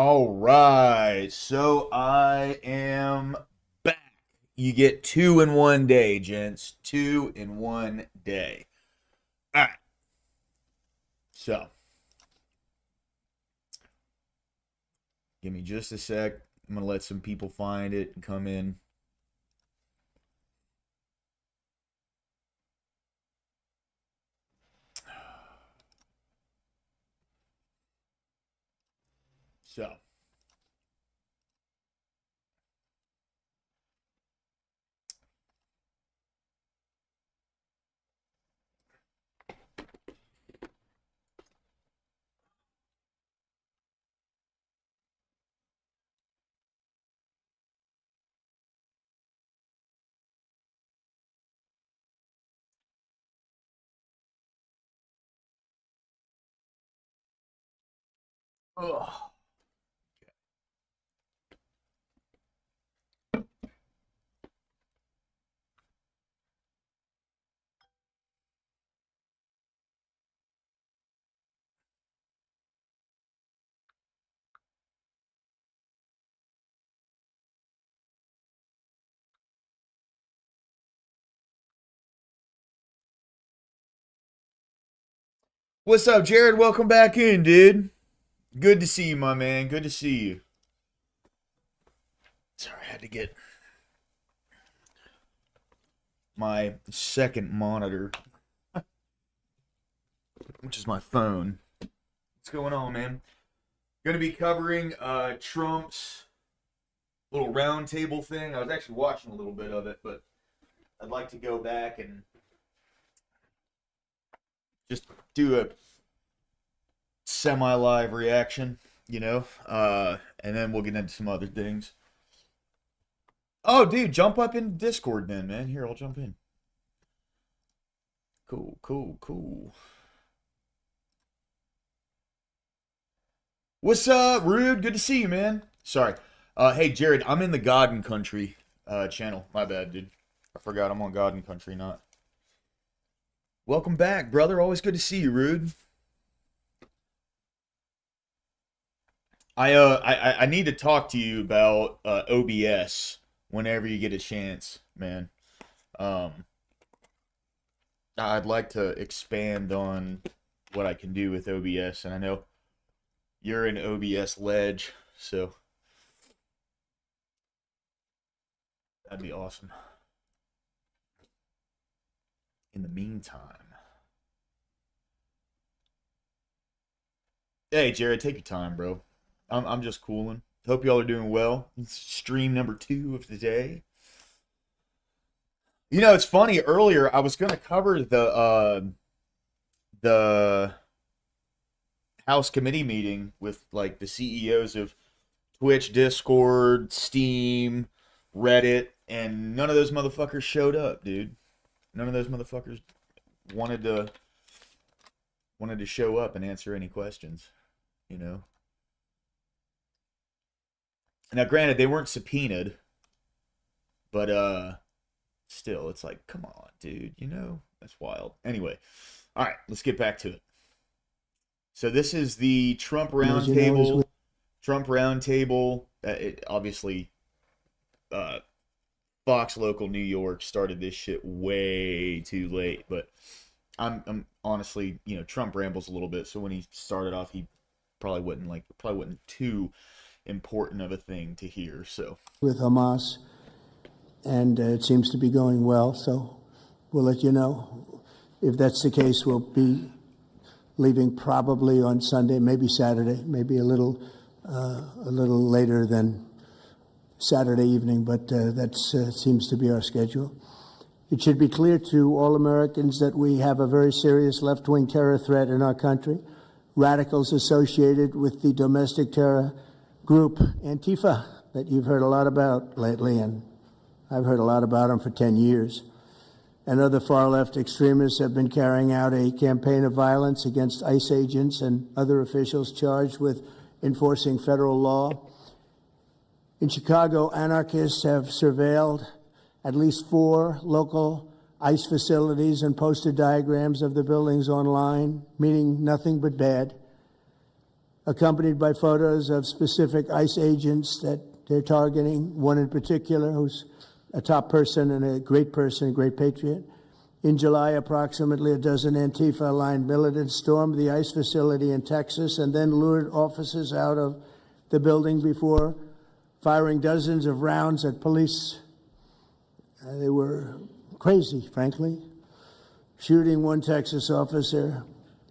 All right, so I am back. You get two in one day, gents. Two in one day. All right, so give me just a sec. I'm going to let some people find it and come in. So. Ugh. What's up, Jared? Welcome back in, dude. Good to see you, my man. Good to see you. Sorry, I had to get my second monitor, which is my phone. What's going on, man? Going to be covering Trump's little roundtable thing. I was actually watching a little bit of it, but I'd like to go back and just do a semi-live reaction, and then we'll get into some other things. Oh, dude, jump up in Discord then, man. Here, I'll jump in. Cool, cool, cool. What's up, Rude? Good to see you, man. Sorry. Hey, Jared, I'm in the God and Country channel. My bad, dude. I forgot I'm on God and Country, not. Welcome back, brother. Always good to see you, Rude. I need to talk to you about OBS whenever you get a chance, man. I'd like to expand on what I can do with OBS, and I know you're an OBS ledge, so that'd be awesome. In the meantime, hey Jared, take your time, bro. I'm just cooling. Hope y'all are doing well. It's stream number 2 of the day. You know, it's funny. Earlier, I was gonna cover the House committee meeting with like the CEOs of Twitch, Discord, Steam, Reddit, and none of those motherfuckers showed up, dude. None of those motherfuckers wanted to show up and answer any questions, you know. Now, granted, they weren't subpoenaed, but still, it's like, come on, dude, that's wild. Anyway, all right, let's get back to it. So this is the Trump Roundtable. Trump Roundtable. It obviously, Fox Local New York started this shit way too late, but I'm honestly, Trump rambles a little bit, so when he started off, he probably wasn't too important of a thing to hear. So with Hamas, and it seems to be going well. So we'll let you know if that's the case. We'll be leaving probably on Sunday, maybe Saturday, maybe a little later than Saturday evening, but that seems to be our schedule. It should be clear to all Americans that we have a very serious left-wing terror threat in our country. Radicals associated with the domestic terror group Antifa that you've heard a lot about lately, and I've heard a lot about them for 10 years. And other far-left extremists have been carrying out a campaign of violence against ICE agents and other officials charged with enforcing federal law. In Chicago, anarchists have surveilled at least 4 local ICE facilities and posted diagrams of the buildings online, meaning nothing but bad. accompanied by photos of specific ICE agents that they're targeting, one in particular who's a top person and a great patriot. In July, approximately a dozen Antifa-aligned militants stormed the ICE facility in Texas and then lured officers out of the building before firing dozens of rounds at police. They were crazy, frankly, shooting one Texas officer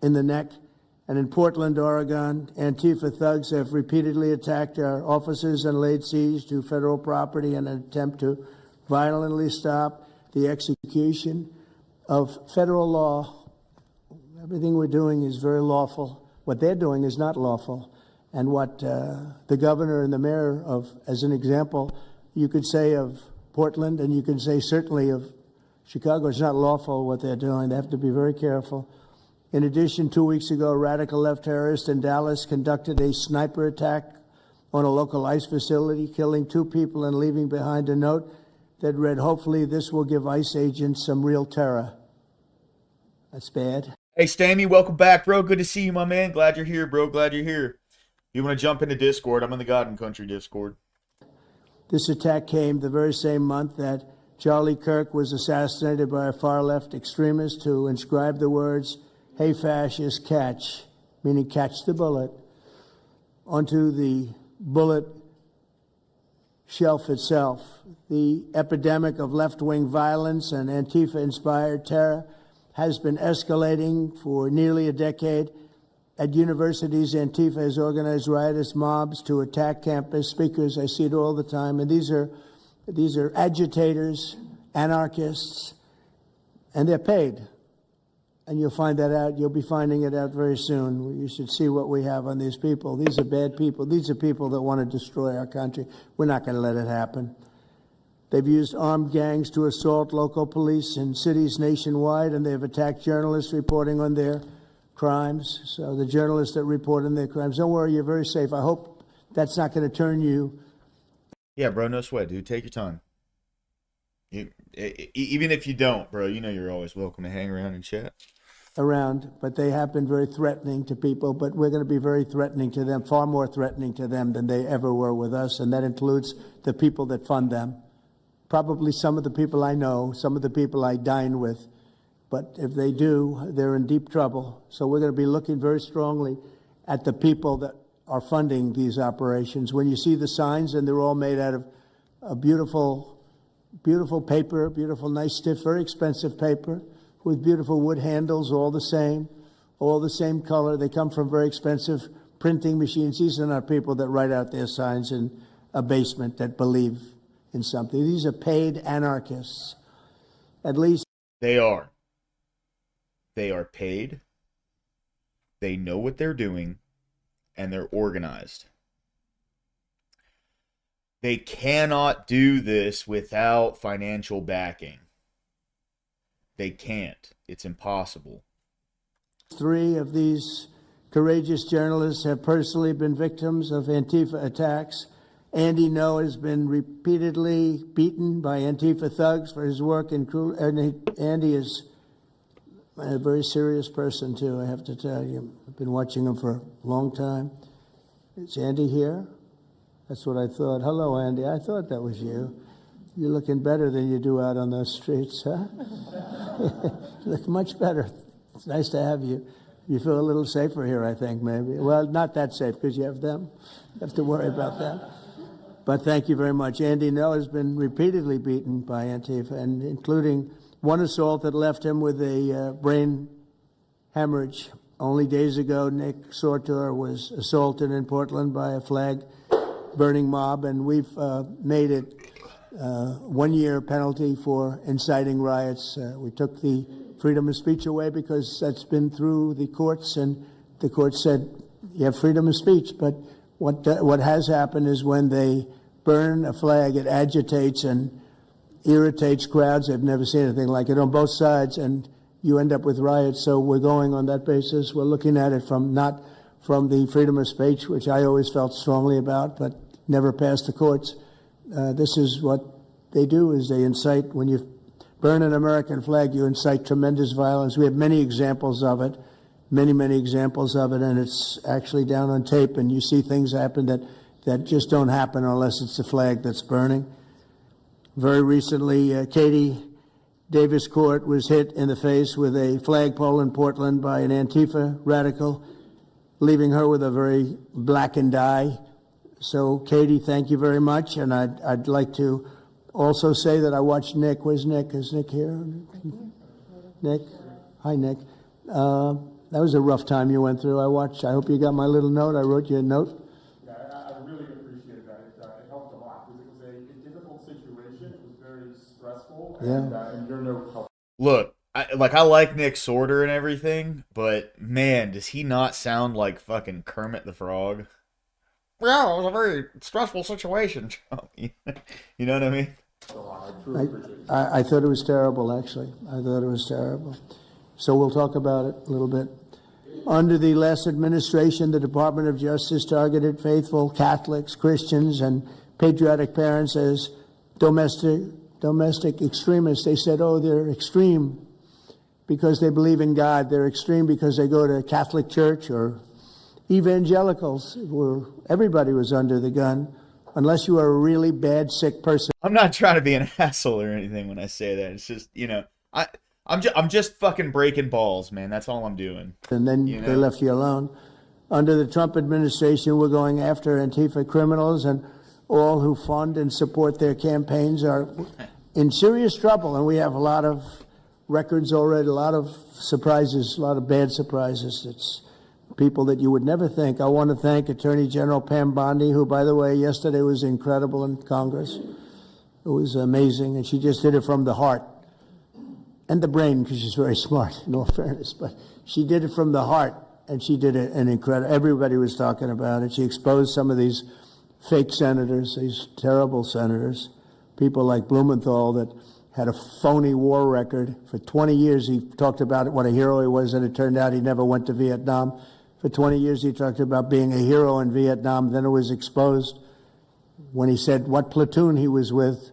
in the neck. And in Portland, Oregon, Antifa thugs have repeatedly attacked our officers and laid siege to federal property in an attempt to violently stop the execution of federal law. Everything we're doing is very lawful. What they're doing is not lawful. And what the governor and the mayor of, as an example, you could say of Portland, and you can say certainly of Chicago, it's not lawful what they're doing. They have to be very careful. In addition, 2 weeks ago, a radical left terrorist in Dallas conducted a sniper attack on a local ICE facility, killing 2 people and leaving behind a note that read, "Hopefully this will give ICE agents some real terror." That's bad. Hey, Stammy, welcome back, bro. Good to see you, my man. Glad you're here, bro. Glad you're here. You want to jump into Discord? I'm in the God and Country Discord. This attack came the very same month that Charlie Kirk was assassinated by a far-left extremist who inscribed the words, "Hey, fascist, catch," meaning catch the bullet, onto the bullet shelf itself. The epidemic of left-wing violence and Antifa-inspired terror has been escalating for nearly a decade. At universities, Antifa has organized riotous mobs to attack campus speakers. I see it all the time. And these are agitators, anarchists, and they're paid. And you'll find that out. You'll be finding it out very soon. You should see what we have on these people. These are bad people. These are people that want to destroy our country. We're not going to let it happen. They've used armed gangs to assault local police in cities nationwide, and they've attacked journalists reporting on their crimes. So the journalists that report on their crimes, don't worry, you're very safe. I hope that's not going to turn you. Yeah, bro, no sweat, dude. Take your time. Even if you don't, bro, you know you're always welcome to hang around and chat. Around, but they have been very threatening to people, but we're going to be very threatening to them, far more threatening to them than they ever were with us, and that includes the people that fund them. Probably some of the people I know, some of the people I dine with, but if they do, they're in deep trouble. So we're going to be looking very strongly at the people that are funding these operations. When you see the signs, and they're all made out of a beautiful, beautiful paper, beautiful, nice, stiff, very expensive paper, with beautiful wood handles, all the same color. They come from very expensive printing machines. These are not people that write out their signs in a basement that believe in something. These are paid anarchists. At least they are. They are paid. They know what they're doing, and they're organized. They cannot do this without financial backing. They can't. It's impossible. 3 of these courageous journalists have personally been victims of Antifa attacks. Andy Ngo has been repeatedly beaten by Antifa thugs for his work in Andy is a very serious person, too, I have to tell you. I've been watching him for a long time. Is Andy here? That's what I thought. Hello, Andy. I thought that was you. You're looking better than you do out on those streets, huh? You look much better. It's nice to have you. You feel a little safer here, I think, maybe. Well, not that safe, because you have them. You have to worry about that. But thank you very much. Andy Ngo has been repeatedly beaten by Antifa, and including one assault that left him with a brain hemorrhage. Only days ago, Nick Sortor was assaulted in Portland by a flag-burning mob, and we've made it 1-year penalty for inciting riots. We took the freedom of speech away because that's been through the courts, and the court said you have freedom of speech. But what has happened is when they burn a flag, it agitates and irritates crowds. They've never seen anything like it on both sides, and you end up with riots. So we're going on that basis. We're looking at it not from the freedom of speech, which I always felt strongly about, but never passed the courts. This is what they do, is they incite. When you burn an American flag, you incite tremendous violence. We have many examples of it. many, many examples of it, and it's actually down on tape, and you see things happen that just don't happen unless it's a flag that's burning. Very recently, Katie Davis Court was hit in the face with a flagpole in Portland by an Antifa radical, leaving her with a very blackened eye. So, Katie, thank you very much. And I'd like to also say that I watched Nick. Where's Nick? Is Nick here? Nick? Hi, Nick. That was a rough time you went through. I hope you got my little note. I wrote you a note. Yeah, I really appreciate that. It helped a lot because it was a difficult situation. It was very stressful. And you're no help. Look, I like Nick Sorter and everything, but man, does he not sound like fucking Kermit the Frog? Yeah, it was a very stressful situation. You know what I mean? I truly appreciate it. I thought it was terrible, actually. I thought it was terrible. So we'll talk about it a little bit. Under the last administration, the Department of Justice targeted faithful Catholics, Christians, and patriotic parents as domestic extremists. They said, oh, they're extreme because they believe in God. They're extreme because they go to Catholic church, or evangelicals, where everybody was under the gun, unless you are a really bad, sick person. I'm not trying to be an asshole or anything when I say that. It's just, I'm just fucking breaking balls, man. That's all I'm doing. And then they left you alone. Under the Trump administration, we're going after Antifa criminals, and all who fund and support their campaigns are in serious trouble. And we have a lot of records already, a lot of surprises, a lot of bad surprises. It's people that you would never think. I want to thank Attorney General Pam Bondi, who, by the way, yesterday was incredible in Congress. It was amazing, and she just did it from the heart. And the brain, because she's very smart, in all fairness. But she did it from the heart, and she did it an incredible. Everybody was talking about it. She exposed some of these fake senators, these terrible senators, people like Blumenthal that had a phony war record. For 20 years, he talked about what a hero he was, and it turned out he never went to Vietnam. For 20 years, he talked about being a hero in Vietnam. Then it was exposed when he said what platoon he was with,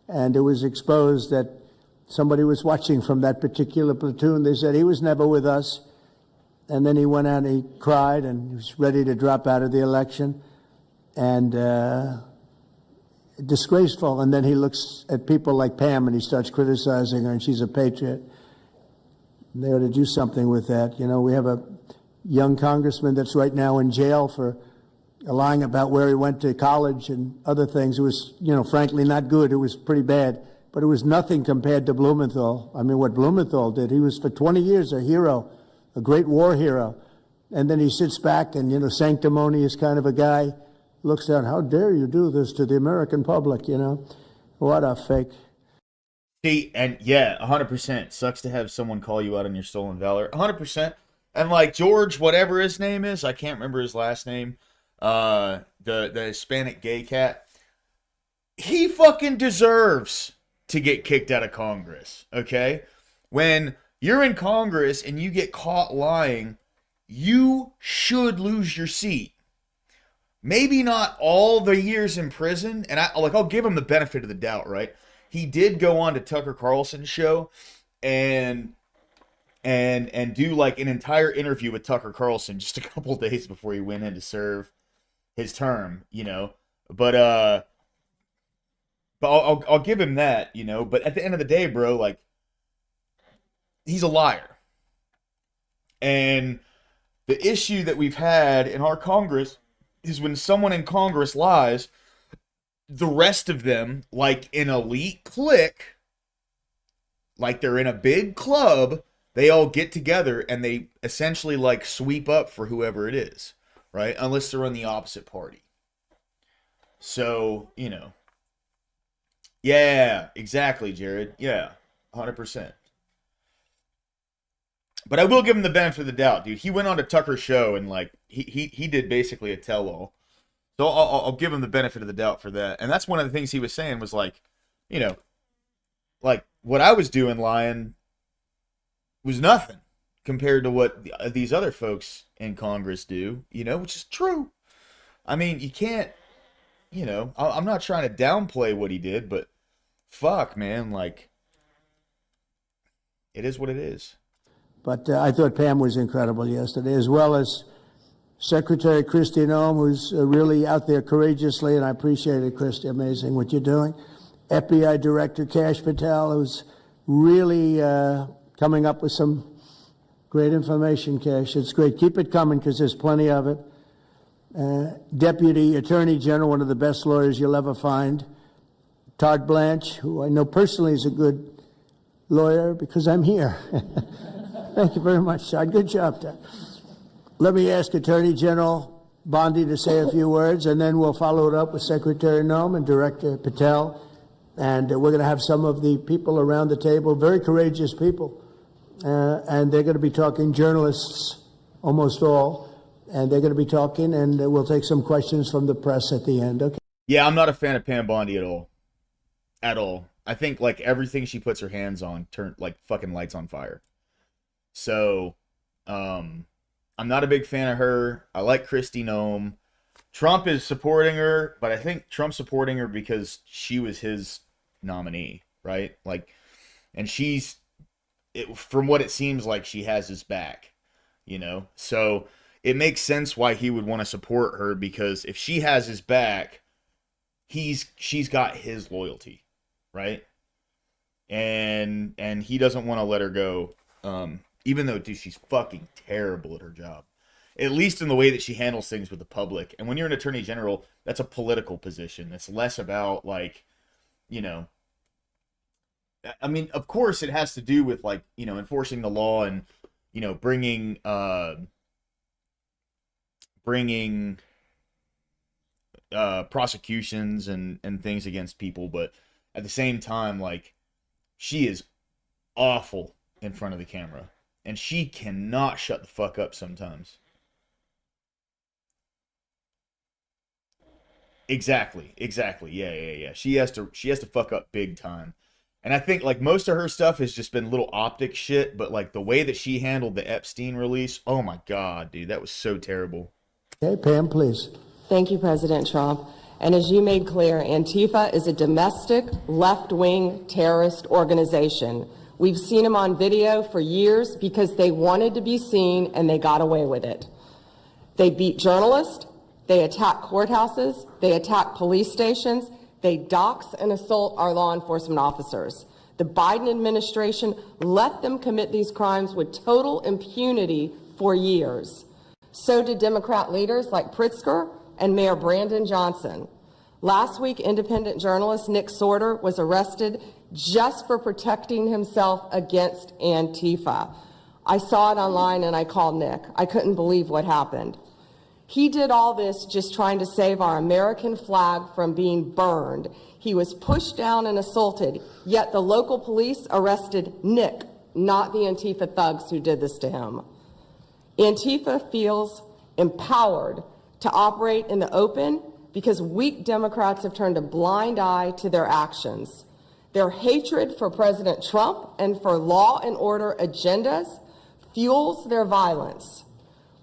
and it was exposed that somebody was watching from that particular platoon. They said he was never with us. And then he went out and he cried and he was ready to drop out of the election. And disgraceful. And then he looks at people like Pam and he starts criticizing her, and she's a patriot. They ought to do something with that. We have a young congressman that's right now in jail for lying about where he went to college and other things. It was, frankly, not good. It was pretty bad. But it was nothing compared to Blumenthal. I mean, what Blumenthal did, he was for 20 years a hero, a great war hero. And then he sits back and, sanctimonious kind of a guy, looks down, how dare you do this to the American public, What a fake. See, and yeah, 100%. Sucks to have someone call you out on your stolen valor. 100%. And like George, whatever his name is, I can't remember his last name, the Hispanic gay cat, he fucking deserves to get kicked out of Congress, okay? When you're in Congress and you get caught lying, you should lose your seat. Maybe not all the years in prison, and I'll give him the benefit of the doubt, right? He did go on to Tucker Carlson's show and do like an entire interview with Tucker Carlson just a couple days before he went in to serve his term, But I'll give him that, But at the end of the day, bro, like, he's a liar. And the issue that we've had in our Congress is when someone in Congress lies, the rest of them, like an elite clique, like they're in a big club, they all get together and they essentially like sweep up for whoever it is, right? Unless they're on the opposite party. So, Yeah, exactly, Jared. Yeah, 100%. But I will give him the benefit of the doubt, dude. He went on to Tucker's show and like he did basically a tell-all. So I'll give him the benefit of the doubt for that. And that's one of the things he was saying was like, like what I was doing lying was nothing compared to what these other folks in Congress do, which is true. I mean, you can't, I'm not trying to downplay what he did, but fuck, man, like, it is what it is. But I thought Pam was incredible yesterday, as well as Secretary Kristi Noem, who's really out there courageously, and I appreciate it, Kristi. Amazing what you're doing. FBI Director Kash Patel, who's really coming up with some great information, Kash. It's great. Keep it coming because there's plenty of it. Deputy Attorney General, one of the best lawyers you'll ever find, Todd Blanche, who I know personally is a good lawyer because I'm here. Thank you very much, Todd. Good job, Todd. Let me ask Attorney General Bondi to say a few words, and then we'll follow it up with Secretary Noem and Director Patel. And we're going to have some of the people around the table, very courageous people, and they're going to be talking, journalists, almost all, and they're going to be talking, and we'll take some questions from the press at the end. Okay. Yeah, I'm not a fan of Pam Bondi at all. At all. I think like everything she puts her hands on turn like fucking lights on fire. So, I'm not a big fan of her. I like Kristi Noem. Trump is supporting her, but I think Trump's supporting her because she was his nominee, right? Like, and from what it seems like, she has his back, you know? So it makes sense why he would want to support her, because if she has his back, she's got his loyalty, right? And he doesn't want to let her go, even though, dude, she's fucking terrible at her job. At least in the way that she handles things with the public. And when you're an attorney general, that's a political position. It's less about, like, you know, I mean, of course it has to do with, like, you know, enforcing the law and, you know, bringing prosecutions and things against people. But at the same time, like, she is awful in front of the camera. And she cannot shut the fuck up sometimes. Exactly. Yeah. She has to fuck up big time. And I think like most of her stuff has just been little optic shit, but like the way that she handled the Epstein release, oh my God, dude, that was so terrible. Okay, Pam, please. Thank you, President Trump. And as you made clear, Antifa is a domestic left-wing terrorist organization. We've seen them on video for years because they wanted to be seen and they got away with it. They beat journalists. They attack courthouses, they attack police stations, they dox and assault our law enforcement officers. The Biden administration let them commit these crimes with total impunity for years. So did Democrat leaders like Pritzker and Mayor Brandon Johnson. Last week, independent journalist Nick Sorter was arrested just for protecting himself against Antifa. I saw it online and I called Nick. I couldn't believe what happened. He did all this just trying to save our American flag from being burned. He was pushed down and assaulted, yet the local police arrested Nick, not the Antifa thugs who did this to him. Antifa feels empowered to operate in the open because weak Democrats have turned a blind eye to their actions. Their hatred for President Trump and for law and order agendas fuels their violence.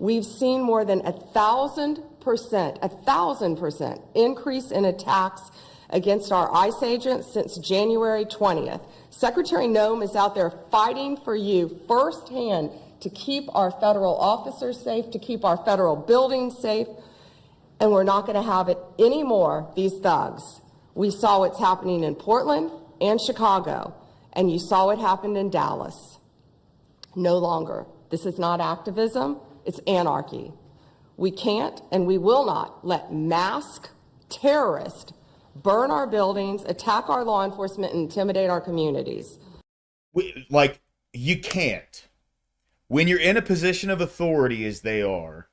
We've seen more than 1,000% increase in attacks against our ICE agents since January 20th. Secretary Noem is out there fighting for you firsthand to keep our federal officers safe, to keep our federal buildings safe, and we're not going to have it anymore, these thugs. We saw what's happening in Portland and Chicago, and you saw what happened in Dallas. No longer. This is not activism. It's anarchy. We can't and we will not let masked terrorists burn our buildings, attack our law enforcement, and intimidate our communities. Like, you can't. When you're in a position of authority as they are,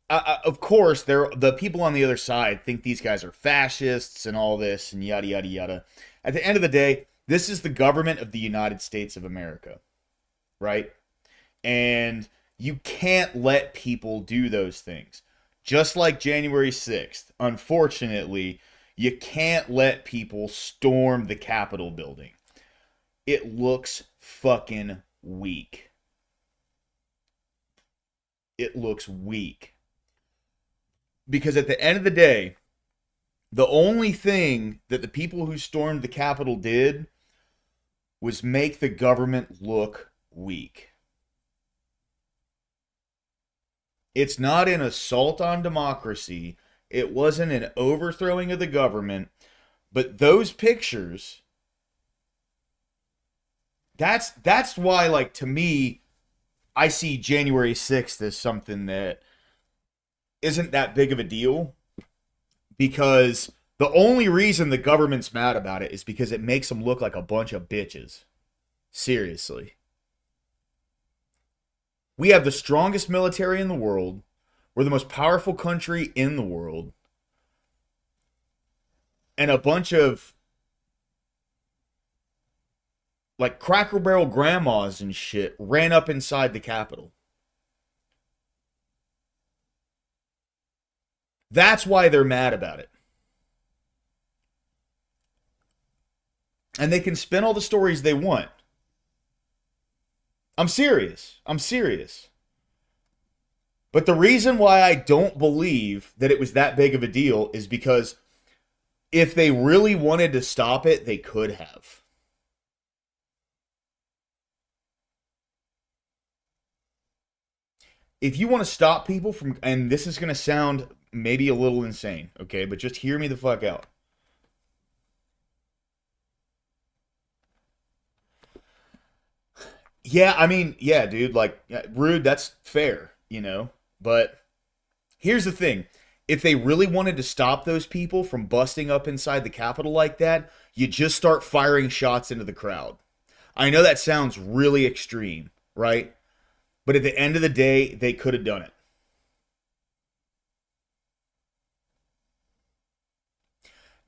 of course, the people on the other side think these guys are fascists and all this and yada, yada, yada. At the end of the day, this is the government of the United States of America, right? And you can't let people do those things. Just like January 6th, unfortunately, you can't let people storm the Capitol building. It looks fucking weak. It looks weak. Because at the end of the day, the only thing that the people who stormed the Capitol did was make the government look weak. It's not an assault on democracy. It wasn't an overthrowing of the government. But those pictures, that's why, like, to me, I see January 6th as something that isn't that big of a deal, because the only reason the government's mad about it is because it makes them look like a bunch of bitches. Seriously. We have the strongest military in the world. We're the most powerful country in the world. And a bunch of like Cracker Barrel grandmas and shit ran up inside the Capitol. That's why they're mad about it. And they can spin all the stories they want. I'm serious. I'm serious. But the reason why I don't believe that it was that big of a deal is because if they really wanted to stop it, they could have. If you want to stop people from, and this is going to sound maybe a little insane, okay, but just hear me the fuck out. Yeah, I mean, yeah, dude, like, rude, that's fair, you know? But here's the thing. If they really wanted to stop those people from busting up inside the Capitol like that, you just start firing shots into the crowd. I know that sounds really extreme, right? But at the end of the day, they could have done it.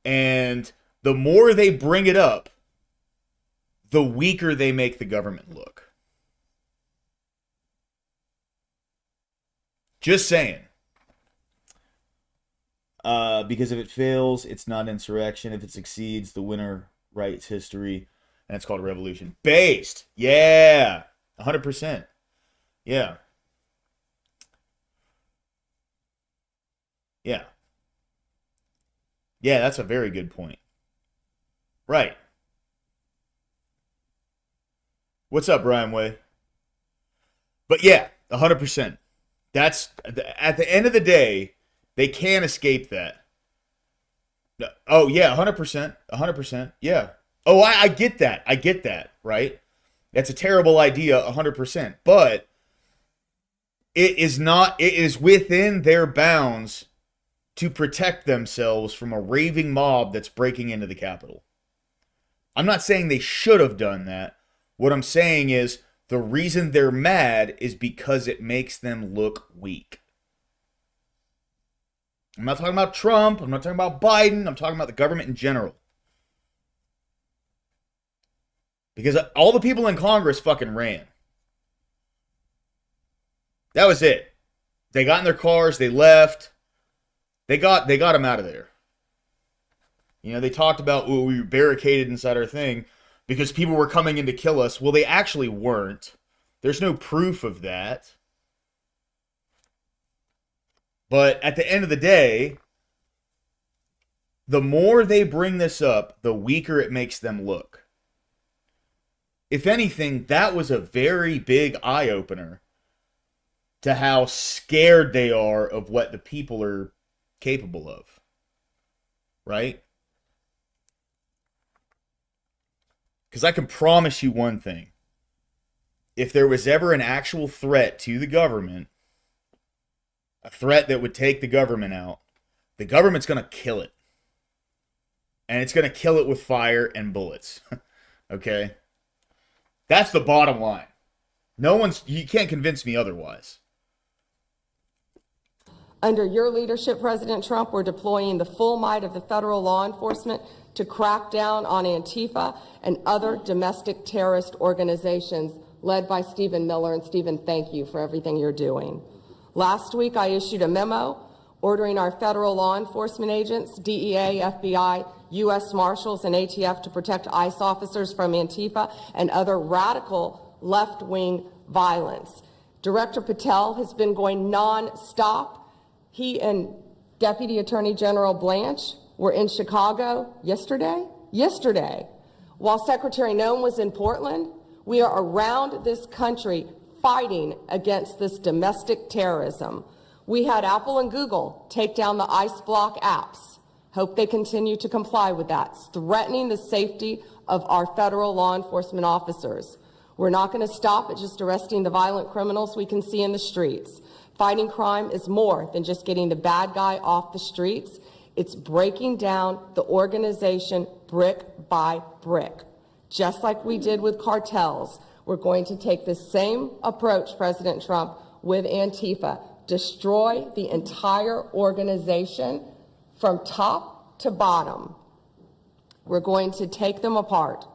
And the more they bring it up, the weaker they make the government look. Just saying. Because if it fails, it's not insurrection. If it succeeds, the winner writes history, and it's called a revolution. Based. Yeah. 100%. Yeah. Yeah. Yeah, that's a very good point. Right. What's up, Brian Way? But yeah, 100%. That's, at the end of the day, they can't escape that. Oh, yeah, 100%. 100%. Yeah. Oh, I get that. I get that, right? That's a terrible idea, 100%. But it is within their bounds to protect themselves from a raving mob that's breaking into the Capitol. I'm not saying they should have done that. What I'm saying is the reason they're mad is because it makes them look weak. I'm not talking about Trump. I'm not talking about Biden. I'm talking about the government in general. Because all the people in Congress fucking ran. That was it. They got in their cars. They left. They got them out of there. You know, they talked about, oh, we were barricaded inside our thing because people were coming in to kill us. Well, they actually weren't. There's no proof of that. But at the end of the day, the more they bring this up, the weaker it makes them look. If anything, that was a very big eye-opener to how scared they are of what the people are capable of. Right? Because I can promise you one thing. If there was ever an actual threat to the government, a threat that would take the government out, the government's going to kill it. And it's going to kill it with fire and bullets. Okay? That's the bottom line. You can't convince me otherwise. Under your leadership, President Trump, we're deploying the full might of the federal law enforcement to crack down on Antifa and other domestic terrorist organizations led by Stephen Miller. And Stephen, thank you for everything you're doing. Last week, I issued a memo ordering our federal law enforcement agents, DEA, FBI, U.S. Marshals, and ATF to protect ICE officers from Antifa and other radical left-wing violence. Director Patel has been going non-stop. He and Deputy Attorney General Blanche were in Chicago yesterday, while Secretary Noem was in Portland We are around this country fighting against this domestic terrorism. We had Apple and Google take down the ICE block apps. Hope they continue to comply with that. It's threatening the safety of our federal law enforcement officers. We're not going to stop at just arresting the violent criminals we can see in the streets. Fighting crime is more than just getting the bad guy off the streets. It's breaking down the organization brick by brick. Just like we did with cartels, we're going to take the same approach, President Trump, with Antifa. Destroy the entire organization from top to bottom. We're going to take them apart.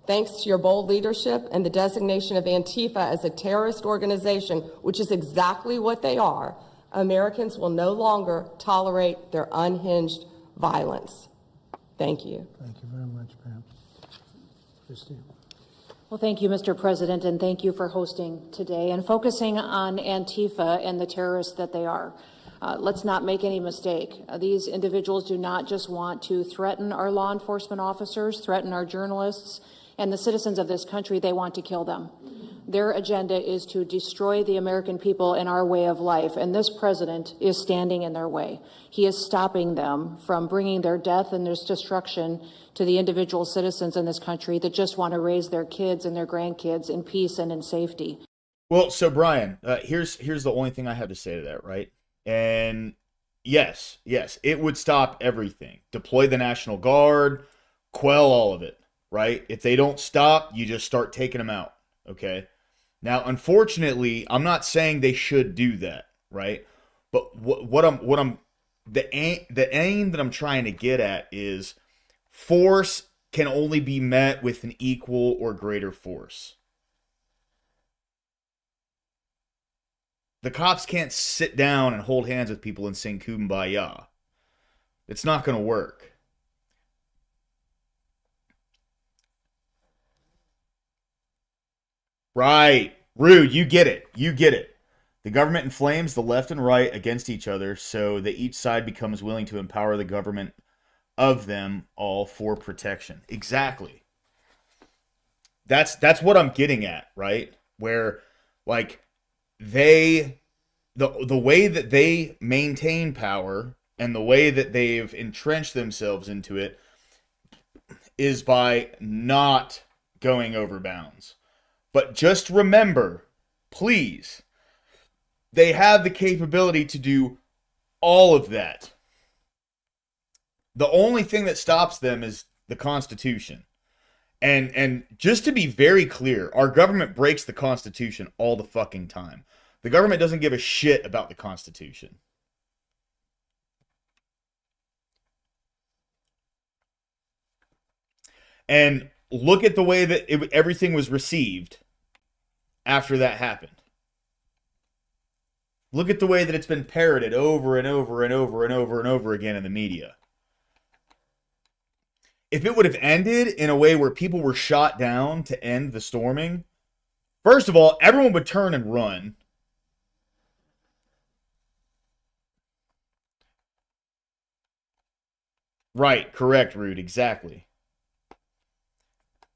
Thanks to your bold leadership and the designation of Antifa as a terrorist organization, which is exactly what they are, Americans will no longer tolerate their unhinged violence. Thank you. Thank you very much, Pam. Christine. Well, thank you, Mr. President, and thank you for hosting today and focusing on Antifa and the terrorists that they are. Let's not make any mistake. These individuals do not just want to threaten our law enforcement officers, threaten our journalists, and the citizens of this country. They want to kill them. Their agenda is to destroy the American people and our way of life, and this president is standing in their way. He is stopping them from bringing their death and their destruction to the individual citizens in this country that just want to raise their kids and their grandkids in peace and in safety. Well, so Brian, here's the only thing I have to say to that, right? And yes, it would stop everything. Deploy the National Guard, quell all of it, right? If they don't stop, you just start taking them out, okay? Now, unfortunately, I'm not saying they should do that, right? But the aim that I'm trying to get at is force can only be met with an equal or greater force. The cops can't sit down and hold hands with people and sing Kumbaya. It's not going to work. Right. Rude, you get it. You get it. The government inflames the left and right against each other so that each side becomes willing to empower the government of them all for protection. Exactly. That's what I'm getting at, right? Where, like, the way that they maintain power and the way that they've entrenched themselves into it is by not going over bounds. But just remember, please, they have the capability to do all of that. The only thing that stops them is the Constitution. And just to be very clear, our government breaks the Constitution all the fucking time. The government doesn't give a shit about the Constitution. And look at the way that everything was received after that happened. Look at the way that it's been parroted over and over and over and over and over again in the media. If it would have ended in a way where people were shot down to end the storming, first of all, everyone would turn and run. Right, correct, Rude, exactly.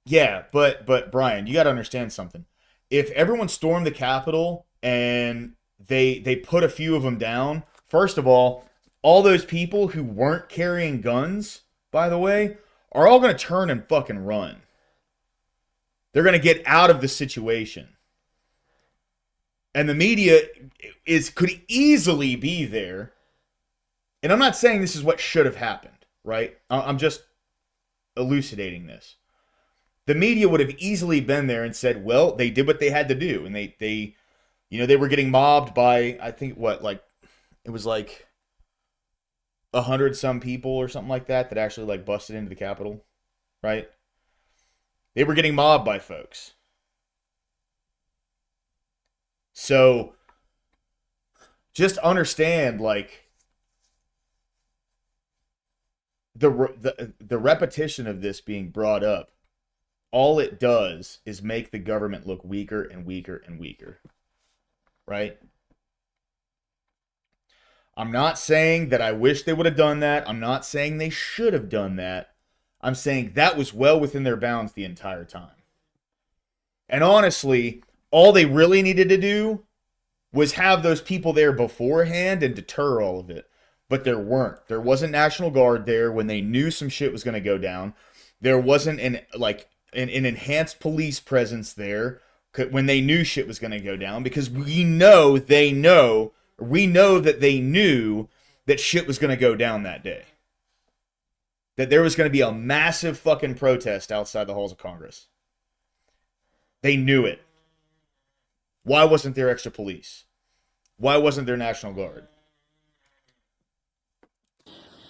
Yeah, but Brian, you got to understand something. If everyone stormed the Capitol and they put a few of them down, first of all those people who weren't carrying guns, by the way, are all going to turn and fucking run. They're going to get out of the situation. And the media could easily be there. And I'm not saying this is what should have happened, right? I'm just elucidating this. The media would have easily been there and said, well, they did what they had to do. And they were getting mobbed by, I think, it was like 100 some people or something like that actually like busted into the Capitol, right? They were getting mobbed by folks. So just understand, like, the repetition of this being brought up, all it does is make the government look weaker and weaker and weaker, right? I'm not saying that I wish they would have done that. I'm not saying they should have done that. I'm saying that was well within their bounds the entire time. And honestly, all they really needed to do was have those people there beforehand and deter all of it. But there weren't. There wasn't National Guard there when they knew some shit was going to go down. There wasn't an enhanced police presence there when they knew shit was going to go down, because we know that they knew that shit was going to go down that day. That there was going to be a massive fucking protest outside the halls of Congress. They knew it. Why wasn't there extra police? Why wasn't there National Guard?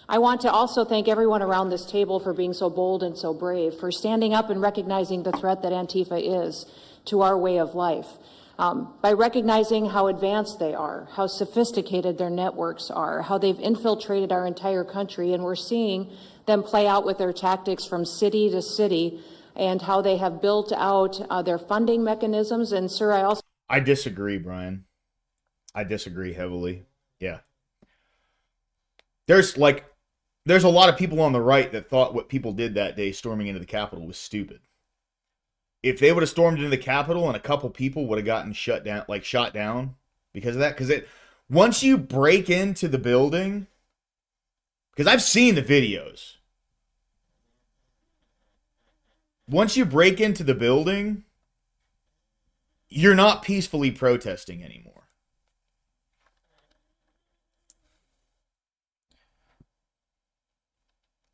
I want to also thank everyone around this table for being so bold and so brave, for standing up and recognizing the threat that Antifa is to our way of life. By recognizing how advanced they are, how sophisticated their networks are, how they've infiltrated our entire country, and we're seeing them play out with their tactics from city to city, and how they have built out their funding mechanisms. And sir, I disagree, Brian. I disagree heavily. Yeah. There's a lot of people on the right that thought what people did that day storming into the Capitol was stupid. If they would have stormed into the Capitol and a couple people would have gotten shot down because of that, because once you break into the building, because I've seen the videos, once you break into the building, you're not peacefully protesting anymore.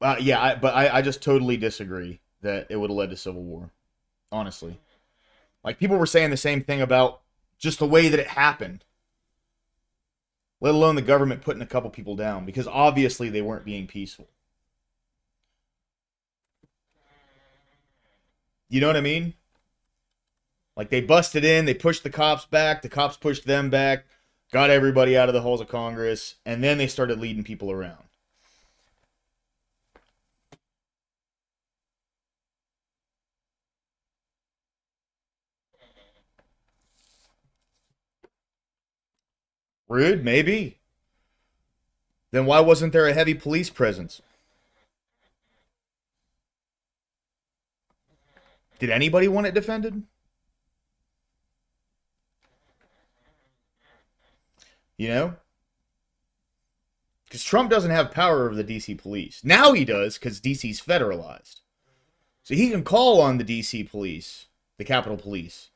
I just totally disagree that it would have led to civil war. Honestly. Like, people were saying the same thing about just the way that it happened. Let alone the government putting a couple people down, because obviously they weren't being peaceful. You know what I mean? Like, they busted in, they pushed the cops back, the cops pushed them back, got everybody out of the halls of Congress, and then they started leading people around. Rude, maybe. Then why wasn't there a heavy police presence? Did anybody want it defended? You know? Because Trump doesn't have power over the DC police. Now he does, because DC's federalized. So he can call on the DC police, the Capitol Police,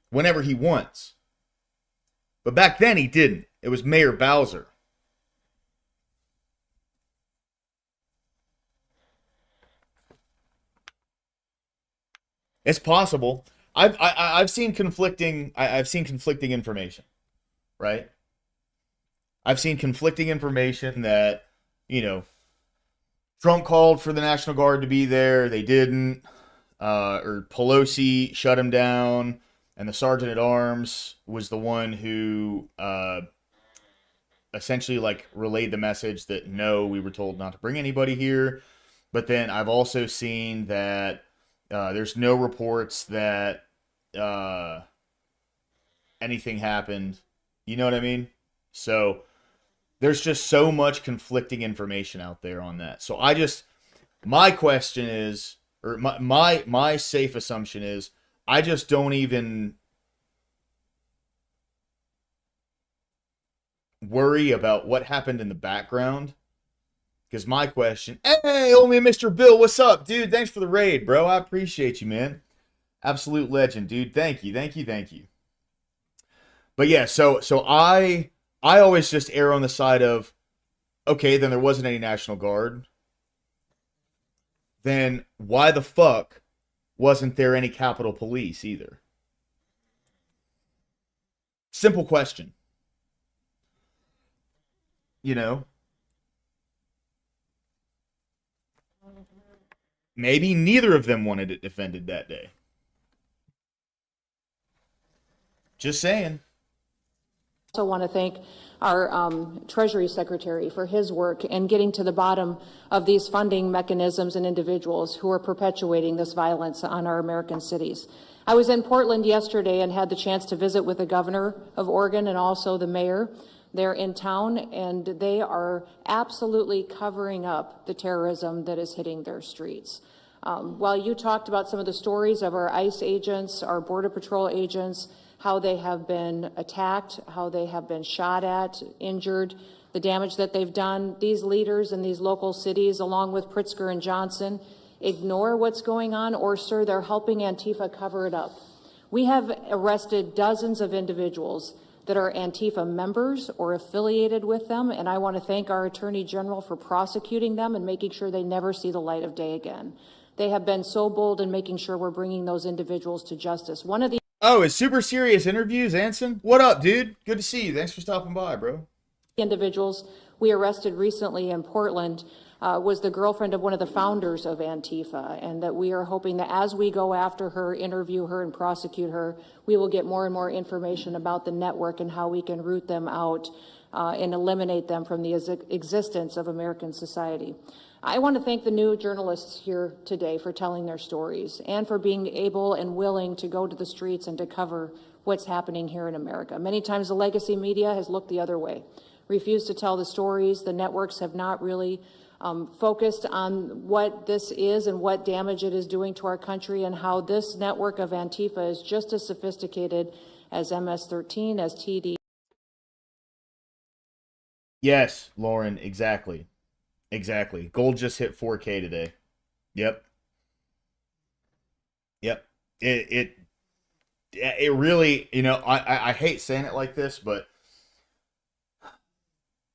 whenever he wants. But back then he didn't. It was Mayor Bowser. It's possible. I've seen conflicting information, right? I've seen conflicting information that, Trump called for the National Guard to be there. They didn't. Or Pelosi shut him down. And the Sergeant at Arms was the one who essentially relayed the message that no, we were told not to bring anybody here. But then I've also seen that there's no reports that anything happened. You know what I mean? So there's just so much conflicting information out there on that. So my question is, or my safe assumption is, I just don't even worry about what happened in the background. Because my question, hey, only Mr. Bill, what's up, dude? Thanks for the raid, bro. I appreciate you, man. Absolute legend, dude. Thank you. But yeah, so I always just err on the side of, okay, then there wasn't any National Guard. Then why the fuck wasn't there any Capitol Police either? Simple question. Maybe neither of them wanted it defended that day. Just saying. also want to thank our Treasury Secretary for his work in getting to the bottom of these funding mechanisms and individuals who are perpetuating this violence on our American cities. I was in Portland yesterday and had the chance to visit with the governor of Oregon and also the mayor. They're in town, and they are absolutely covering up the terrorism that is hitting their streets. While you talked about some of the stories of our ICE agents, our Border Patrol agents, how they have been attacked, how they have been shot at, injured, the damage that they've done, these leaders in these local cities, along with Pritzker and Johnson, ignore what's going on, or, sir, they're helping Antifa cover it up. We have arrested dozens of individuals that are Antifa members or affiliated with them, and I want to thank our Attorney General for prosecuting them and making sure they never see the light of day again. They have been so bold in making sure we're bringing those individuals to justice. One of the Oh, it's Super Serious Interviews, Anson? What up, dude? Good to see you. Thanks for stopping by, bro. individuals we arrested recently in Portland was the girlfriend of one of the founders of Antifa, and that we are hoping that as we go after her, interview her, and prosecute her, we will get more and more information about the network and how we can root them out and eliminate them from the existence of American society. I want to thank the new journalists here today for telling their stories and for being able and willing to go to the streets and to cover what's happening here in America. Many times the legacy media has looked the other way, refused to tell the stories. The networks have not really focused on what this is and what damage it is doing to our country, and how this network of Antifa is just as sophisticated as MS-13, as TD. Yes, Lauren, exactly. Exactly. Gold just hit 4K today. Yep. Yep. It really, you know, I hate saying it like this, but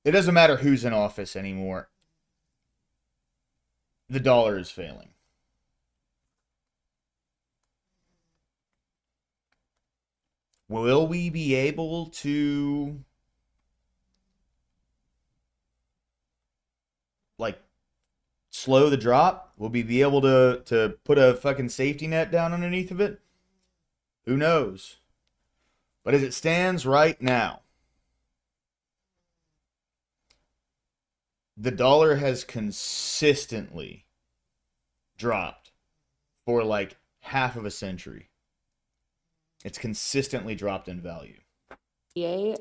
it doesn't matter who's in office anymore. The dollar is failing. Will we be able to, like, slow the drop? Will we be able to put a fucking safety net down underneath of it? Who knows? But as it stands right now, the dollar has consistently dropped for like half of a century. It's consistently dropped in value.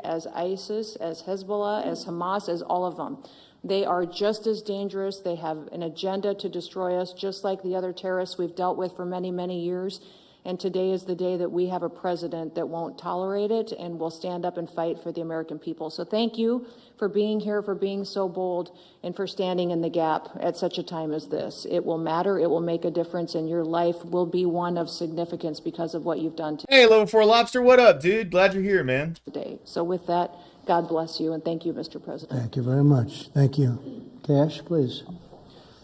As ISIS, as Hezbollah, as Hamas, as all of them. They are just as dangerous. They have an agenda to destroy us, just like the other terrorists we've dealt with for many, many years. And today is the day that we have a president that won't tolerate it and will stand up and fight for the American people. So thank you for being here, for being so bold, and for standing in the gap at such a time as this. It will matter. It will make a difference, and your life will be one of significance because of what you've done Hey, Level 4 Lobster, what up, dude? Glad you're here, man. today. So with that, God bless you, and thank you, Mr. President. Thank you very much. Thank you. Cash, please.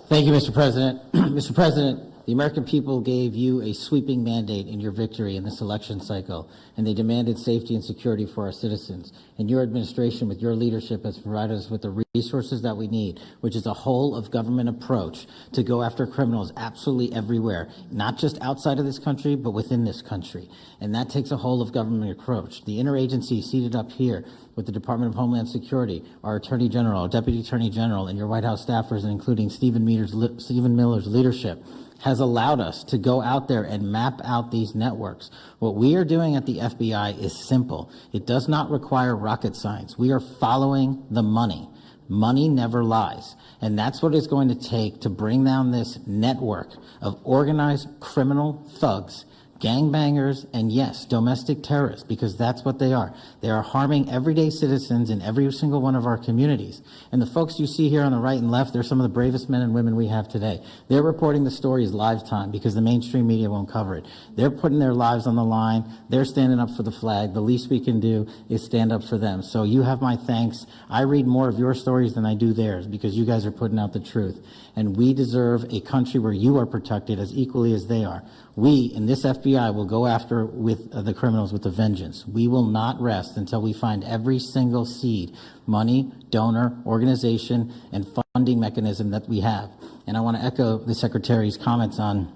Thank you, Mr. President. Mr. President, the American people gave you a sweeping mandate in your victory in this election cycle, and they demanded safety and security for our citizens. And your administration, with your leadership, has provided us with the resources that we need, which is a whole of government approach to go after criminals absolutely everywhere, not just outside of this country, but within this country. And that takes a whole of government approach. The interagency seated up here with the Department of Homeland Security, our Attorney General, our Deputy Attorney General, and your White House staffers, including Stephen Miller's leadership, has allowed us to go out there and map out these networks. What we are doing at the FBI is simple. It does not require rocket science. We are following the money. Money never lies. And that's what it's going to take to bring down this network of organized criminal thugs, gangbangers, and yes, domestic terrorists, because that's what they are. They are harming everyday citizens in every single one of our communities. And the folks you see here on the right and left, they're some of the bravest men and women we have today. They're reporting the stories live time because the mainstream media won't cover it. They're putting their lives on the line. They're standing up for the flag. The least we can do is stand up for them. So you have my thanks. I read more of your stories than I do theirs because you guys are putting out the truth. And we deserve a country where you are protected as equally as they are. We, in this FBI, will go after with the criminals with a vengeance. We will not rest until we find every single seed, money, donor, organization, and funding mechanism that we have. And I want to echo the Secretary's comments on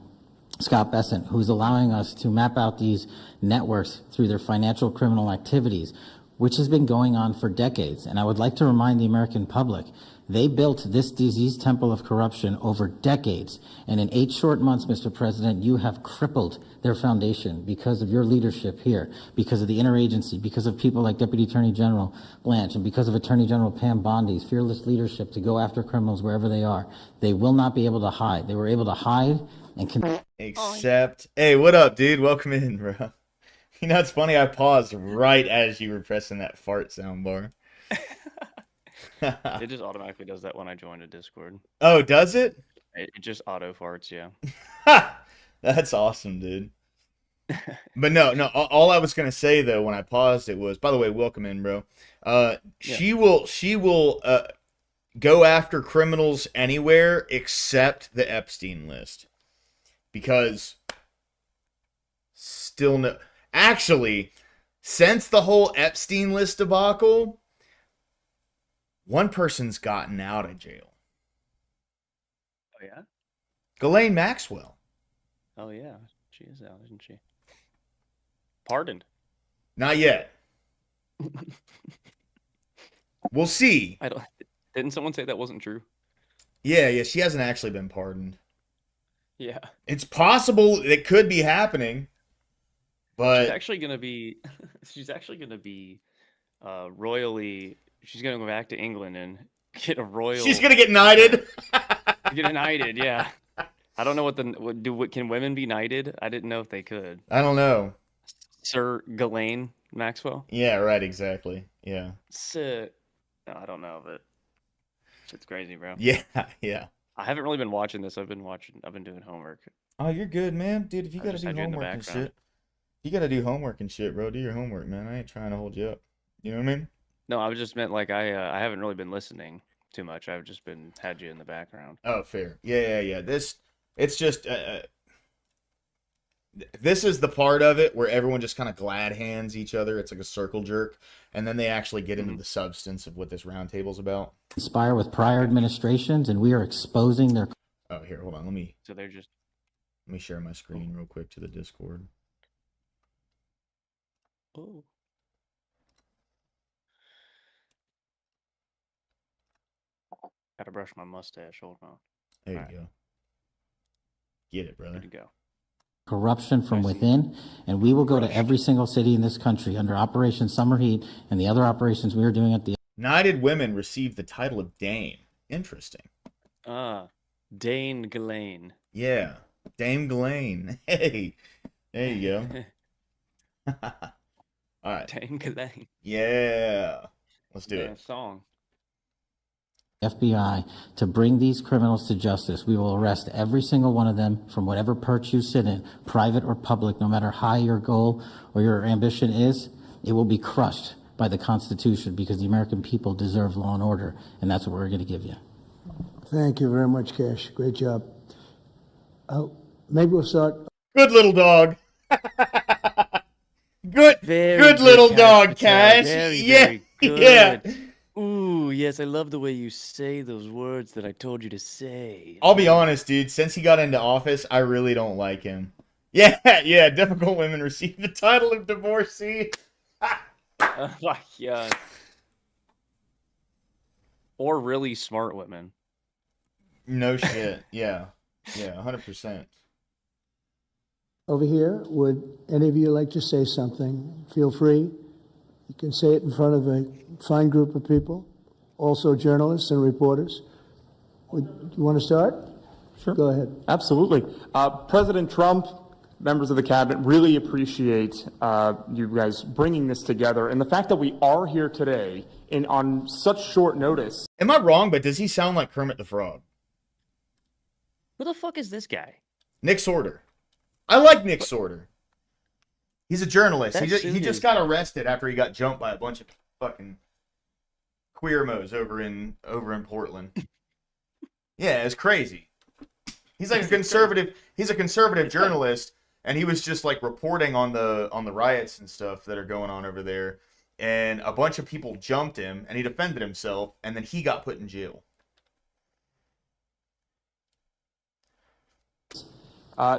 Scott Bessent, who's allowing us to map out these networks through their financial criminal activities. which has been going on for decades. And I would like to remind the American public, they built this disease temple of corruption over decades. And in 8 short months, Mr. President, you have crippled their foundation because of your leadership here, because of the interagency, because of people like Deputy Attorney General Blanche, and because of Attorney General Pam Bondi's fearless leadership to go after criminals wherever they are. They will not be able to hide. They were able to hide and Except, hey, what up, dude? Welcome in, bro. You know, it's funny. I paused right as you were pressing that fart sound bar. It just automatically does that when I join a Discord. Oh, does it? It just auto farts, yeah. That's awesome, dude. But no. All I was gonna say though when I paused it was, by the way, welcome in, bro. She will go after criminals anywhere except the Epstein list, because still no. Actually, since the whole Epstein list debacle, one person's gotten out of jail. Oh, yeah? Ghislaine Maxwell. Oh, yeah. She is out, isn't she? Pardoned. Not yet. We'll see. Didn't someone say that wasn't true? Yeah, she hasn't actually been pardoned. Yeah. It's possible it could be happening, but She's actually gonna be royally. She's gonna go back to England and get a royal. she's gonna get knighted. Get knighted, yeah. I don't know can women be knighted? I didn't know if they could. I don't know. Sir Ghislaine Maxwell. Yeah, right. Exactly. Yeah. No, I don't know, but it's crazy, bro. Yeah. I haven't really been watching this. I've been doing homework. Oh, you're good, man, dude. If you I gotta just do had you in the homework and background. shit, you gotta do homework and shit, bro. Do your homework, man. I ain't trying to hold you up. You know what I mean? No, I was just meant like I haven't really been listening too much. I've just had you in the background. Oh, fair. Yeah. It's just this is the part of it where everyone just kind of glad hands each other. It's like a circle jerk, and then they actually get into the substance of what this roundtable's about. conspire with prior administrations, and we are exposing their Oh, here, hold on. Let me So they're just share my screen real quick to the Discord. oh. Gotta brush my mustache. Hold on. There you Alright. go. Get it, brother. Good to go. corruption from within, and we will go to every single city in this country under Operation Summer Heat and the other operations we are doing at the Knighted women receive the title of Dame. Interesting. Dane Ghislaine. Yeah. Dame Ghislaine. Hey. There you go. All right. Dane Ghislaine. Yeah. Let's do it. Song. FBI to bring these criminals to justice. We will arrest every single one of them from whatever perch you sit in, private or public, no matter how your goal or your ambition is. It will be crushed by the Constitution because the American people deserve law and order, and that's what we're going to give you. Thank you very much, Cash. Great job. Maybe we'll start. Good little dog. Good Very little good, dog, Cash. Cash. Very, Yeah. very good. Yeah. Ooh, yes, I love the way you say those words that I told you to say. I'll be honest, dude. Since he got into office, I really don't like him. Yeah. Difficult women receive the title of divorcee. Oh my god. Or really smart women. No shit. Yeah. 100%. Over here, would any of you like to say something? Feel free. You can say it in front of a fine group of people, also journalists and reporters. You want to start? Sure. Go ahead. Absolutely. President Trump, members of the cabinet, really appreciate you guys bringing this together. And the fact that we are here today on such short notice. Am I wrong, but does he sound like Kermit the Frog? Who the fuck is this guy? Nick Sorter. I like Nick Sorter. He's a journalist. That He suit just is- got arrested after he got jumped by a bunch of fucking queermos over in Portland. Yeah, it's crazy. He's like a conservative. He's a conservative journalist, and he was just like reporting on the riots and stuff that are going on over there. And a bunch of people jumped him, and he defended himself, and then he got put in jail.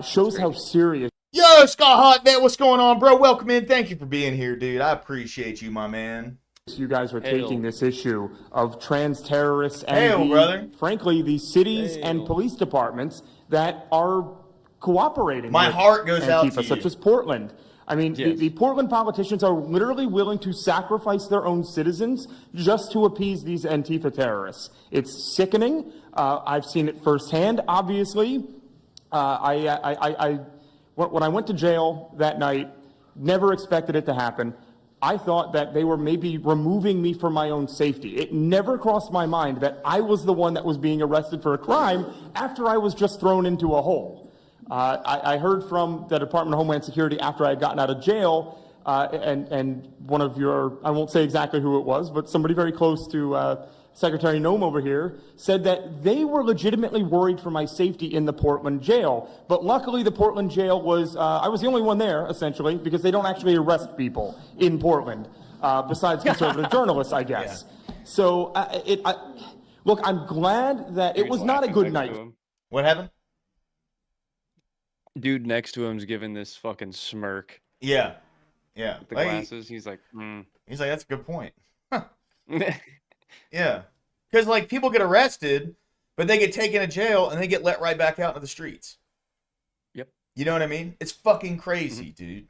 Shows how serious Yo, Scott Hotvet, what's going on, bro? Welcome in. Thank you for being here, dude. I appreciate you, my man. You guys are Hail. taking this issue of trans terrorists and, Hail, brother. frankly, the cities and police departments that are cooperating. My with heart goes out Antifa, to such you. as Portland. I mean, Yes. the Portland politicians are literally willing to sacrifice their own citizens just to appease these Antifa terrorists. It's sickening. I've seen it firsthand, obviously. When I went to jail that night, never expected it to happen. I thought that they were maybe removing me for my own safety. It never crossed my mind that I was the one that was being arrested for a crime after I was just thrown into a hole. I heard from the Department of Homeland Security after I had gotten out of jail, and one of your, I won't say exactly who it was, but somebody very close to Secretary Noem over here, said that they were legitimately worried for my safety in the Portland jail. But luckily, the Portland jail was, I was the only one there, essentially, because they don't actually arrest people in Portland, besides conservative journalists, I guess. Yeah. So, look, I'm glad that it was not a good night. What happened? Dude next to him's giving this fucking smirk. Yeah. Yeah. With the glasses. He's like, He's like, that's a good point. Huh. Yeah. Because, like, people get arrested, but they get taken to jail, and they get let right back out into the streets. Yep. You know what I mean? It's fucking crazy, dude.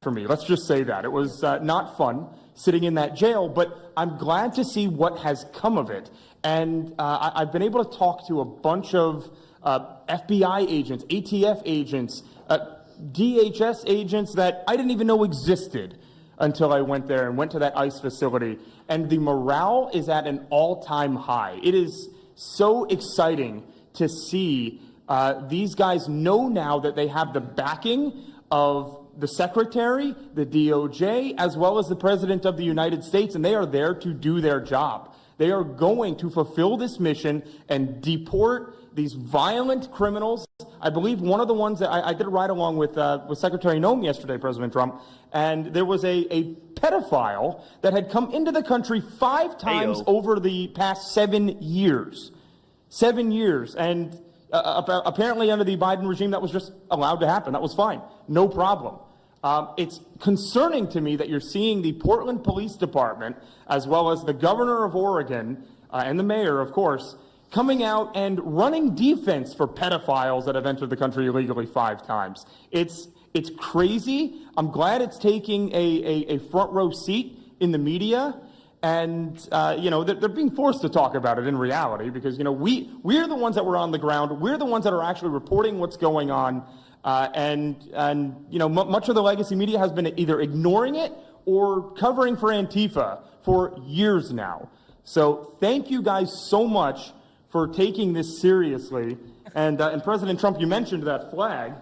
For me, let's just say that. It was not fun sitting in that jail, but I'm glad to see what has come of it. And I've been able to talk to a bunch of FBI agents, ATF agents, DHS agents that I didn't even know existed until I went there and went to that ICE facility. And the morale is at an all-time high. It is so exciting to see these guys know now that they have the backing of the Secretary, the DOJ, as well as the President of the United States, and they are there to do their job. They are going to fulfill this mission and deport these violent criminals. I believe one of the ones that I did a ride along with Secretary Noem yesterday, President Trump, and there was a pedophile that had come into the country 5 times over the past 7 years. 7 years. And apparently under the Biden regime, that was just allowed to happen. That was fine. No problem. It's concerning to me that you're seeing the Portland Police Department, as well as the governor of Oregon and the mayor, of course, coming out and running defense for pedophiles that have entered the country illegally 5 times. It's crazy. I'm glad it's taking a front row seat in the media. And, they're being forced to talk about it in reality because, we're the ones that were on the ground. We're the ones that are actually reporting what's going on. Much of the legacy media has been either ignoring it or covering for Antifa for years now. So thank you guys so much for taking this seriously. And President Trump, you mentioned that flag.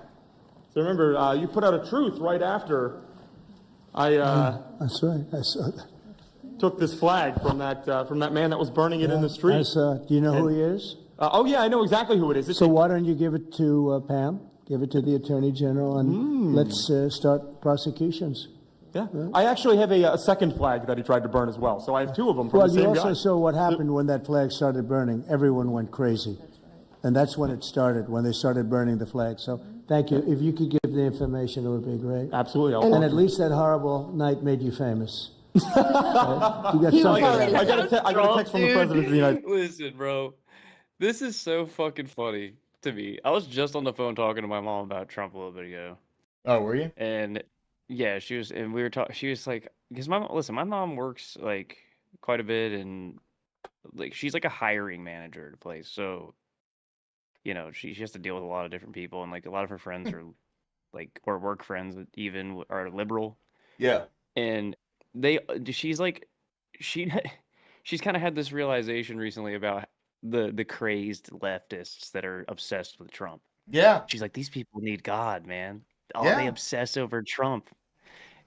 So remember, you put out a truth right after That's right. I saw that. took this flag from that man that was burning it in the street. I saw it. Do you know who he is? Oh, yeah, I know exactly who it is. So why don't you give it to Pam? Give it to the Attorney General, and let's start prosecutions. Yeah. I actually have a second flag that he tried to burn as well. So I have 2 of them from the same guy. Well, you also saw what happened when that flag started burning. Everyone went crazy. And that's when it started, when they started burning the flag. So thank you. If you could give the information, it would be great. Absolutely. And at least that horrible night made you famous. Right? You got something. I got a text from the President of the United States. Listen, bro. This is so fucking funny to me. I was just on the phone talking to my mom about Trump a little bit ago. Oh, were you? And yeah, we were talking, she was like, because my mom works like quite a bit and like, she's like a hiring manager at a place. So, she has to deal with a lot of different people and like a lot of her friends are like, or work friends even are liberal. Yeah. And she's kind of had this realization recently about the crazed leftists that are obsessed with Trump. Yeah. She's like, these people need God, man. Yeah. They obsess over Trump.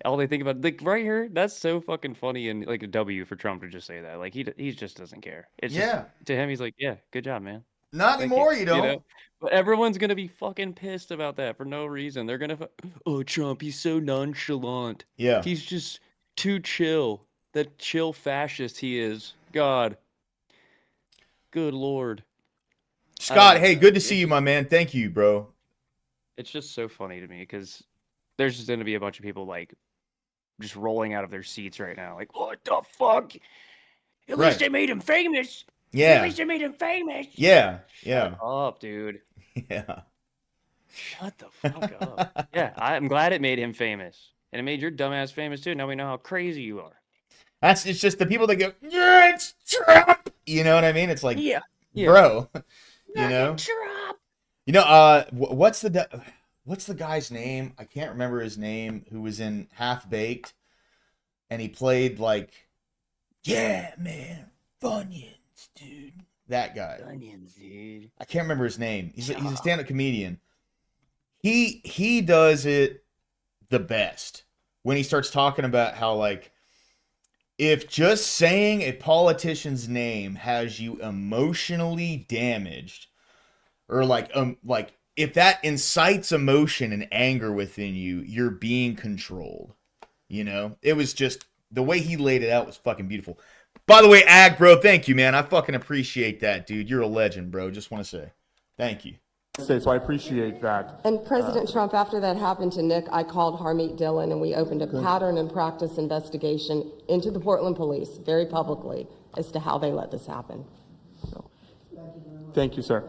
All they think about, like, right here, that's so fucking funny and like a W for Trump to just say that. Like he just doesn't care. It's just, to him, he's like, yeah, good job, man. Not anymore, you don't. But everyone's gonna be fucking pissed about that for no reason. They're gonna, oh, Trump, he's so nonchalant. Yeah. He's just too chill. That chill fascist he is. God. Good Lord. Scott, hey, good to see you, my man. Thank you, bro. It's just so funny to me because there's just going to be a bunch of people like just rolling out of their seats right now. Like, what the fuck? At least Right. they made him famous. At Yeah. least they made him famous. Yeah. Shut up, dude. Yeah. Shut the fuck up. Yeah, I'm glad it made him famous. And it made your dumbass famous too. Now we know how crazy you are. It's just the people that go, yeah, it's Trump. You know what I mean? It's like, Yeah. bro, you know? Trump. You know, what's the guy's name? I can't remember his name, who was in Half Baked, and he played like, yeah, man, Funyuns, dude. That guy. Onions, dude. I can't remember his name. He's a stand-up comedian. He does it the best when he starts talking about how, like, if just saying a politician's name has you emotionally damaged, or like if that incites emotion and anger within you, you're being controlled. You know, it was just the way he laid it out was fucking beautiful. By the way, Ag, bro, thank you, man. I fucking appreciate that, dude. You're a legend, bro. Just want to say thank you. So I appreciate that. And President Trump, after that happened to Nick, I called Harmeet Dillon and we opened a pattern and practice investigation into the Portland police very publicly as to how they let this happen. Thank you, sir.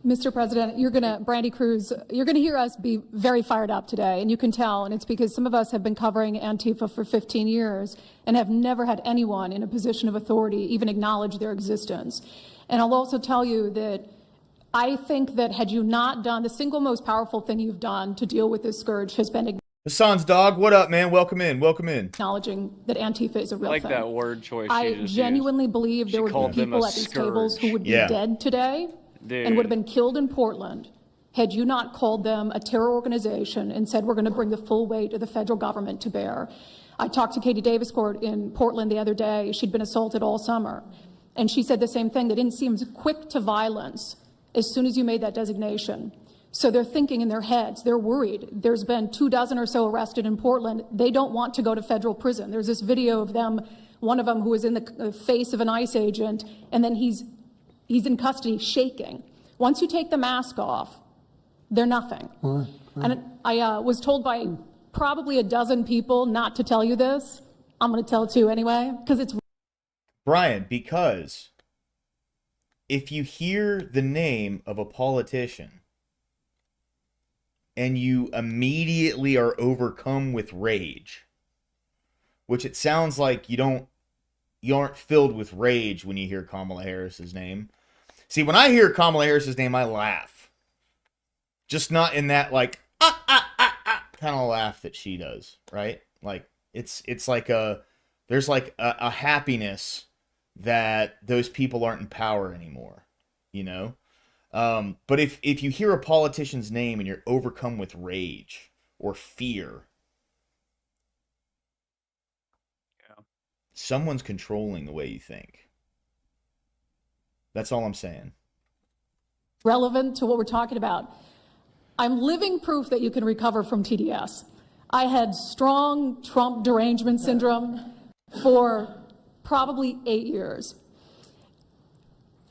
Mr. President, Brandy Cruz, you're going to hear us be very fired up today, and you can tell, and it's because some of us have been covering Antifa for 15 years and have never had anyone in a position of authority even acknowledge their existence. And I'll also tell you that I think that had you not done, the single most powerful thing you've done to deal with this scourge has been Hassan's dog, what up, man? Welcome in. Welcome in. acknowledging that Antifa is a real I like thing. that word choice. I she just genuinely believe there She would called be them people a at these tables who scourge. would be Yeah. dead today Dude. and would have been killed in Portland had you not called them a terror organization and said we're going to bring the full weight of the federal government to bear. I talked to Katie Daviscourt in Portland the other day. She'd been assaulted all summer. And she said the same thing. They didn't seem quick to violence as soon as you made that designation. So they're thinking in their heads, they're worried. There's been 24 or so arrested in Portland. They don't want to go to federal prison. There's this video of them, one of them who was in the face of an ICE agent, and then he's in custody shaking. Once you take the mask off, they're nothing. Right. And I was told by probably a dozen people not to tell you this. I'm going to tell it to you anyway, because it's Brian, because if you hear the name of a politician and you immediately are overcome with rage, which it sounds like you aren't filled with rage when you hear Kamala Harris's name. See, when I hear Kamala Harris's name, I laugh. Just not in that like kind of laugh that she does, right? Like it's like there's like a happiness that those people aren't in power anymore, you know? But if you hear a politician's name and you're overcome with rage or fear, someone's controlling the way you think. That's all I'm saying. relevant to what we're talking about. I'm living proof that you can recover from TDS. I had strong Trump derangement syndrome for probably 8 years.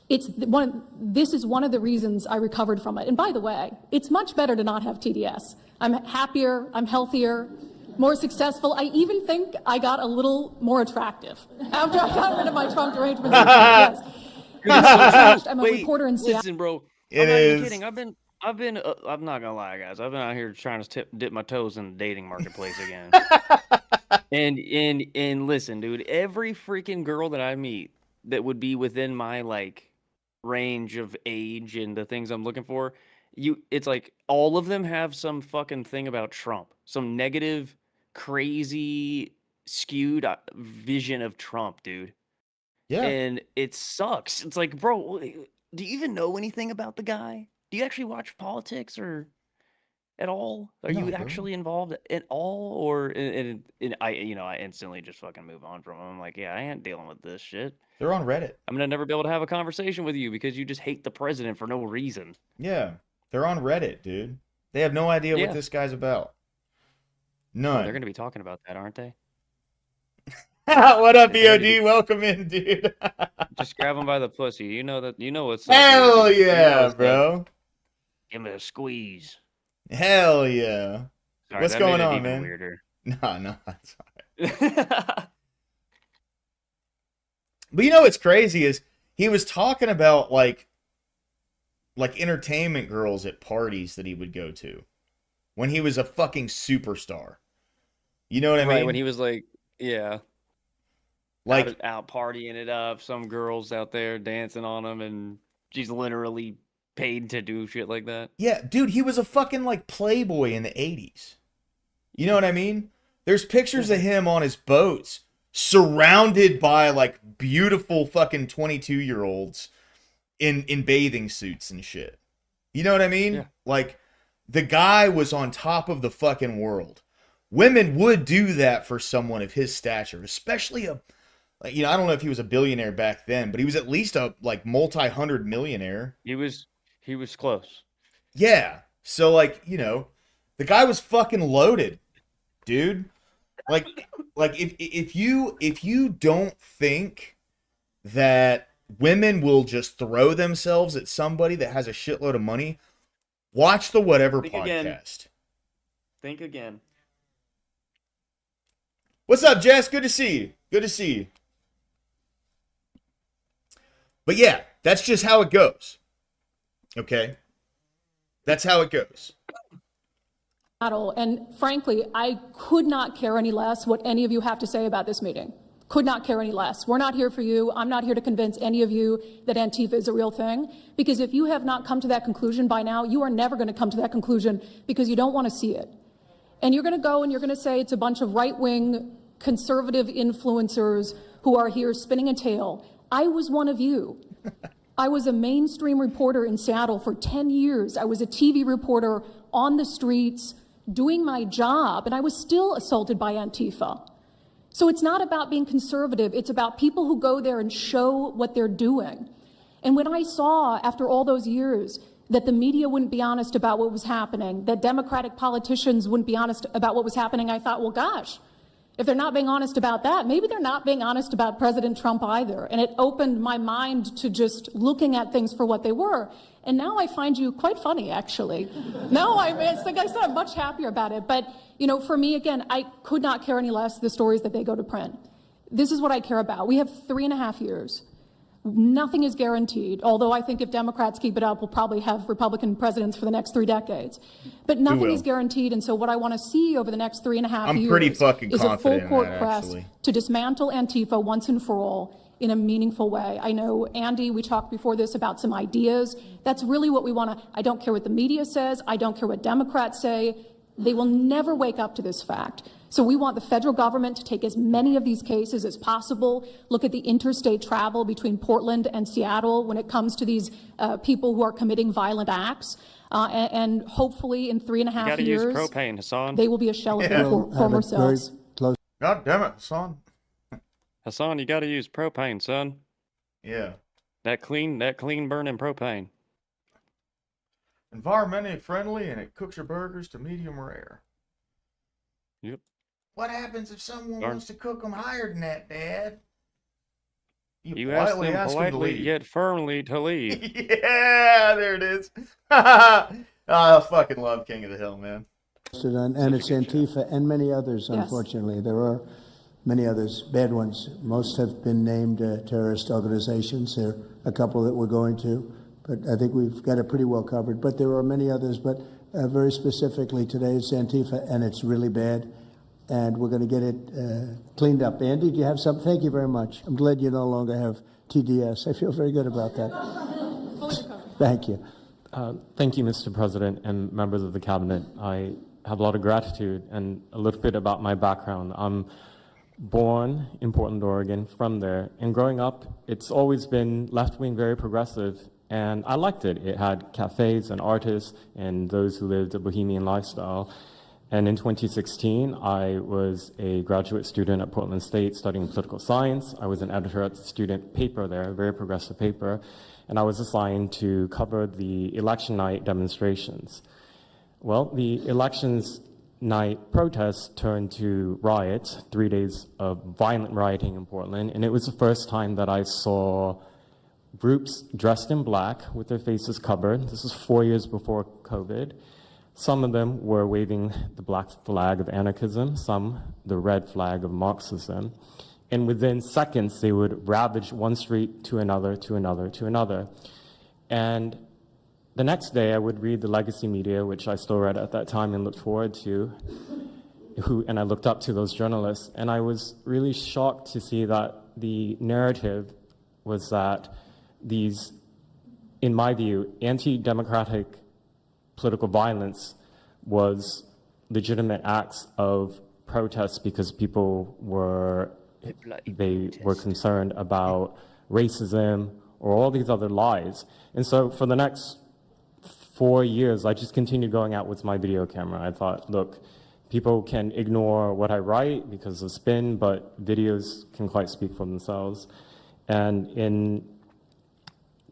This is one of the reasons I recovered from it. And by the way, it's much better to not have TDS. I'm happier, I'm healthier, more successful. I even think I got a little more attractive after I got rid of my Trump derangement syndrome. Yes. I'm a reporter in Seattle. Listen, bro. It I'm not even is. kidding. I'm not gonna lie, guys. I've been out here trying to dip my toes in the dating marketplace again. and listen, dude. Every freaking girl that I meet that would be within my like range of age and the things I'm looking for, it's like all of them have some fucking thing about Trump, some negative, crazy, skewed vision of Trump, dude. Yeah. And it sucks. It's like, bro, do you even know anything about the guy? Do you actually watch politics or at all? Are No, you bro. actually involved at all? Or and I instantly just fucking move on from him. I'm like, yeah, I ain't dealing with this shit. They're on Reddit. I'm gonna never be able to have a conversation with you because you just hate the president for no reason. Yeah. They're on Reddit, dude. They have no idea Yeah. what this guy's about. Oh, None. they're gonna be talking about that, aren't they? What up, They're BOD? Welcome in, dude. Just grab him by the pussy. You know what's up. Hell dude. You know yeah, what's up. bro. Give him a squeeze. Hell yeah. Sorry, What's that made going it on, even man? weirder. No, no, that's all right. But you know what's crazy is he was talking about like entertainment girls at parties that he would go to when he was a fucking superstar. You know what I Right, when mean? he was like, yeah, Like, out partying it up, some girls out there dancing on him, and she's literally paid to do shit like that. yeah, dude, he was a fucking like playboy in the 80s. You know what I mean? There's pictures of him on his boats surrounded by like beautiful fucking 22-year-olds in bathing suits and shit. You know what I mean? Yeah. Like the guy was on top of the fucking world. Women would do that for someone of his stature, especially a like, I don't know if he was a billionaire back then, but he was at least a like multi-hundred millionaire. He was close. Yeah. So like, the guy was fucking loaded, dude. Like if you don't think that women will just throw themselves at somebody that has a shitload of money, watch the Whatever Think again. podcast. Think again. What's up, Jess? Good to see you. Good to see you. But yeah, that's just how it goes. Okay? That's how it goes. And frankly, I could not care any less what any of you have to say about this meeting. Could not care any less. We're not here for you. I'm not here to convince any of you that Antifa is a real thing, because if you have not come to that conclusion by now, you are never going to come to that conclusion because you don't want to see it. And you're going to go and you're going to say it's a bunch of right-wing conservative influencers who are here spinning a tale. I was one of you. I was a mainstream reporter in Seattle for 10 years. I was a TV reporter on the streets doing my job, and I was still assaulted by Antifa. So it's not about being conservative. It's about people who go there and show what they're doing. And when I saw, after all those years, that the media wouldn't be honest about what was happening, that Democratic politicians wouldn't be honest about what was happening, I thought, well, gosh, if they're not being honest about that, maybe they're not being honest about President Trump either. And it opened my mind to just looking at things for what they were. And now I find you quite funny, actually. No, it's like I said, I'm much happier about it. But, for me, again, I could not care any less the stories that they go to print. This is what I care about. We have 3.5 years. Nothing is guaranteed, although I think if Democrats keep it up, we'll probably have Republican presidents for the next 3 decades. But nothing is guaranteed, and so what I want to see over the next 3.5 years pretty fucking is a confident full court in that, press actually. to dismantle Antifa once and for all in a meaningful way. I know, Andy, we talked before this about some ideas. That's really what we want to. I don't care what the media says. I don't care what Democrats say. They will never wake up to this fact. So we want the federal government to take as many of these cases as possible, look at the interstate travel between Portland and Seattle when it comes to these people who are committing violent acts. And hopefully in 3.5 years, use propane, Hassan. they will be a shell of their former selves. God damn it, son. Hassan, you got to use propane, son. Yeah. That clean burning propane. Environmentally friendly, and it cooks your burgers to medium rare. Yep. What happens if someone Darn. wants to cook them higher than that, Dad? You ask them to politely leave. yet firmly to leave. Yeah, there it is. I fucking love King of the Hill, man. And it's Antifa and many others, Yes. unfortunately. There are many others, bad ones. Most have been named terrorist organizations. There are a couple that we're going to, but I think we've got it pretty well covered. But there are many others, but very specifically today it's Antifa, and it's really bad, and we're going to get it cleaned up. Andy, do you have something? Thank you very much. I'm glad you no longer have TDS. I feel very good about that. Thank you. Thank you, Mr. President and members of the Cabinet. I have a lot of gratitude, and a little bit about my background. I'm born in Portland, Oregon, from there, and growing up, it's always been left-wing, very progressive, and I liked it. It had cafes and artists and those who lived a bohemian lifestyle. And in 2016, I was a graduate student at Portland State studying political science. I was an editor at the student paper there, a very progressive paper, and I was assigned to cover the election night demonstrations. Well, the elections night protests turned to riots, 3 days of violent rioting in Portland, and it was the first time that I saw groups dressed in black with their faces covered. This was 4 years before COVID. Some of them were waving the black flag of anarchism, some the red flag of Marxism. And within seconds, they would ravage one street to another, to another, to another. And the next day, I would read the legacy media, which I still read at that time and looked forward to, and I looked up to those journalists. And I was really shocked to see that the narrative was that these, in my view, anti-democratic political violence was legitimate acts of protest because people were concerned about racism or all these other lies. And so for the next 4 years, I just continued going out with my video camera. I thought, look, people can ignore what I write because of spin, but videos can quite speak for themselves. And in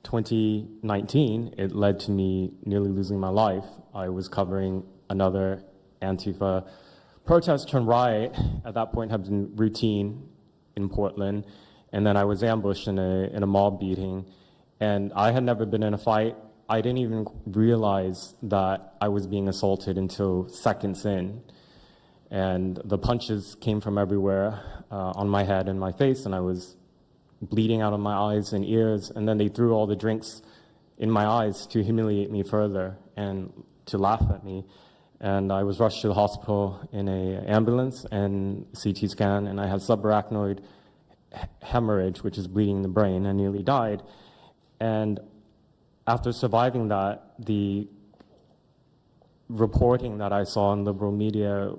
2019, it led to me nearly losing my life. I was covering another Antifa protest turned riot. At that point, had been routine in Portland, and then I was ambushed in a mob beating. And I had never been in a fight. I didn't even realize that I was being assaulted until seconds in. And the punches came from everywhere on my head and my face, and I was bleeding out of my eyes and ears. And then they threw all the drinks in my eyes to humiliate me further and to laugh at me. And I was rushed to the hospital in an ambulance and CT scan, and I had subarachnoid hemorrhage, which is bleeding in the brain. I nearly died. And after surviving that, the reporting that I saw in liberal media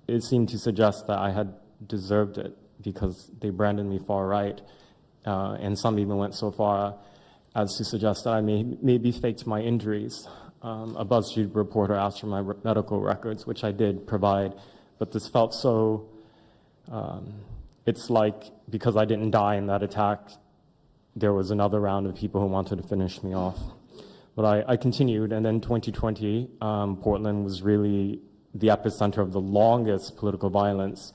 it seemed to suggest that I had deserved it because they branded me far right. And some even went so far as to suggest that I maybe faked my injuries. A BuzzFeed reporter asked for my medical records, which I did provide, but this felt so, it's like because I didn't die in that attack, there was another round of people who wanted to finish me off. But I continued, and then 2020, Portland was really the epicenter of the longest political violence.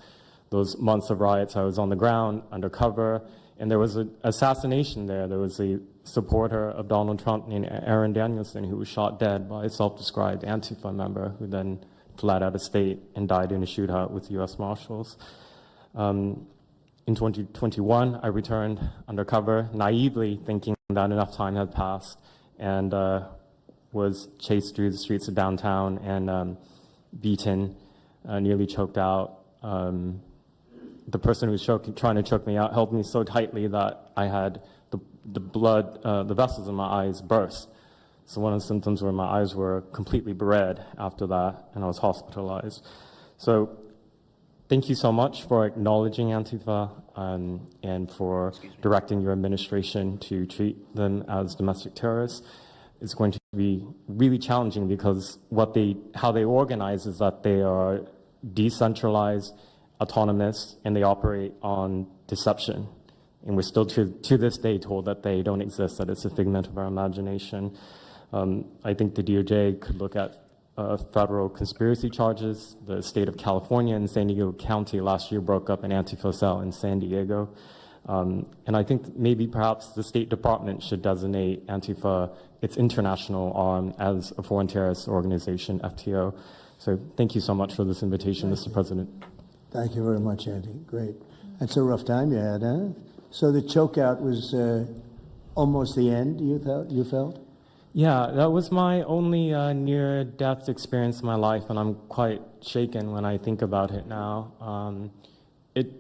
Those months of riots, I was on the ground, undercover, and there was an assassination there. There was a supporter of Donald Trump named Aaron Danielson who was shot dead by a self-described Antifa member who then fled out of state and died in a shootout with U.S. Marshals. In 2021, I returned undercover, naively thinking that enough time had passed, and was chased through the streets of downtown and beaten, nearly choked out. The person who was trying to choke me out held me so tightly that I had the blood, the vessels in my eyes burst. So one of the symptoms were my eyes were completely red after that, and I was hospitalized. So thank you so much for acknowledging Antifa and for directing your administration to treat them as domestic terrorists. It's going to be really challenging because how they organize is that they are decentralized, autonomous, and they operate on deception. And we're still to this day told that they don't exist, that it's a figment of our imagination. I think the DOJ could look at federal conspiracy charges. The state of California and San Diego County last year broke up an Antifa cell in San Diego. And I think maybe perhaps the State Department should designate Antifa, its international arm, as a foreign terrorist organization, FTO. So thank you so much for this invitation, Mr. President. Thank you very much, Andy. Great. That's a rough time you had, huh? So the chokeout was almost the end, you felt? Yeah, that was my only near-death experience in my life, and I'm quite shaken when I think about it now. It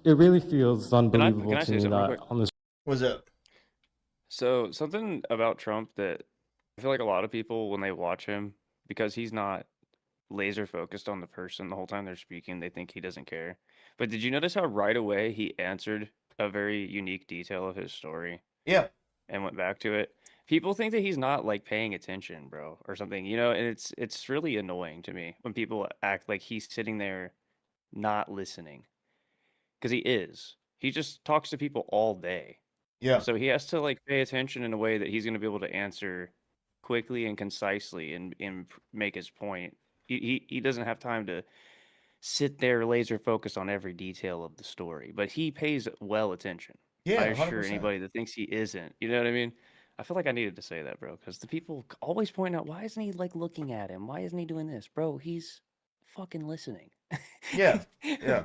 really feels unbelievable to me that on this. What's up? So something about Trump that I feel like a lot of people, when they watch him, because he's not laser focused on the person the whole time they're speaking, they think he doesn't care. But did you notice how right away he answered a very unique detail of his story? Yeah. And went back to it. People think that he's not like paying attention, bro, or something, and it's really annoying to me when people act like he's sitting there not listening. Because he is. He just talks to people all day. Yeah. So he has to like pay attention in a way that he's going to be able to answer quickly and concisely and make his point. He doesn't have time to sit there laser focused on every detail of the story, but he pays well attention. Yeah, I assure 100%. anybody that thinks he isn't. You know what I mean? I feel like I needed to say that, bro, because the people always point out, why isn't he like looking at him? Why isn't he doing this, bro? He's fucking listening. Yeah, yeah,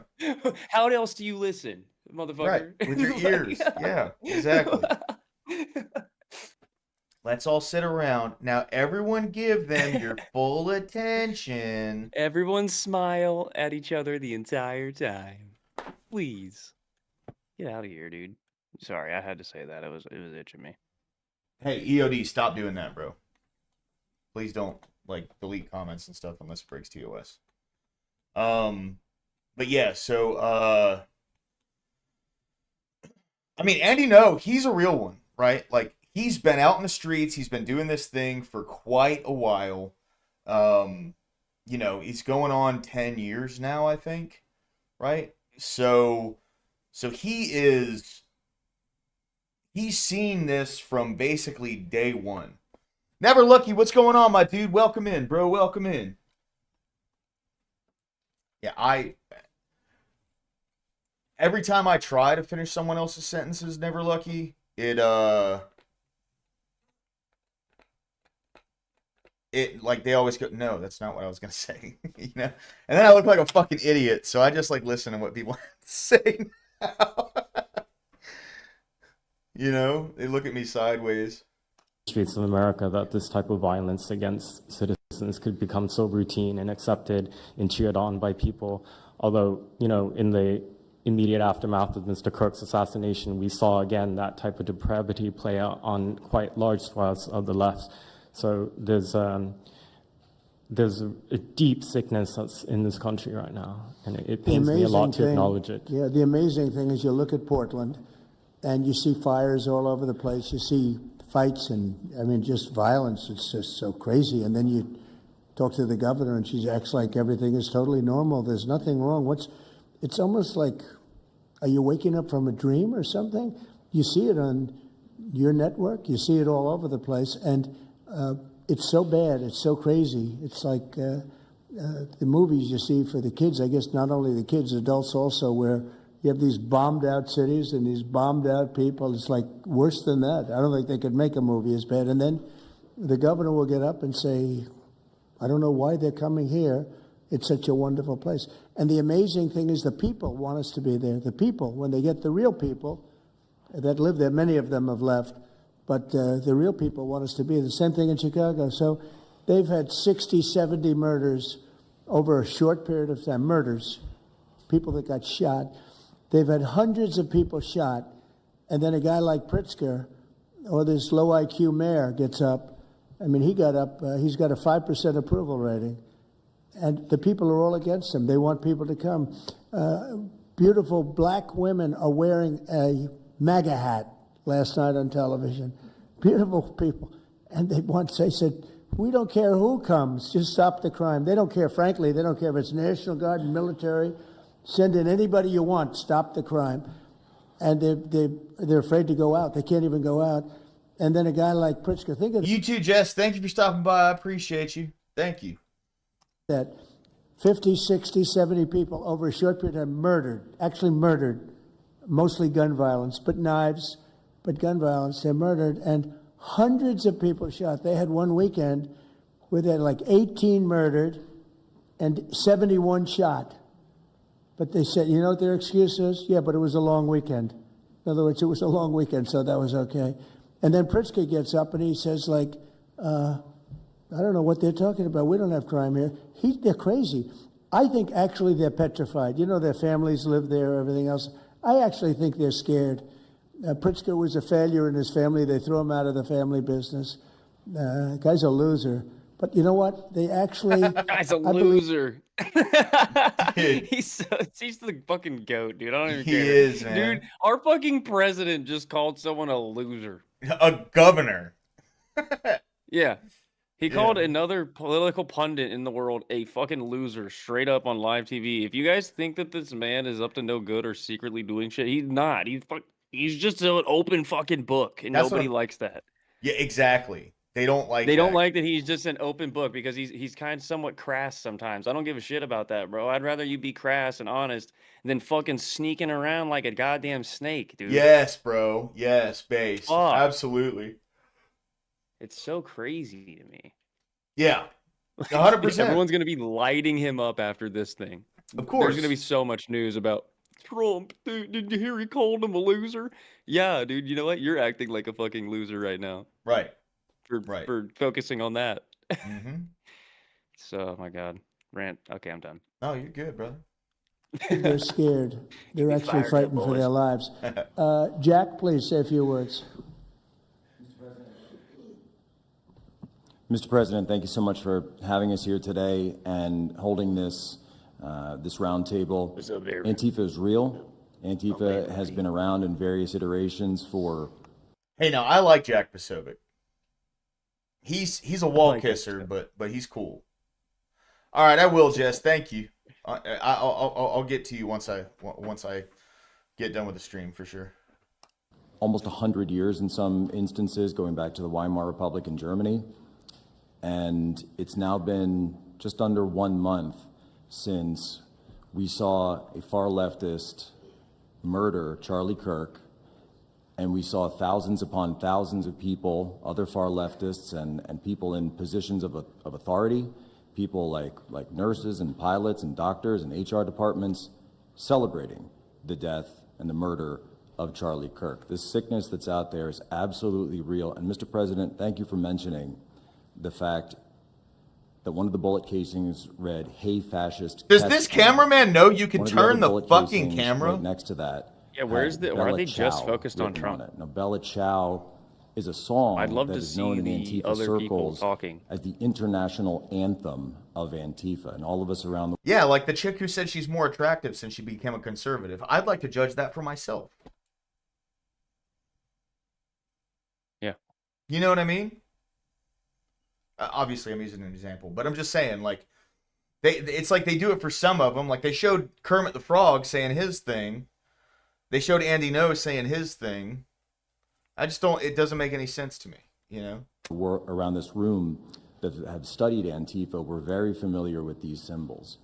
How else do you listen, right. motherfucker? With your ears. Yeah, exactly. Let's all sit around. Now, everyone give them your full attention. Everyone smile at each other the entire time. Please. Get out of here, dude. Sorry, I had to say that. It was itching me. Hey, EOD, stop doing that, bro. Please don't, like, delete comments and stuff unless it breaks TOS. But yeah, so, I mean, Andy, no, he's a real one, right? Like, he's been out in the streets. He's been doing this thing for quite a while. You know, he's going on 10 years now, I think, right? So he's seen this from basically day one. Never Lucky, what's going on, my dude? Welcome in, bro. Welcome in. Yeah, every time I try to finish someone else's sentences, Never Lucky, it like they always go, no, that's not what I was gonna say, you know. And then I look like a fucking idiot, so I just like listen to what people have to say now. You know, they look at me sideways. Streets of America, that this type of violence against citizens could become so routine and accepted and cheered on by people. Although, you know, in the immediate aftermath of Mr. Kirk's assassination, we saw again that type of depravity play out on quite large swaths of the left. So there's a deep sickness that's in this country right now, and it pains me a lot to acknowledge it. Yeah, the amazing thing is you look at Portland, and you see fires all over the place. You see fights and, I mean, just violence. It's just so crazy. And then you talk to the governor, and she acts like everything is totally normal. There's nothing wrong. It's almost like, are you waking up from a dream or something? You see it on your network. You see it all over the place. And it's so bad. It's so crazy. It's like the movies you see for the kids, I guess not only the kids, adults also, where you have these bombed out cities and these bombed out people. It's like worse than that. I don't think they could make a movie as bad. And then the governor will get up and say, I don't know why they're coming here. It's such a wonderful place. And the amazing thing is the people want us to be there. The people, when they get the real people that live there, many of them have left, but the real people want us to be there. The same thing in Chicago. So they've had 60, 70 murders over a short period of time. Murders, people that got shot. They've had hundreds of people shot. And then a guy like Pritzker, or this low IQ mayor, gets up. I mean, he got up, he's got a 5% approval rating. And the people are all against him. They want people to come. Beautiful black women are wearing a MAGA hat last night on television. Beautiful people. And they said, we don't care who comes, just stop the crime. They don't care, frankly, they don't care if it's National Guard, military, send in anybody you want, stop the crime. And they're afraid to go out. They can't even go out. And then a guy like Pritzker, think of You too, Jess. Thank you for stopping by. I appreciate you. Thank you. that 50, 60, 70 people over a short period of time murdered, mostly gun violence, but knives, but gun violence, they're murdered, and hundreds of people shot. They had one weekend where they had like 18 murdered and 71 shot. But they said, you know what their excuse is? Yeah, but it was a long weekend. In other words, it was a long weekend, so that was okay. And then Pritzker gets up and he says, like, I don't know what they're talking about. We don't have crime here. They're crazy. I think actually they're petrified. You know, their families live there, everything else. I actually think they're scared. Pritzker was a failure in his family. They threw him out of the family business. Guy's a loser. But you know what? They actually... Guy's a loser. He's the fucking goat, dude. I don't even care. He is, man. Dude, our fucking president just called someone a loser. A governor. Yeah. He called another political pundit in the world a fucking loser straight up on live TV. If you guys think that this man is up to no good or secretly doing shit, he's not. He's just an open fucking book, and nobody likes that. Yeah, exactly. They don't like They don't like that he's just an open book because he's kind of somewhat crass sometimes. I don't give a shit about that, bro. I'd rather you be crass and honest than fucking sneaking around like a goddamn snake, dude. Yes, bro. Yes, base. Fuck. Absolutely. It's so crazy to me. Yeah, Like, 100%. everyone's gonna be lighting him up after this thing. Of There's gonna course. be so much news about Trump. Dude, did you hear he called him a loser? Yeah, dude. You know what? You're acting like a fucking loser right now Right. for Right. focusing on that. Mm-hmm. So, oh my God, rant. Okay, I'm done. Oh, you're good, brother. They're scared. They're me actually fired up, frightened for their boys. lives. Jack, please say a few words. Mr. President, thank you so much for having us here today and holding this this roundtable. What's up, there? Antifa is real. Antifa has been around in various iterations for. Hey, now I like Jack Posobiec. He's a wall like it, kisser, but he's cool. All right, I will, Jess. Thank you. I'll get to you once I get done with the stream for sure. Almost 100 years in some instances, going back to the Weimar Republic in Germany. And it's now been just under 1 month since we saw a far leftist murder Charlie Kirk, and we saw thousands upon thousands of people, other far leftists and people in positions of authority, people like nurses and pilots and doctors and HR departments celebrating the death and the murder of Charlie Kirk. This sickness that's out there is absolutely real. And Mr. President, thank you for mentioning the fact that one of the bullet casings read, "Hey, fascist." Does this cameraman know you can turn the fucking camera? Right next to that. Yeah, where's the? Why are they just focused on Trump? Now, Bella Ciao is a song I'd love that to is known see in the Antifa other people circles talking. as the international anthem of Antifa, and all of us around the Yeah, like the chick who said she's more attractive since she became a conservative. I'd like to judge that for myself. Yeah. You know what I mean? Obviously, I'm using an example, but I'm just saying, like, it's like they do it for some of them. Like, they showed Kermit the Frog saying his thing. They showed Andy No saying his thing. I just don't, it doesn't make any sense to me, you know? We're around this room that have studied Antifa, we're very familiar with these symbols.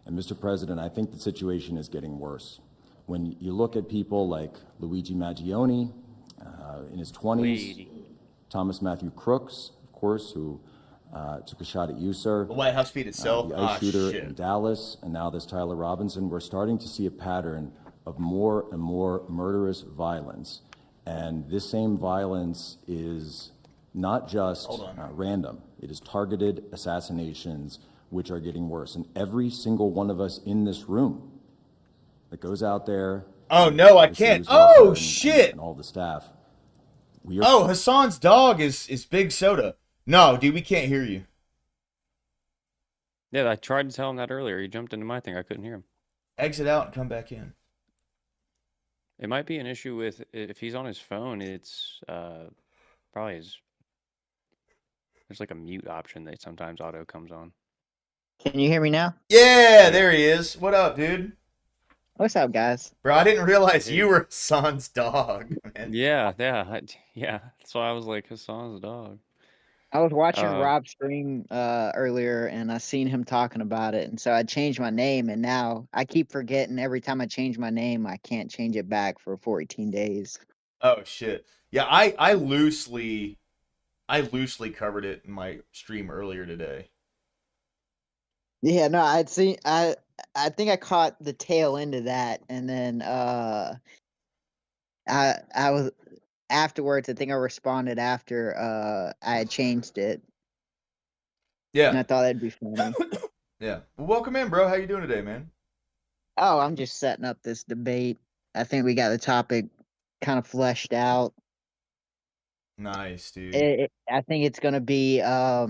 And Mr. President, I think the situation is getting worse. When you look at people like Luigi Maggioni in his 20s, Thomas Matthew Crooks, of course, who took a shot at you, sir. The White House feed itself. The ICE shooter in Dallas, and now this Tyler Robinson. We're starting to see a pattern of more and more murderous violence. And this same violence is not just random. It is targeted assassinations, which are getting worse. And every single one of us in this room that goes out there. Oh, no, I can't. Oh, shit. And all the staff. Oh, Hassan's dog is Big Soda. No, dude, we can't hear you. Yeah, I tried to tell him that earlier. He jumped into my thing. I couldn't hear him. Exit out and come back in. It might be an issue with if he's on his phone. It's probably his. There's like a mute option that sometimes auto comes on. Can you hear me now? Yeah, there he is. What up, dude? What's up, guys? Bro, I didn't realize you were Hassan's dog, man. Yeah. That's why I was like Hassan's dog. I was watching Rob stream earlier, and I seen him talking about it, and so I changed my name, and now I keep forgetting every time I change my name, I can't change it back for 14 days. Oh shit. Yeah, I loosely covered it in my stream earlier today. Yeah, no, I think I caught the tail end of that, and then I was afterwards. I think I responded after I had changed it. Yeah, and I thought that'd be funny. Yeah. Well, welcome in, bro. How you doing today, man? Oh, I'm just setting up this debate. I think we got the topic kind of fleshed out. Nice, dude. I think it's going to be. I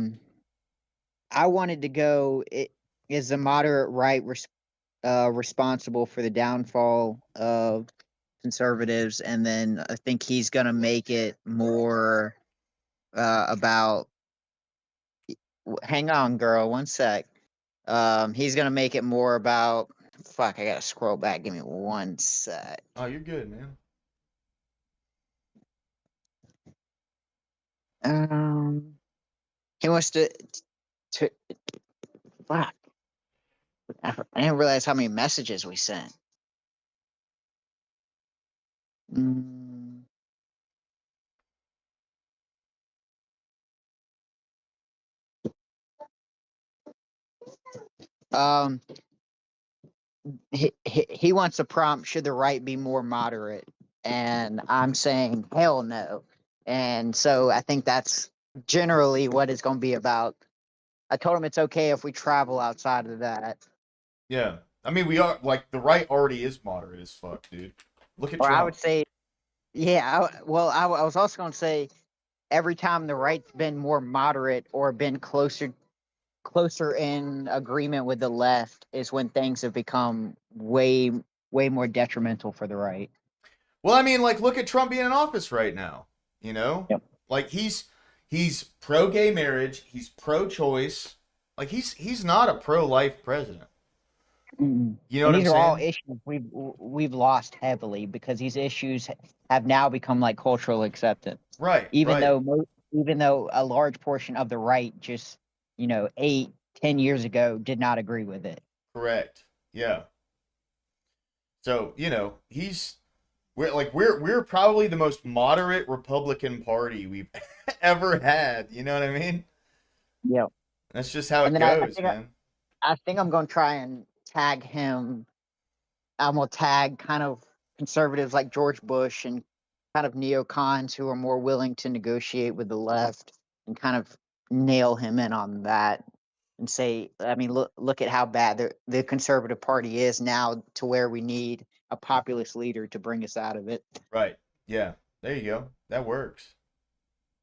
wanted to go. Is the moderate right responsible for the downfall of conservatives? And then I think he's going to make it more about. Hang on, girl. 1 sec. He's going to make it more about. Fuck, I got to scroll back. Give me 1 sec. Oh, you're good, man. He wants to fuck. I didn't realize how many messages we sent. Um, he wants a prompt, should the right be more moderate? And I'm saying, hell no. And so I think that's generally what it's going to be about. I told him it's okay if we travel outside of that. Yeah. I mean, we are, like, the right already is moderate as fuck, dude. Look at Or I Trump. would say, yeah, I was also going to say, every time the right's been more moderate or been closer in agreement with the left is when things have become way more detrimental for the right. Well, I mean, like, look at Trump being in office right now. You know, Yep. like he's pro gay marriage, he's pro choice. Like he's not a pro life president. Mm-mm. You know And what I'm these are all saying? issues we've lost heavily because these issues have now become like cultural acceptance. Right, Even right, though a large portion of the right just 8-10 years ago did not agree with it. correct. Yeah. So we're probably the most moderate Republican Party we've ever had. You know what I mean? Yeah. That's just how And it then goes, man. I think I'm going to try and tag him. I'm going to tag kind of conservatives like George Bush and kind of neocons who are more willing to negotiate with the left and kind of nail him in on that and say, I mean, look at how bad the conservative party is now to where we need a populist leader to bring us out of it. Right. Yeah. There you go. That works.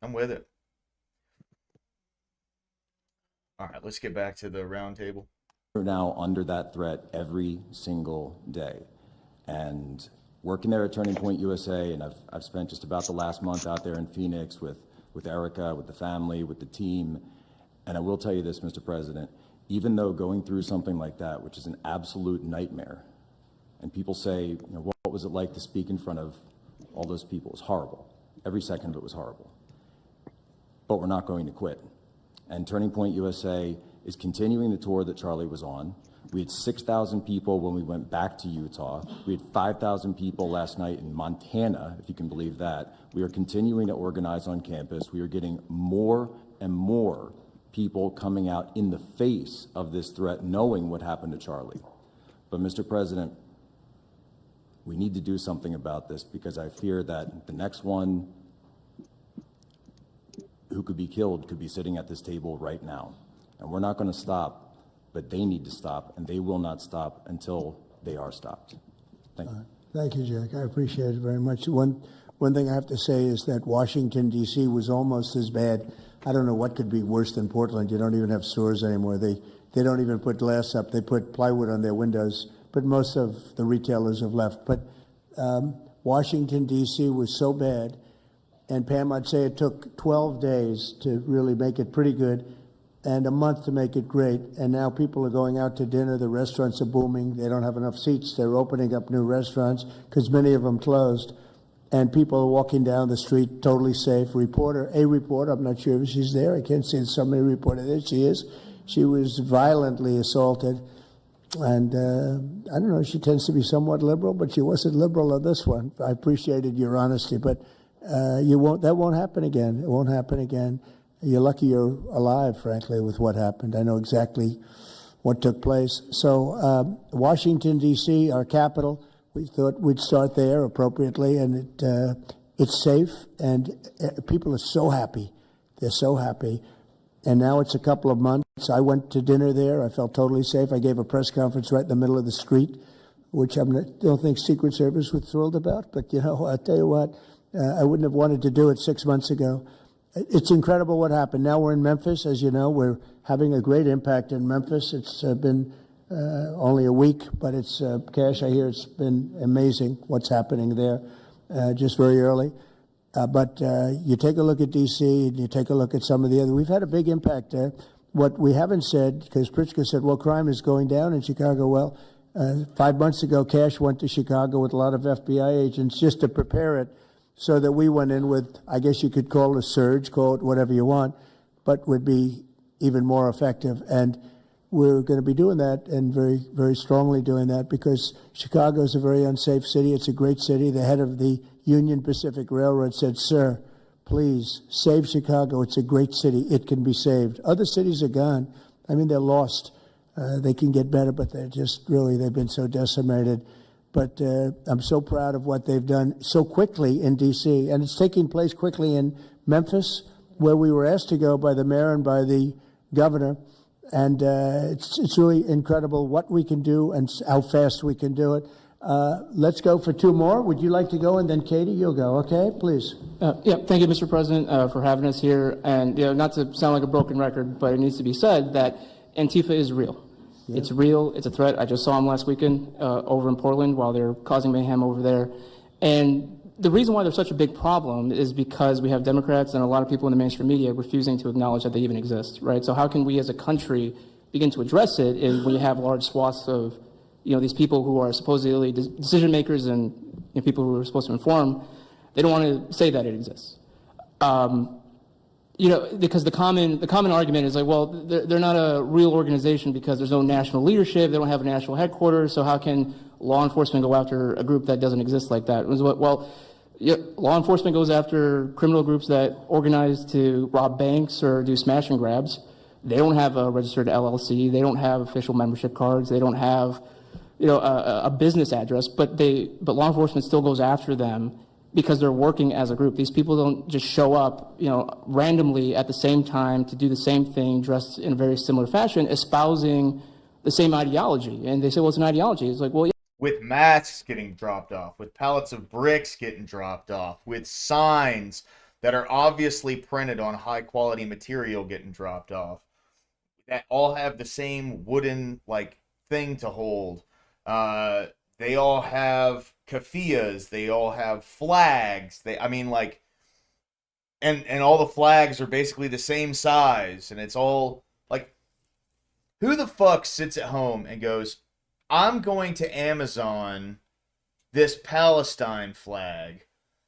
I'm with it. All right, let's get back to the round table. We're now under that threat every single day. And working there at Turning Point USA, and I've spent just about the last month out there in Phoenix with Erica, with the family, with the team. And I will tell you this, Mr. President, even though going through something like that, which is an absolute nightmare, and people say, what was it like to speak in front of all those people? It was horrible. Every second of it was horrible. But we're not going to quit. And Turning Point USA is continuing the tour that Charlie was on. We had 6,000 people when we went back to Utah. We had 5,000 people last night in Montana, if you can believe that. We are continuing to organize on campus. We are getting more and more people coming out in the face of this threat, knowing what happened to Charlie. But Mr. President, we need to do something about this because I fear that the next one who could be killed could be sitting at this table right now. And we're not going to stop, but they need to stop, and they will not stop until they are stopped. Thank you. Thank you, Jack. I appreciate it very much. One thing I have to say is that Washington, D.C. was almost as bad. I don't know what could be worse than Portland. You don't even have stores anymore. They don't even put glass up. They put plywood on their windows, but most of the retailers have left. But Washington, D.C. was so bad. And Pam, I'd say it took 12 days to really make it pretty good and a month to make it great. And now people are going out to dinner. The restaurants are booming. They don't have enough seats. They're opening up new restaurants because many of them closed. And people are walking down the street totally safe. A reporter, I'm not sure if she's there. I can't see somebody reported there. She is. She was violently assaulted. And I don't know, she tends to be somewhat liberal, but she wasn't liberal on this one. I appreciated your honesty, but that won't happen again. It won't happen again. You're lucky you're alive, frankly, with what happened. I know exactly what took place. So Washington, D.C., our capital, we thought we'd start there appropriately, and it's safe, and people are so happy. They're so happy. And now it's a couple of months. I went to dinner there. I felt totally safe. I gave a press conference right in the middle of the street, which I don't think Secret Service was thrilled about. But, I'll tell you what, I wouldn't have wanted to do it 6 months ago. It's incredible what happened. Now we're in Memphis. As you know, we're having a great impact in Memphis. It's been only a week, but it's, Cash, I hear it's been amazing what's happening there just very early. But you take a look at D.C. and you take a look at some of the other. We've had a big impact there. What we haven't said, because Pritzker said, well, crime is going down in Chicago. Well, 5 months ago, Cash went to Chicago with a lot of FBI agents just to prepare it so that we went in with, I guess you could call it a surge, call it whatever you want, but would be even more effective. And we're going to be doing that and very, very strongly doing that because Chicago is a very unsafe city. It's a great city. The head of the Union Pacific Railroad said, sir, please save Chicago. It's a great city. It can be saved. Other cities are gone. I mean, they're lost. They can get better, but they're just really, they've been so decimated. But I'm so proud of what they've done so quickly in D.C., and it's taking place quickly in Memphis, where we were asked to go by the mayor and by the governor. And it's really incredible what we can do and how fast we can do it. Let's go for two more. Would you like to go? And then Katie, you'll go. Okay, please. Yeah, thank you, Mr. President, for having us here. And not to sound like a broken record, but it needs to be said that Antifa is real. Yeah. It's real. It's a threat. I just saw them last weekend over in Portland while they're causing mayhem over there. And the reason why they're such a big problem is because we have Democrats and a lot of people in the mainstream media refusing to acknowledge that they even exist, right? So how can we as a country begin to address it if we have large swaths of these people who are supposedly decision makers and people who are supposed to inform, they don't want to say that it exists. Because the common argument is like, well, they're not a real organization because there's no national leadership, they don't have a national headquarters, so how can law enforcement go after a group that doesn't exist like that? Well, law enforcement goes after criminal groups that organize to rob banks or do smash and grabs. They don't have a registered LLC, they don't have official membership cards, they don't have a business address, but law enforcement still goes after them because they're working as a group. These people don't just show up, randomly at the same time to do the same thing, dressed in a very similar fashion, espousing the same ideology. And they say, well, it's an ideology. It's like, well, yeah. With masks getting dropped off, with pallets of bricks getting dropped off, with signs that are obviously printed on high-quality material getting dropped off, that all have the same wooden, thing to hold. They all have keffiyehs. They all have flags. And all the flags are basically the same size. And it's all, who the fuck sits at home and goes, I'm going to Amazon this Palestine flag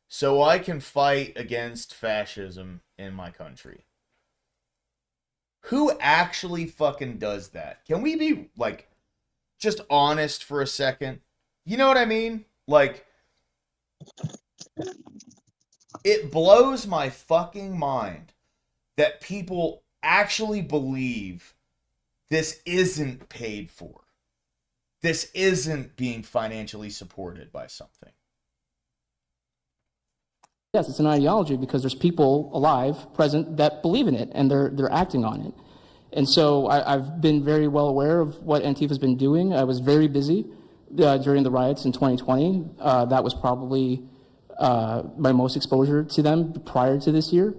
so I can fight against fascism in my country? Who actually fucking does that? Can we be, just honest for a second? You know what I mean? It blows my fucking mind that people actually believe this isn't paid for. This isn't being financially supported by something. Yes, it's an ideology because there's people alive, present, that believe in it, and they're acting on it. And so I've been very well aware of what Antifa's been doing. I was very busy during the riots in 2020. That was probably my most exposure to them prior to this year.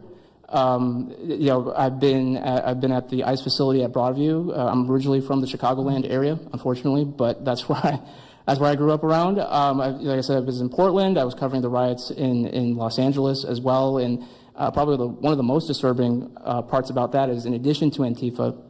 I've been at the ICE facility at Broadview. I'm originally from the Chicagoland area, unfortunately, but that's where I grew up around. Like I said, I was in Portland. I was covering the riots in Los Angeles as well. And probably one of the most disturbing parts about that is, in addition to Antifa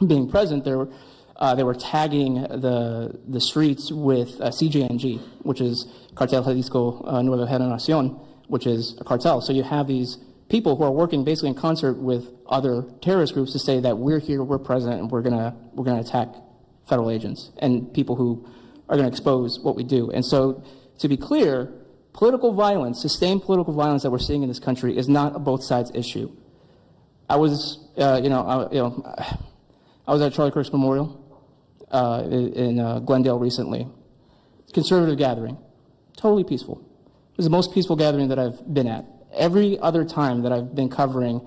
being present, they were tagging the streets with CJNG, which is Cartel Jalisco Nueva Generación, which is a cartel. So you have these people who are working basically in concert with other terrorist groups to say that we're here, we're present, and we're gonna attack federal agents and people who are gonna expose what we do. And so, to be clear, political violence, sustained political violence that we're seeing in this country is not a both sides issue. I was, I was at Charlie Kirk's memorial in Glendale recently. Conservative gathering, totally peaceful. It was the most peaceful gathering that I've been at. Every other time that I've been covering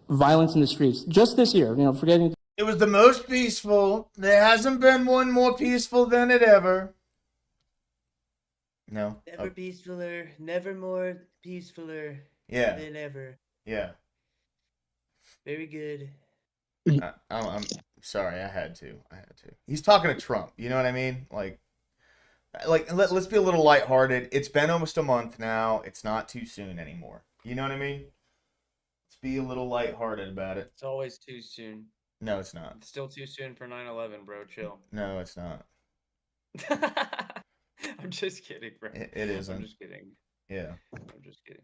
violence in the streets, just this year, forgetting. It was the most peaceful. There hasn't been one more peaceful than it ever. No. Never peacefuler, never more peacefuler than ever. Yeah. Very good. I'm sorry, I had to. He's talking to Trump, you know what I mean? Let's be a little lighthearted. It's been almost a month now. It's not too soon anymore. You know what I mean? Let's be a little lighthearted about it. It's always too soon. No, it's not. It's still too soon for 9/11, bro. Chill. No, it's not. I'm just kidding, bro. It isn't. I'm just kidding. Yeah. I'm just kidding.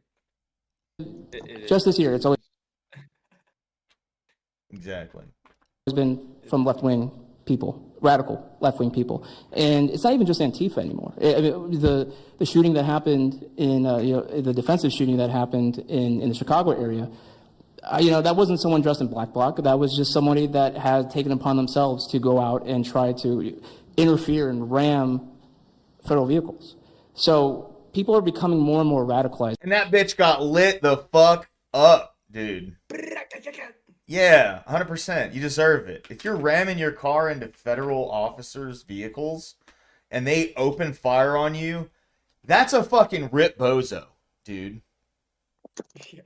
Just this year, it's always exactly. It's been from left-wing people, radical left-wing people, and it's not even just Antifa anymore. The shooting that happened in the defensive shooting that happened in the Chicago area, that wasn't someone dressed in black bloc. That was just somebody that had taken upon themselves to go out and try to interfere and ram federal vehicles. So people are becoming more and more radicalized. And that bitch got lit the fuck up, dude. Yeah, 100%. You deserve it. If you're ramming your car into federal officers' vehicles and they open fire on you, that's a fucking Ripbozo, dude. Yeah.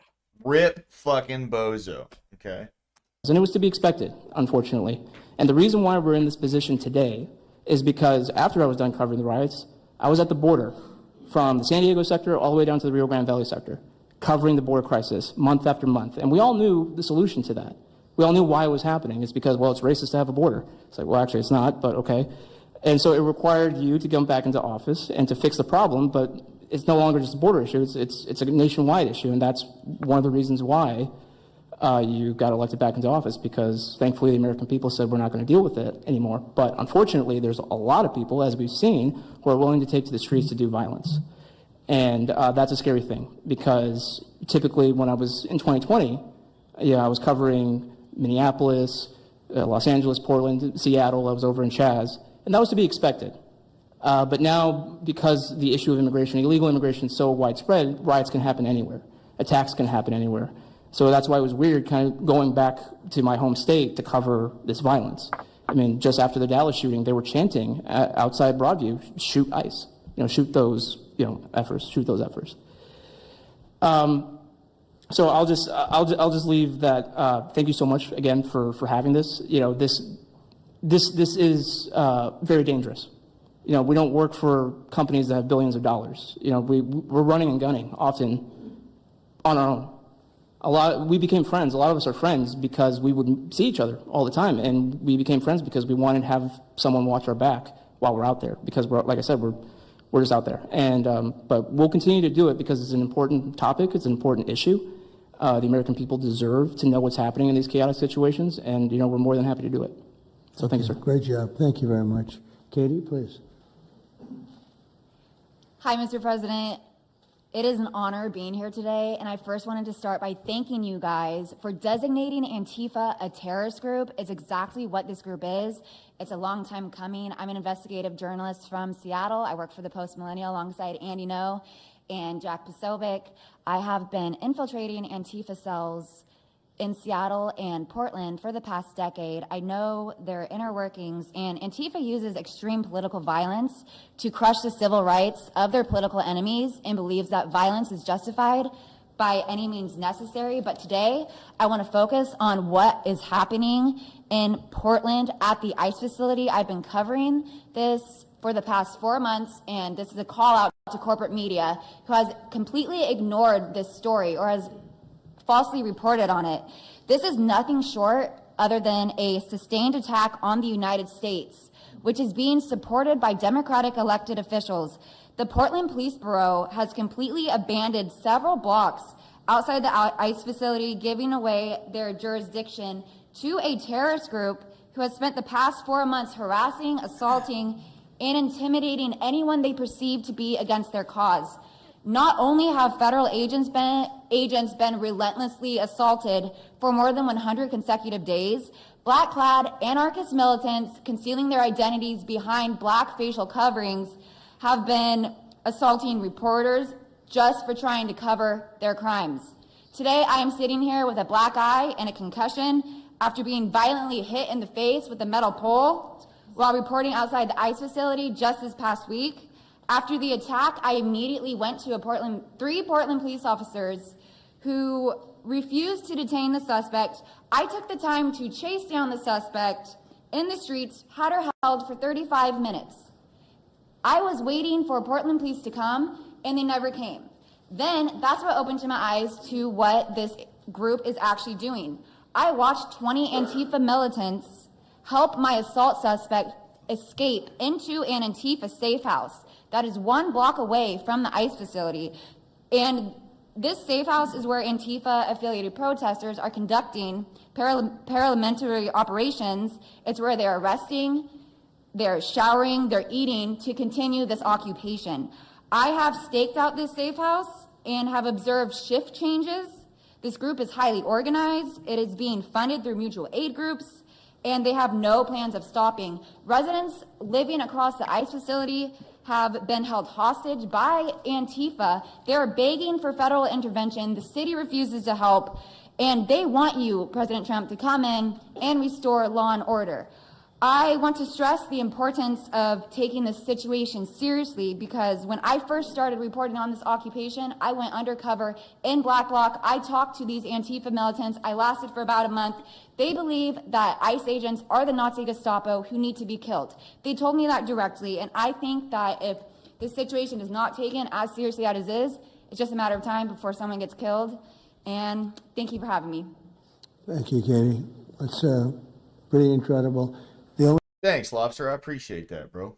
Rip fucking bozo. Okay. And it was to be expected, unfortunately. And the reason why we're in this position today is because after I was done covering the riots, I was at the border from the San Diego sector all the way down to the Rio Grande Valley sector, covering the border crisis month after month. And we all knew the solution to that. We all knew why it was happening. It's because, well, it's racist to have a border. It's like, well, actually, it's not, but okay. And so it required you to come back into office and to fix the problem, but it's no longer just a border issue. It's a nationwide issue, and that's one of the reasons why you got elected back into office, because thankfully the American people said we're not going to deal with it anymore. But unfortunately, there's a lot of people, as we've seen, who are willing to take to the streets to do violence. And that's a scary thing, because typically when I was in 2020, I was covering Minneapolis, Los Angeles, Portland, Seattle. I was over in Chaz, and that was to be expected. But now, because the issue of immigration, illegal immigration, is so widespread, riots can happen anywhere. Attacks can happen anywhere. So that's why it was weird kind of going back to my home state to cover this violence. I mean, just after the Dallas shooting, they were chanting outside Broadview, shoot ICE, shoot those, efforts, shoot those efforts. So I'll just leave that. Thank you so much again for having this. This is very dangerous. We don't work for companies that have billions of dollars. We're running and gunning often on our own. We became friends. A lot of us are friends because we would see each other all the time, and we became friends because we wanted to have someone watch our back while we're out there. Because like I said, we're just out there. And but we'll continue to do it because it's an important topic. It's an important issue. The American people deserve to know what's happening in these chaotic situations, and we're more than happy to do it. So thank you, sir. Great job. Thank you very much. Katie, please. Hi, Mr. President. It is an honor being here today, and I first wanted to start by thanking you guys for designating Antifa a terrorist group. It's exactly what this group is. It's a long time coming. I'm an investigative journalist from Seattle. I work for the Post Millennial alongside Andy No and Jack Posobiec. I have been infiltrating Antifa cells in Seattle and Portland for the past decade. I know their inner workings, and Antifa uses extreme political violence to crush the civil rights of their political enemies and believes that violence is justified by any means necessary. But today, I want to focus on what is happening in Portland at the ICE facility. I've been covering this for the past 4 months, and this is a call out to corporate media who has completely ignored this story or has falsely reported on it. This is nothing short other than a sustained attack on the United States, which is being supported by Democratic elected officials. The Portland Police Bureau has completely abandoned several blocks outside the ICE facility, giving away their jurisdiction to a terrorist group who has spent the past 4 months harassing, assaulting, and intimidating anyone they perceive to be against their cause. Not only have federal agents been relentlessly assaulted for more than 100 consecutive days, black-clad anarchist militants concealing their identities behind black facial coverings have been assaulting reporters just for trying to cover their crimes. Today, I am sitting here with a black eye and a concussion after being violently hit in the face with a metal pole while reporting outside the ICE facility just this past week. After the attack, I immediately went to three Portland police officers who refused to detain the suspect. I took the time to chase down the suspect in the streets, had her held for 35 minutes. I was waiting for Portland police to come, and they never came. Then that's what opened my eyes to what this group is actually doing. I watched 20 Antifa militants help my assault suspect escape into an Antifa safe house that is 1 block away from the ICE facility. And this safe house is where Antifa-affiliated protesters are conducting paramilitary operations. It's where they're arresting, they're showering, they're eating to continue this occupation. I have staked out this safe house and have observed shift changes This group is highly organized. It is being funded through mutual aid groups, and they have no plans of stopping. Residents living across the ICE facility have been held hostage by Antifa. They're begging for federal intervention. The city refuses to help, and they want you, President Trump, to come in and restore law and order. I want to stress the importance of taking this situation seriously, because when I first started reporting on this occupation, I went undercover in Black Bloc. I talked to these Antifa militants. I lasted for about a month. They believe that ICE agents are the Nazi Gestapo who need to be killed. They told me that directly, and I think that if this situation is not taken as seriously as it is, it's just a matter of time before someone gets killed. And thank you for having me. Thank you, Katie. That's pretty incredible. Thanks, Lobster. I appreciate that, bro.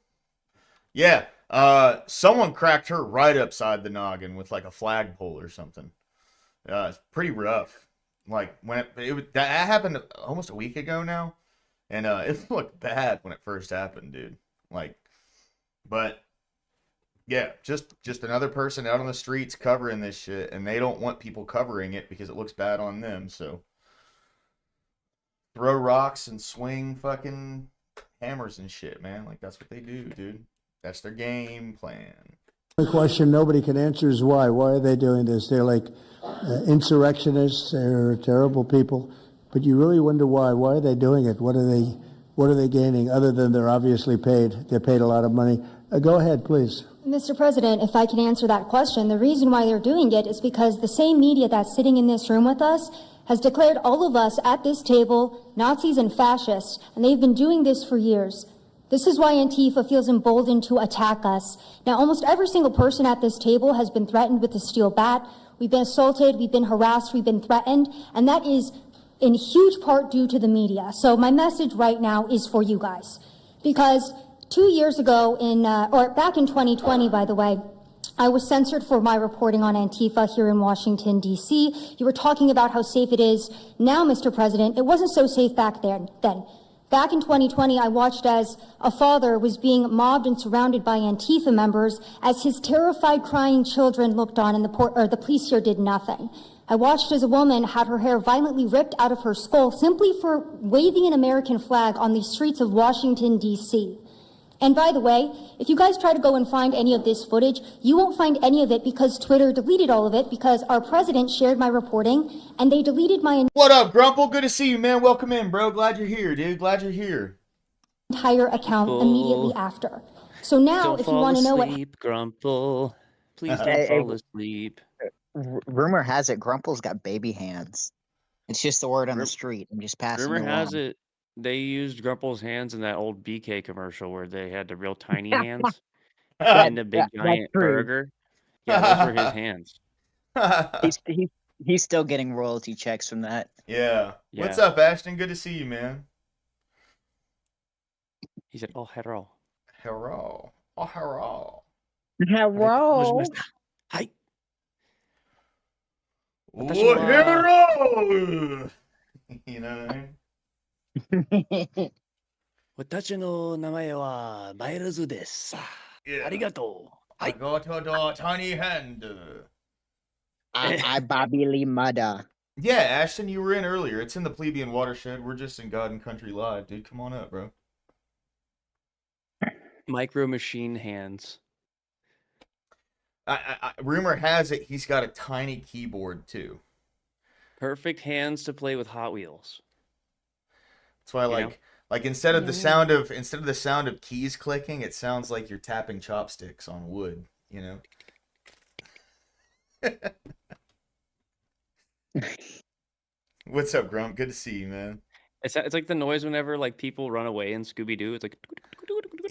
Yeah, someone cracked her right upside the noggin with like a flagpole or something. It's pretty rough. Like when that happened almost a week ago now, and it looked bad when it first happened, dude. Like, but yeah, just another person out on the streets covering this shit, and they don't want people covering it because it looks bad on them. So throw rocks and swing fucking hammers and shit, man. Like, that's what they do, dude. That's their game plan. The question nobody can answer is why. Why are they doing this? They're like insurrectionists. They're terrible people. But you really wonder why. Why are they doing it? What are they gaining other than they're obviously paid? They're paid a lot of money. Go ahead, please. Mr. President, if I can answer that question, the reason why they're doing it is because the same media that's sitting in this room with us has declared all of us at this table Nazis and fascists, and they've been doing this for years. This is why Antifa feels emboldened to attack us. Now, almost every single person at this table has been threatened with a steel bat. We've been assaulted, we've been harassed, we've been threatened, and that is in huge part due to the media. So my message right now is for you guys, because 2 years ago or back in 2020, by the way, I was censored for my reporting on Antifa here in Washington, D.C. You were talking about how safe it is now, Mr. President. It wasn't so safe back then. Back in 2020, I watched as a father was being mobbed and surrounded by Antifa members as his terrified, crying children looked on and the police here did nothing. I watched as a woman had her hair violently ripped out of her skull simply for waving an American flag on the streets of Washington, D.C. And by the way, if you guys try to go and find any of this footage, you won't find any of it because Twitter deleted all of it because our president shared my reporting and they deleted my... What up, Grumple? Good to see you, man. Welcome in, bro. Glad you're here, dude. Glad you're here. ...entire account immediately after. So now, if you want to know what... Grumple. Please don't fall asleep. Rumor has it Grumple's got baby hands. It's just the word on the street. I'm just passing Rumor it along. has it they used Grumple's hands in that old BK commercial where they had the real tiny hands and the big giant burger. Yeah, those were his hands. He's still getting royalty checks from that. Yeah. What's up, Ashton? Good to see you, man. He said, "Oh, hello." Hello. Oh, hello. Hello. Hi. Oh, hello. You know what I mean? 私の名前はマイルズです。ありがとう。はい。I got a tiny hand. I Bobby Lee Mudda. Yeah, Ashton, you were in earlier. It's in the plebeian watershed. We're just in God and Country Live, dude. Come on up, bro. Micro machine hands. Rumor has it he's got a tiny keyboard too. Perfect hands to play with Hot Wheels. That's why, like instead of the sound of keys clicking, it sounds like you're tapping chopsticks on wood. You know. What's up, Grump? Good to see you, man. It's like the noise whenever like people run away in Scooby Doo. It's like,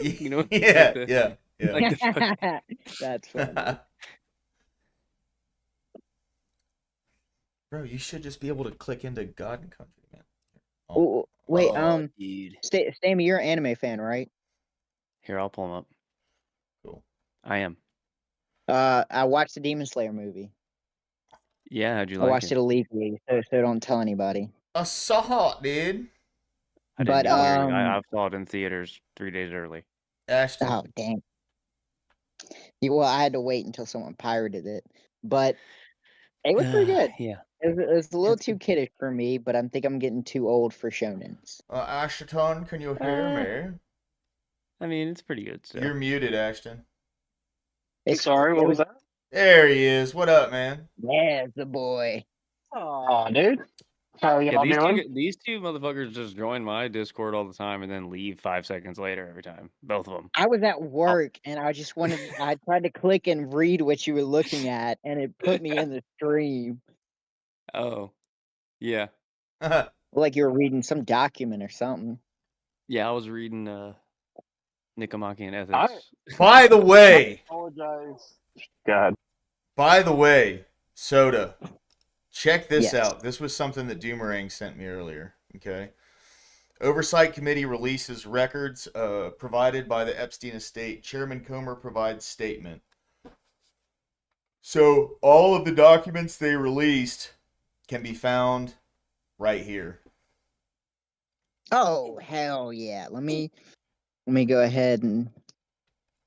you know. Yeah, like yeah. Like the That's funny. Bro, you should just be able to click into God and Country, man. Oh, wait, dude. Stamey, you're an anime fan, right? Here, I'll pull him up. Cool. I am. I watched the Demon Slayer movie. Yeah, how'd you like it? I watched it illegally, so don't tell anybody. I saw it, dude. I didn't I saw it in theaters 3 days early. Ashton. Oh, dang. Well, I had to wait until someone pirated it, but it was pretty good. Yeah. It's a little too kiddish for me, but I think I'm getting too old for shonens. Ashton, can you hear me? I mean, it's pretty good. So. You're muted, Ashton. Sorry, what was that? There he is. What up, man? There's the boy. Aw, dude. How are y'all doing? These two motherfuckers just join my Discord all the time and then leave 5 seconds later every time. Both of them. I was at work and I just I tried to click and read what you were looking at, and it put me in the stream. Oh, yeah. Like you were reading some document or something. Yeah, I was reading Nicomachean Ethics. By the way, apologize. God. By the way, Soda, check this Yes. out. This was something that Doomerang sent me earlier. Okay. Oversight Committee releases records provided by the Epstein estate. Chairman Comer provides statement. So all of the documents they released can be found right here. Oh hell yeah! Let me go ahead and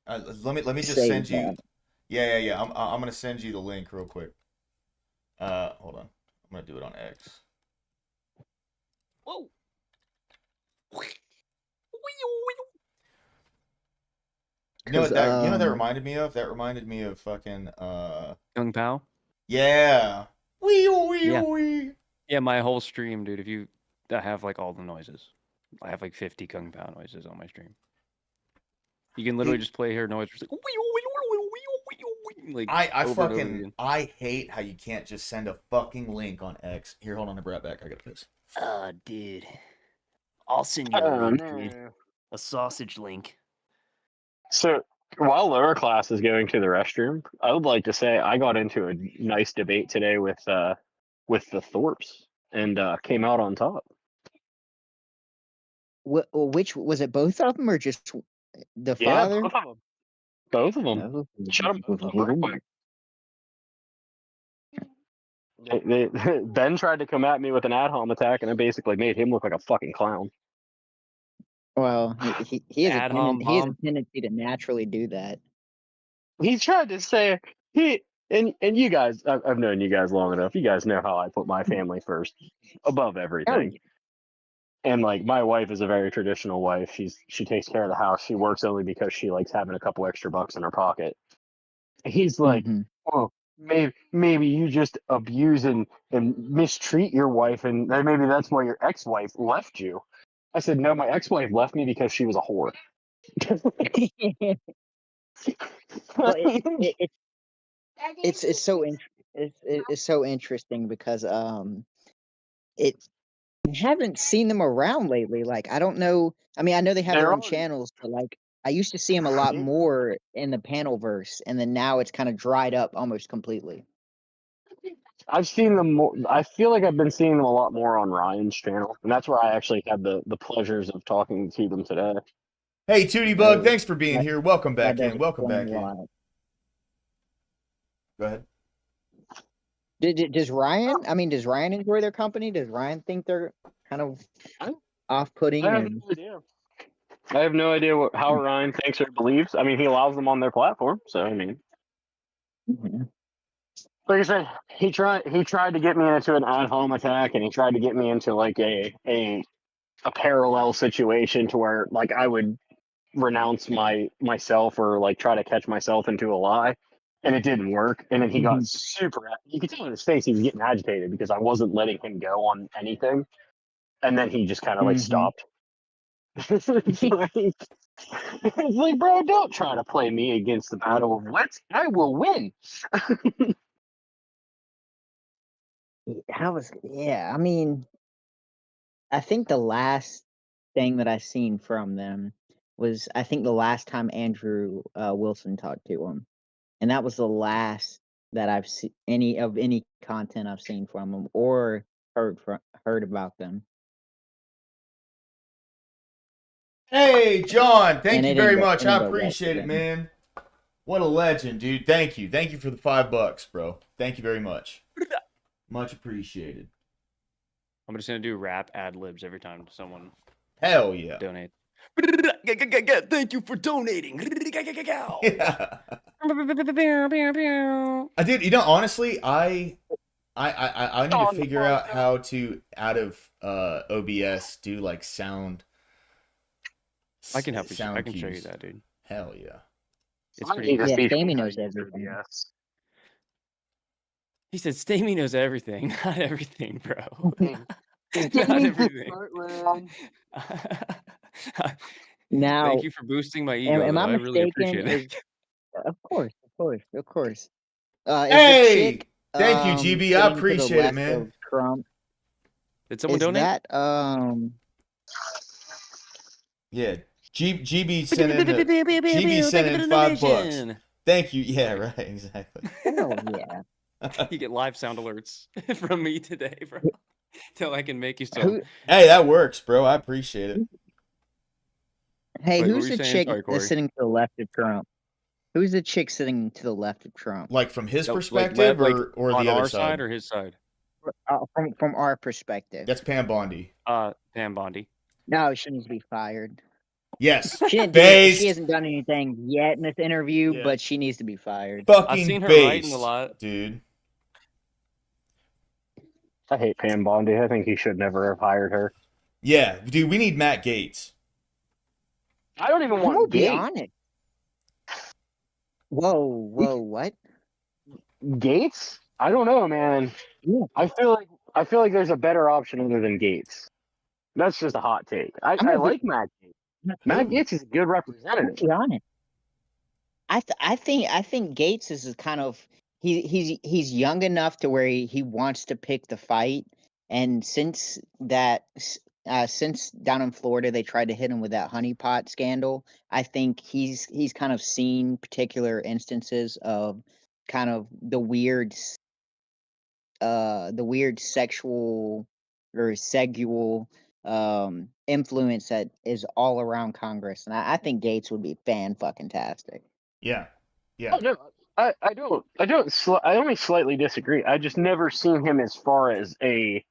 let me just send you. that. Yeah. I'm gonna send you the link real quick. Hold on. I'm gonna do it on X. Whoa. You know what that reminded me of? That reminded me of fucking Kung Pao? Yeah. Wee. Yeah, my whole stream, dude. I have like all the noises. I have like 50 Kung Pao noises on my stream. You can literally just play her noise. Like, I hate how you can't just send a fucking link on X. Here, hold on, I'll be right back. I got this. Dude. I'll send you a link, dude. A sausage link. So, while lower class is going to the restroom, I would like to say I got into a nice debate today with the Thorpes and came out on top. Which was it? Both of them, or just the father? Both of them. Both of them. No. Shut them both up real quick. Ben tried to come at me with an ad hom attack, and I basically made him look like a fucking clown. Well, he has a tendency to naturally do that. He tried to say and you guys, I've known you guys long enough. You guys know how I put my family first, above everything. Oh. And like my wife is a very traditional wife. She takes care of the house. She works only because she likes having a couple extra bucks in her pocket. He's like, oh, maybe you just abuse and mistreat your wife, and maybe that's why your ex-wife left you. I said, no, my ex-wife left me because she was a whore. Well, it's so interesting because I haven't seen them around lately. Like I don't know. I mean, I know they have their own channels, but like I used to see them a lot more in the panel verse, and then now it's kind of dried up almost completely. I've seen them more. I feel like I've been seeing them a lot more on Ryan's channel, and that's where I actually had the pleasures of talking to them today. Hey, Tootie Bug, thanks for being here. Welcome back in. Welcome back in. Go ahead. Does Ryan? I mean, does Ryan enjoy their company? Does Ryan think they're kind of off-putting? I have no idea. I have no idea how Ryan thinks or believes. I mean, he allows them on their platform, so I mean. Like I said, he tried to get me into an ad hom attack, and he tried to get me into like a parallel situation to where like I would renounce myself or like try to catch myself into a lie, and it didn't work. And then he got super. You could tell in his face he was getting agitated because I wasn't letting him go on anything, and then he just kind of like stopped. It's like, bro, don't try to play me against the battle of wits. I will win. I mean, I think the last thing that I seen from them was, I think the last time Andrew Wilson talked to him, and that was the last that I've seen any content I've seen from them or heard about them. Hey, John, thank you very much. I appreciate it, man. What a legend, dude. Thank you. Thank you for the $5, bro. Thank you very much. Much appreciated. I'm just going to do rap ad-libs every time someone donates. Thank you for donating. Yeah. I did. You know, honestly, I I need to figure out how to, out of OBS, do like sound. I can help you. Sound I can show you cues. that, dude. Hell yeah. It's pretty. Yeah, Stamey knows everything. Yes. He said Stamey knows everything. Not everything, bro. Not Stamey's everything. Now, Thank you for boosting my ego, am though. I I really mistaken? appreciate it. Of course. Is the Hey! chick Thank you, GB. I sitting to the appreciate it, left man. of Trump? Did someone Is donate? that Yeah. GB sent in $5. Thank you. Yeah, right. Exactly. Hell yeah. You get live sound alerts from me today, bro. Till I can make you some. Who, Hey, that works, bro. I appreciate it. hey, Wait, what who's were you the saying? chick Sorry, Corey. that's sitting to the left of Trump? Who's the chick sitting to the left of Trump? Like from his Like perspective, like or on the other our side? or his side? From our perspective. That's Pam Bondi. Pam Bondi. No, she needs to be fired. Yes. She Based. hasn't done anything yet in this interview, but she needs to be fired. Fucking I've seen her based, writing a lot, dude. I hate Pam Bondi. I think he should never have hired her. Yeah, dude, we need Matt Gaetz. I don't even want Be Gates. on it. Whoa, what? Gates? I don't know, man. Yeah. I feel like there's a better option other than Gates. That's just a hot take. I like Matt Gates. Matt Gaetz is a good representative. Be on it. I think Gates is kind of he's young enough to where he wants to pick the fight, and since down in Florida they tried to hit him with that honeypot scandal, I think he's kind of seen particular instances of kind of the weird sexual or segual influence that is all around Congress, and I think Gates would be fan-fucking-tastic. Yeah. Yeah. Oh, no, I only slightly disagree. I just never seen him as far as an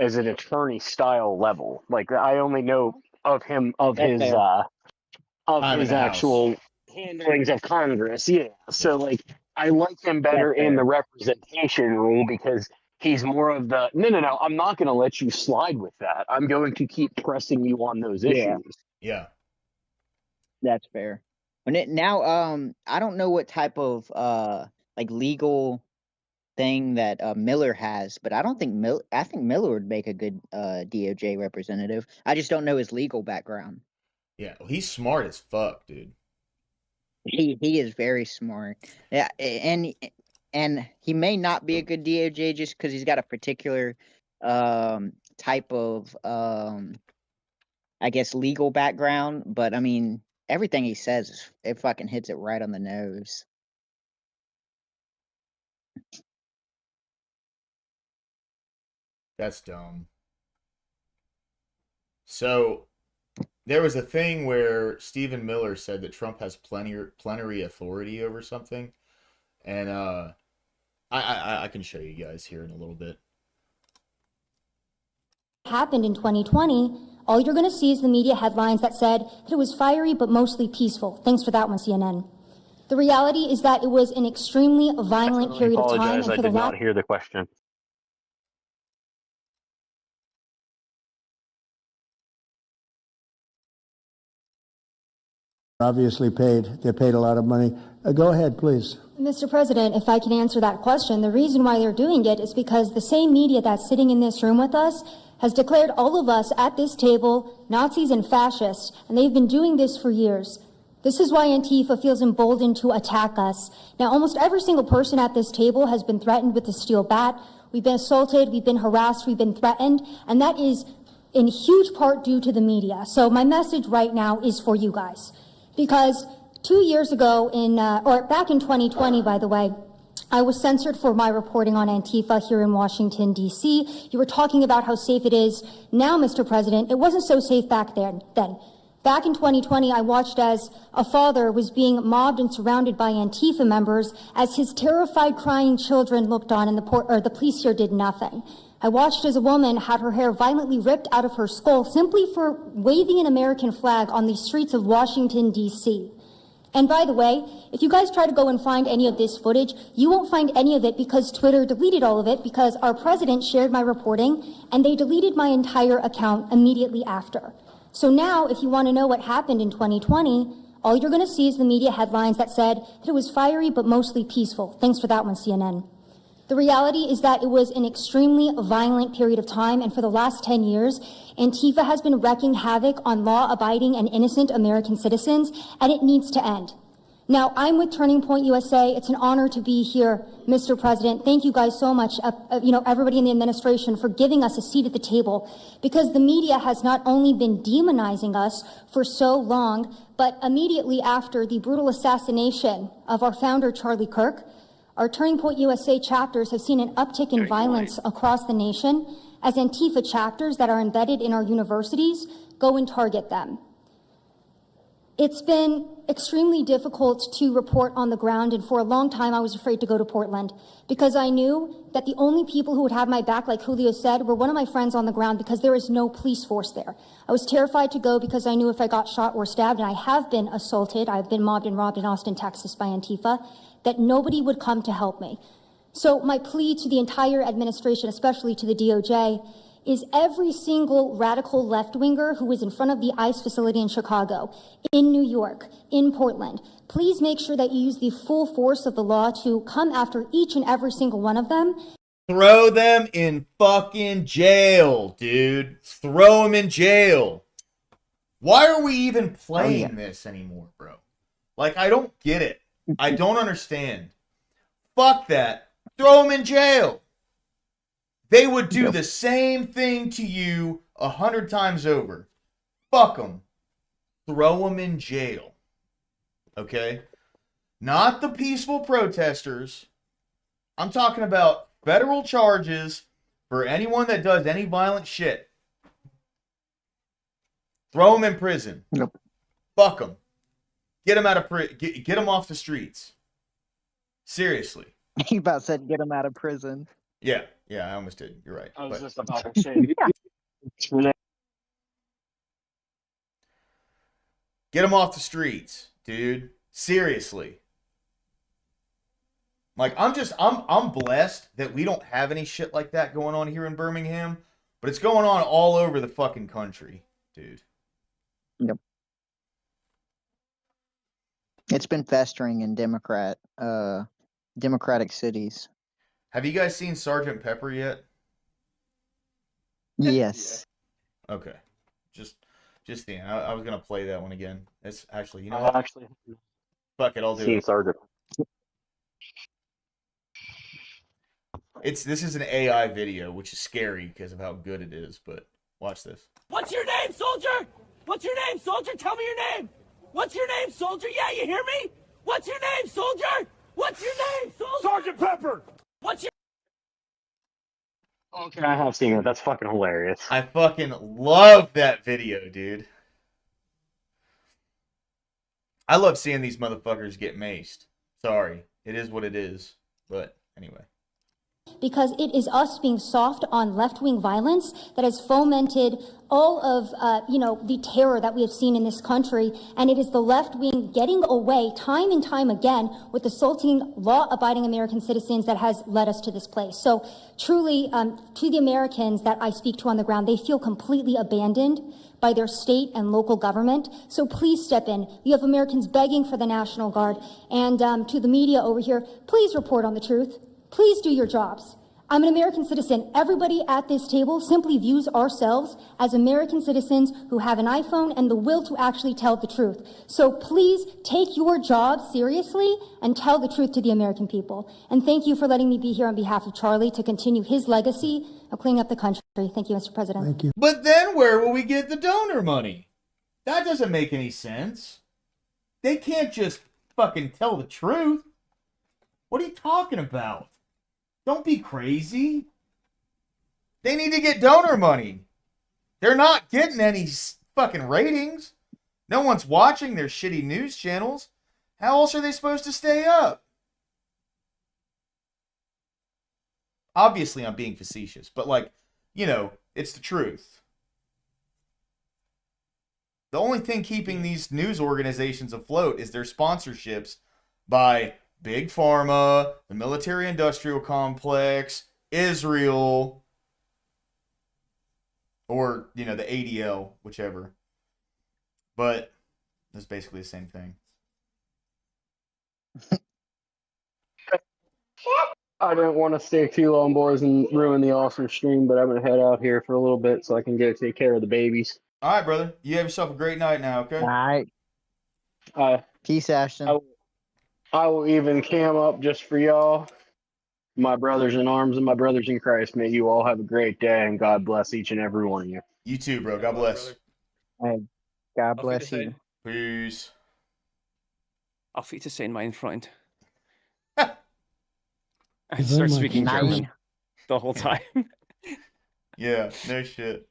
attorney style level. Like I only know of him of That's his fair. actual handlings of Congress. Yeah. So like I like him better in the representation role because he's more of the no. I'm not going to let you slide with that. I'm going to keep pressing you on those issues. Yeah. That's fair. I don't know what type of like legal thing that Miller has, but I think Miller would make a good DOJ representative. I just don't know his legal background. Yeah. Well, he's smart as fuck, dude. He is very smart. Yeah, and he may not be a good DOJ just because he's got a particular type of I guess legal background, but I mean everything he says it fucking hits it right on the nose. That's dumb. So there was a thing where Stephen Miller said that Trump has plenary authority over something, and I can show you guys here in a little bit. Happened in 2020, all you're going to see is the media headlines that said that it was fiery but mostly peaceful. Thanks for that one, CNN. The reality is that it was an extremely violent period of time. Apologize, And I for the did not hear the question. Obviously they're paid a lot of money. Go ahead, please. Mr. President, if I can answer that question, the reason why they're doing it is because the same media that's sitting in this room with us has declared all of us at this table Nazis and fascists, and they've been doing this for years. This is why Antifa feels emboldened to attack us. Now, almost every single person at this table has been threatened with a steel bat. We've been assaulted, we've been harassed, we've been threatened, and that is in huge part due to the media. So my message right now is for you guys. Because 2 years ago, back in 2020, by the way, I was censored for my reporting on Antifa here in Washington, D.C. You were talking about how safe it is now, Mr. President. It wasn't so safe back then. Back in 2020, I watched as a father was being mobbed and surrounded by Antifa members as his terrified, crying children looked on and the police here did nothing. I watched as a woman had her hair violently ripped out of her skull simply for waving an American flag on the streets of Washington, D.C. And by the way, if you guys try to go and find any of this footage, you won't find any of it because Twitter deleted all of it because our president shared my reporting and they deleted my entire account immediately after. So now, if you want to know what happened in 2020, all you're going to see is the media headlines that said that it was fiery but mostly peaceful. Thanks for that one, CNN. The reality is that it was an extremely violent period of time, and for the last 10 years, Antifa has been wreaking havoc on law-abiding and innocent American citizens, and it needs to end. Now, I'm with Turning Point USA. It's an honor to be here, Mr. President. Thank you guys so much, everybody in the administration, for giving us a seat at the table, because the media has not only been demonizing us for so long, but immediately after the brutal assassination of our founder, Charlie Kirk, our Turning Point USA chapters have seen an uptick in violence across the nation as Antifa chapters that are embedded in our universities go and target them. It's been extremely difficult to report on the ground, and for a long time I was afraid to go to Portland because I knew that the only people who would have my back, like Julio said, were one of my friends on the ground because there is no police force there. I was terrified to go because I knew if I got shot or stabbed, and I have been assaulted, I've been mobbed and robbed in Austin, Texas by Antifa, that nobody would come to help me. So my plea to the entire administration, especially to the DOJ, is every single radical left-winger who is in front of the ICE facility in Chicago, in New York, in Portland, please make sure that you use the full force of the law to come after each and every single one of them. Throw them in fucking jail, dude. Throw them in jail. Why are we even playing this anymore, bro? Like, I don't get it. I don't understand. Fuck that. Throw them in jail. They would do the same thing to you 100 times over. Fuck them. Throw them in jail. Okay? Not the peaceful protesters. I'm talking about federal charges for anyone that does any violent shit. Throw them in prison. Yep. Fuck them. Get them out of get them off the streets. Seriously. You about said get them out of prison. Yeah, I almost did. You're right. I was just about to say. Get them off the streets, dude. Seriously. Like, I'm blessed that we don't have any shit like that going on here in Birmingham, but it's going on all over the fucking country, dude. Yep. It's been festering in Democratic cities. Have you guys seen Sergeant Pepper yet? Yes. Okay. Just the I was gonna play that one again. It's actually, you know I'll what? actually Fuck it, I'll do see it. Sergeant. This is an AI video, which is scary because of how good it is, but watch this. What's your name, soldier? What's your name, soldier? Tell me your name. What's your name, soldier? Yeah, you hear me? What's your name, soldier? What's your name, soldier? Sergeant Pepper. What's your... Okay, I have seen it. That's fucking hilarious. I fucking love that video, dude. I love seeing these motherfuckers get maced. Sorry. It is what it is. But anyway. Because it is us being soft on left-wing violence that has fomented all of, the terror that we have seen in this country. And it is the left wing getting away time and time again with assaulting law-abiding American citizens that has led us to this place. So truly, to the Americans that I speak to on the ground, they feel completely abandoned by their state and local government. So please step in. You have Americans begging for the National Guard. And to the media over here, please report on the truth. Please do your jobs. I'm an American citizen. Everybody at this table simply views ourselves as American citizens who have an iPhone and the will to actually tell the truth. So please take your job seriously and tell the truth to the American people. And thank you for letting me be here on behalf of Charlie to continue his legacy of cleaning up the country. Thank you, Mr. President. Thank you. But then where will we get the donor money? That doesn't make any sense. They can't just fucking tell the truth. What are you talking about? Don't be crazy. They need to get donor money. They're not getting any fucking ratings. No one's watching their shitty news channels. How else are they supposed to stay up? Obviously, I'm being facetious, but it's the truth. The only thing keeping these news organizations afloat is their sponsorships by Big Pharma, the military-industrial complex, Israel, or, the ADL, whichever. But it's basically the same thing. I didn't want to stay too long, boys, and ruin the awesome stream, but I'm going to head out here for a little bit so I can go take care of the babies. All right, brother. You have yourself a great night now, okay? All right. Peace, Ashton. I will even cam up just for y'all. My brothers in arms and my brothers in Christ, may you all have a great day, and God bless each and every one of you. You too, bro. God bless. Hey, God bless you. Peace. Auf Wiedersehen, mein Freund. I Very start much. speaking Nice. German the whole time. Yeah, no shit.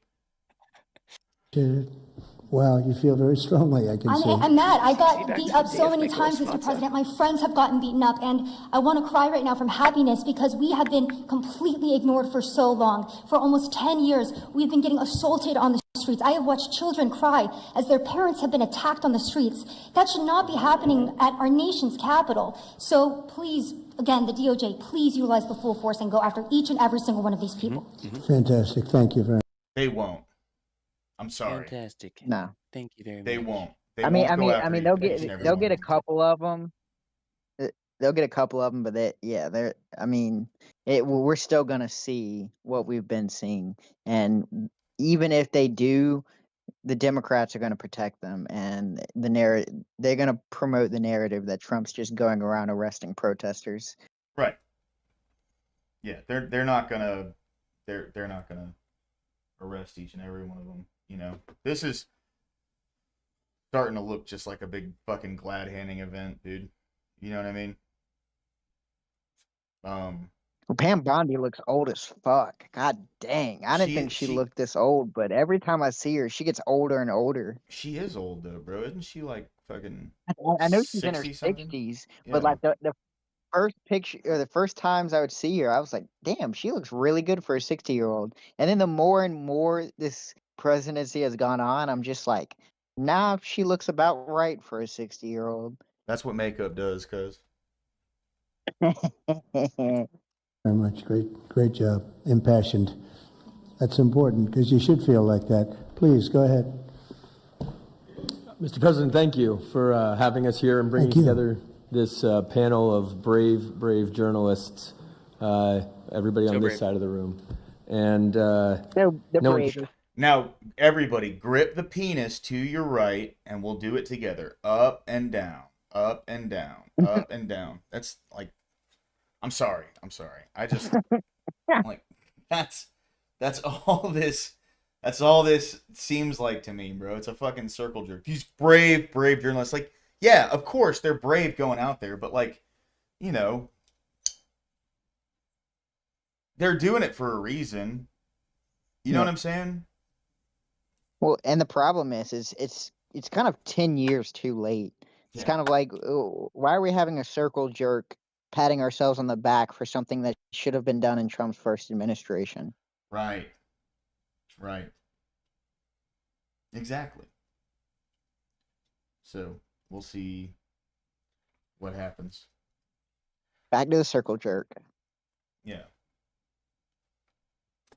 Wow, you feel very strongly, I can see. I'm mad. I got See, beat that's up the so day of many my times, Mr. Großvater. President. My friends have gotten beaten up, and I want to cry right now from happiness because we have been completely ignored for so long. For almost 10 years, we've been getting assaulted on the streets. I have watched children cry as their parents have been attacked on the streets. That should not be happening at our nation's capital. So please, again, the DOJ, please utilize the full force and go after each and every single one of these people. Fantastic. Thank you very much. They won't. I'm sorry. Fantastic. No. Thank you very much. They won't. They I mean, won't go after they'll each and every they'll one get of a them. couple of them. They'll get a couple of them, but they're. I mean, we're still gonna see what we've been seeing, and even if they do, the Democrats are gonna protect them, and they're gonna promote the narrative that Trump's just going around arresting protesters. Right. Yeah, they're not gonna arrest each and every one of them. This is starting to look just like a big fucking glad handing event, dude. You know what I mean? Well, Pam Bondi looks old as fuck. God dang, I didn't think she looked this old, but every time I see her, she gets older and older. She is old though, bro. Isn't she like fucking? I know she's in her 60-something? 60s, Yeah. but like the first picture or the first times I would see her, I was like, damn, she looks really good for a 60-year-old. And then the more and more this presidency has gone on, I'm just like, nah, she looks about right for a 60-year-old. That's what makeup does, cuz. Very much. Great job. Impassioned. That's important because you should feel like that. Please, go ahead. Mr. President, thank you for having us here and bringing together this panel of brave journalists, everybody on this side of the room. And Now, everybody, grip the penis to your right, and we'll do it together. Up and down, up and down, up and down. That's like, I'm sorry. I just like that's all this. That's all this seems like to me, bro. It's a fucking circle jerk. These brave journalists, like, yeah, of course they're brave going out there, but like, they're doing it for a reason. You know what I'm saying? Well, and the problem is it's kind of 10 years too late. It's kind of like, why are we having a circle jerk, patting ourselves on the back for something that should have been done in Trump's first administration? Right. Exactly. So we'll see what happens. Back to the circle jerk. Yeah.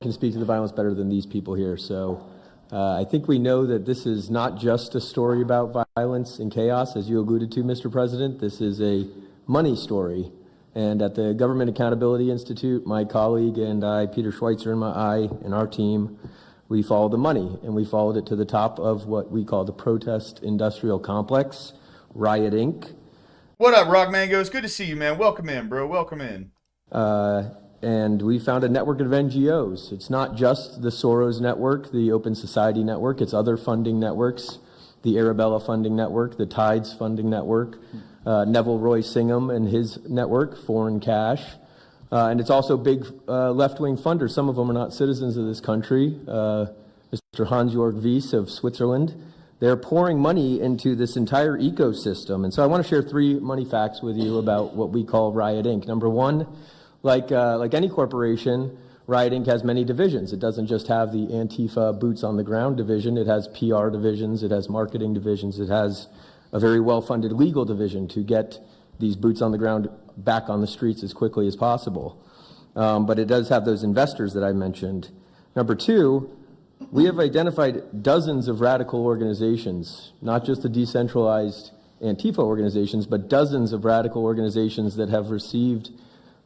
can speak to the violence better than these people here. So I think we know that this is not just a story about violence and chaos, as you alluded to, Mr. President. This is a money story. And at the Government Accountability Institute, my colleague and I, Peter Schweitzer and our team, we followed the money, and we followed it to the top of what we call the protest industrial complex, Riot Inc. What up, Rock Mangoes? Good to see you, man. Welcome in, bro. Welcome in. And we found a network of NGOs. It's not just the Soros Network, the Open Society Network. It's other funding networks, the Arabella Funding Network, the Tides Funding Network, Neville Roy Singham and his network, Foreign Cash. And it's also big left-wing funders. Some of them are not citizens of this country. Mr. Hans-Jörg Wyss of Switzerland. They're pouring money into this entire ecosystem. And so I want to share 3 money facts with you about what we call Riot Inc. Number one, like any corporation, Riot Inc. has many divisions. It doesn't just have the Antifa boots on the ground division. It has PR divisions. It has marketing divisions. It has a very well-funded legal division to get these boots on the ground back on the streets as quickly as possible. But it does have those investors that I mentioned. Number two, we have identified dozens of radical organizations, not just the decentralized Antifa organizations, but dozens of radical organizations that have received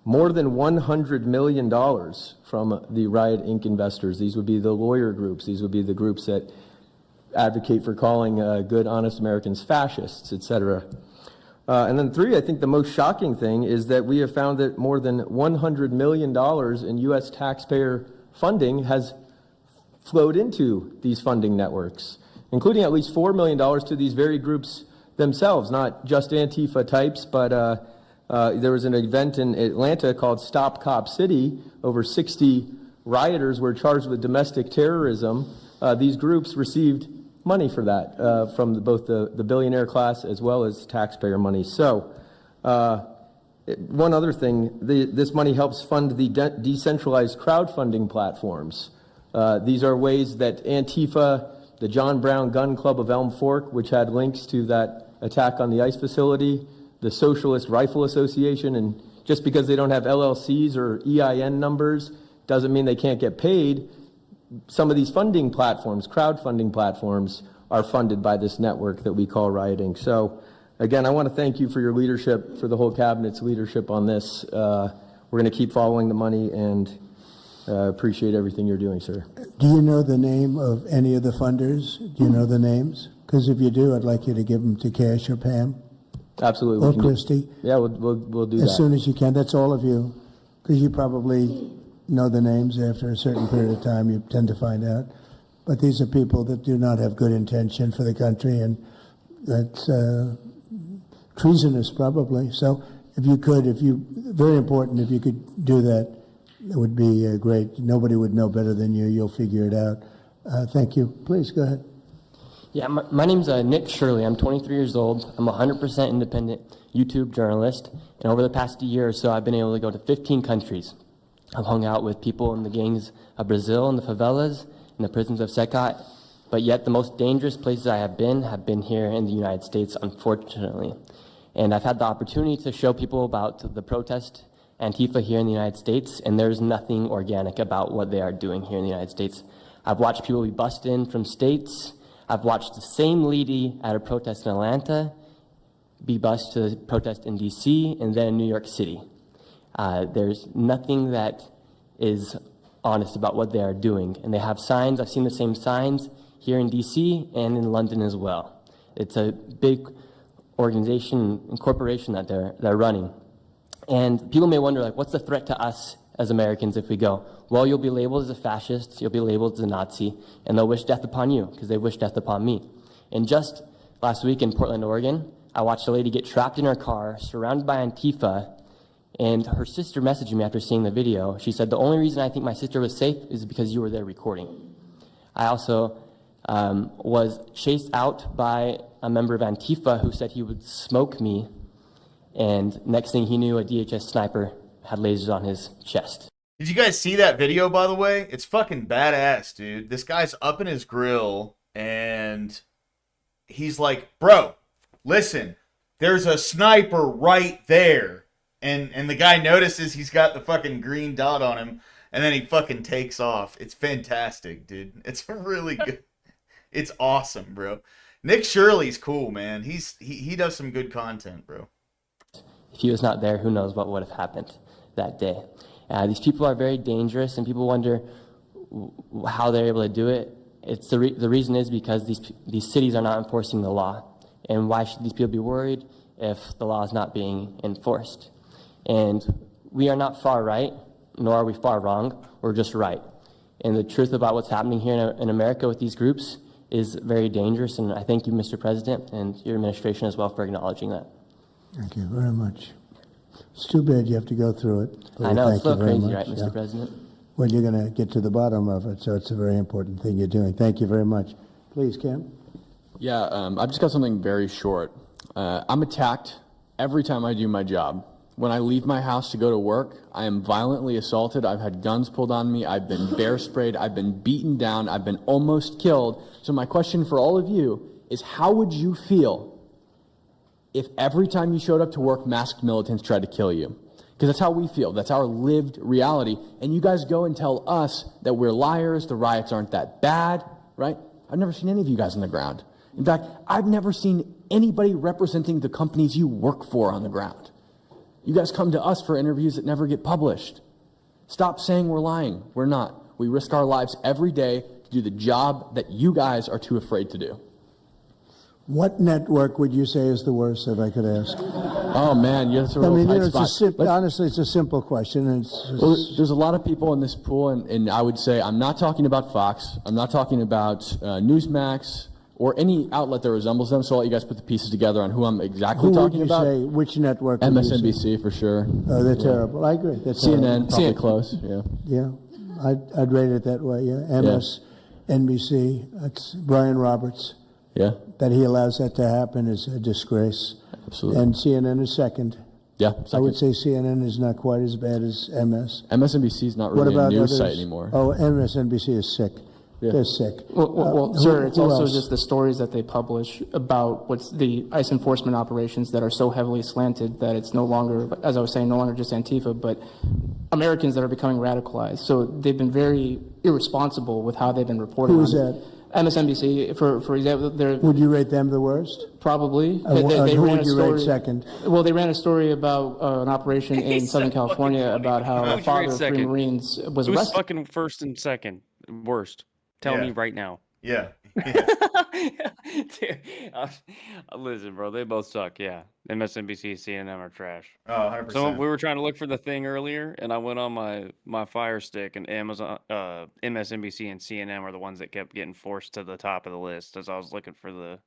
more than $100 million from the Riot Inc. investors. These would be the lawyer groups. These would be the groups that advocate for calling good, honest Americans fascists, etc. And then three, I think the most shocking thing is that we have found that more than $100 million in U.S. taxpayer funding has flowed into these funding networks, including at least $4 million to these very groups themselves, not just Antifa types, but there was an event in Atlanta called Stop Cop City. Over 60 rioters were charged with domestic terrorism. These groups received money for that from both the billionaire class as well as taxpayer money. So one other thing, this money helps fund the decentralized crowdfunding platforms. These are ways that Antifa, the John Brown Gun Club of Elm Fork, which had links to that attack on the ICE facility, the Socialist Rifle Association, and just because they don't have LLCs or EIN numbers doesn't mean they can't get paid. Some of these funding platforms, crowdfunding platforms, are funded by this network that we call Riot Inc. So again, I want to thank you for your leadership, for the whole cabinet's leadership on this. We're going to keep following the money and appreciate everything you're doing, sir. Do you know the name of any of the funders? Do you know the names? Because if you do, I'd like you to give them to Cash or Pam. Absolutely. Or Christy. Yeah, we'll do that. As soon as you can. That's all of you. Because you probably know the names after a certain period of time. You tend to find out. But these are people that do not have good intention for the country, and that's treasonous probably. So if you could, very important, if you could do that, it would be great. Nobody would know better than you. You'll figure it out. Thank you. Please, go ahead. Yeah, my name's Nick Shirley. I'm 23 years old. I'm a 100% independent YouTube journalist. And over the past year or so, I've been able to go to 15 countries. I've hung out with people in the gangs of Brazil, in the favelas, in the prisons of Secot. But yet the most dangerous places I have been here in the United States, unfortunately. And I've had the opportunity to show people about the protest Antifa here in the United States, and there's nothing organic about what they are doing here in the United States. I've watched people be bussed in from states. I've watched the same lady at a protest in Atlanta be bused to protest in D.C. and then in New York City. There's nothing that is honest about what they are doing. And they have signs. I've seen the same signs here in D.C. and in London as well. It's a big organization and corporation that they're running. And people may wonder, like, what's the threat to us as Americans if we go? Well, you'll be labeled as a fascist, you'll be labeled as a Nazi, and they'll wish death upon you because they wish death upon me. And just last week in Portland, Oregon, I watched a lady get trapped in her car, surrounded by Antifa, and her sister messaged me after seeing the video. She said, the only reason I think my sister was safe is because you were there recording. I also was chased out by a member of Antifa who said he would smoke me, and next thing he knew, a DHS sniper had lasers on his chest. Did you guys see that video, by the way? It's fucking badass, dude. This guy's up in his grill, and he's like, bro, listen, there's a sniper right there. And the guy notices he's got the fucking green dot on him, and then he fucking takes off. It's fantastic, dude. It's really good. It's awesome, bro. Nick Shirley's cool, man. He does some good content, bro. If he was not there, who knows what would have happened that day. These people are very dangerous, and people wonder how they're able to do it. It's the reason is because these cities are not enforcing the law. And why should these people be worried if the law is not being enforced? And we are not far right, nor are we far wrong. We're just right. And the truth about what's happening here in America with these groups is very dangerous. And I thank you, Mr. President, and your administration as well for acknowledging that. Thank you very much. It's too bad you have to go through it. I know, it's a little crazy, right, Mr. President? Well, you're going to get to the bottom of it, so it's a very important thing you're doing. Thank you very much. Please, Cam. Yeah, I've just got something very short. I'm attacked every time I do my job when I leave my house to go to work, I am violently assaulted. I've had guns pulled on me. I've been bear sprayed. I've been beaten down. I've been almost killed. So my question for all of you is, how would you feel if every time you showed up to work, masked militants tried to kill you? Because that's how we feel. That's our lived reality. And you guys go and tell us that we're liars, the riots aren't that bad, right? I've never seen any of you guys on the ground. In fact, I've never seen anybody representing the companies you work for on the ground. You guys come to us for interviews that never get published. Stop saying we're lying. We're not. We risk our lives every day to do the job that you guys are too afraid to do. What network would you say is the worst, if I could ask? Oh, man, that's a real tight spot. Honestly, it's a simple question. Well, there's a lot of people in this pool, and I would say I'm not talking about Fox. I'm not talking about Newsmax or any outlet that resembles them, so I'll let you guys put the pieces together on who I'm exactly talking about. Who would you say? Which network? MSNBC, for sure. Oh, they're terrible. I agree. They're CNN, terrible. probably close, yeah. Yeah, I'd rate it that way, yeah. MSNBC, that's Brian Roberts. Yeah. That he allows that to happen is a disgrace. Absolutely. And CNN is second. Yeah, I would say CNN is not quite as bad as MS. MSNBC is not really a news site anymore. Oh, MSNBC is sick. Yeah. They're sick. Well, sir, it's who also else? just the stories that they publish about what's the ICE enforcement operations that are so heavily slanted that it's no longer, as I was saying, no longer just Antifa, but Americans that are becoming radicalized. So they've been very irresponsible with how they've been reporting. Who is on it. that? MSNBC, for example, they're... Would you rate them the worst? Probably. They who ran would a you story, rate second? Well, they ran a story about an operation in Southern California about how a father of 3 Marines was Who's arrested. fucking first and second? Worst. Tell me right now. Yeah. Dude, listen, bro, they both suck. Yeah, MSNBC, CNN are trash. Oh, 100%. So we were trying to look for the thing earlier, and I went on my Fire Stick, and Amazon, MSNBC, and CNN were the ones that kept getting forced to the top of the list as I was looking for the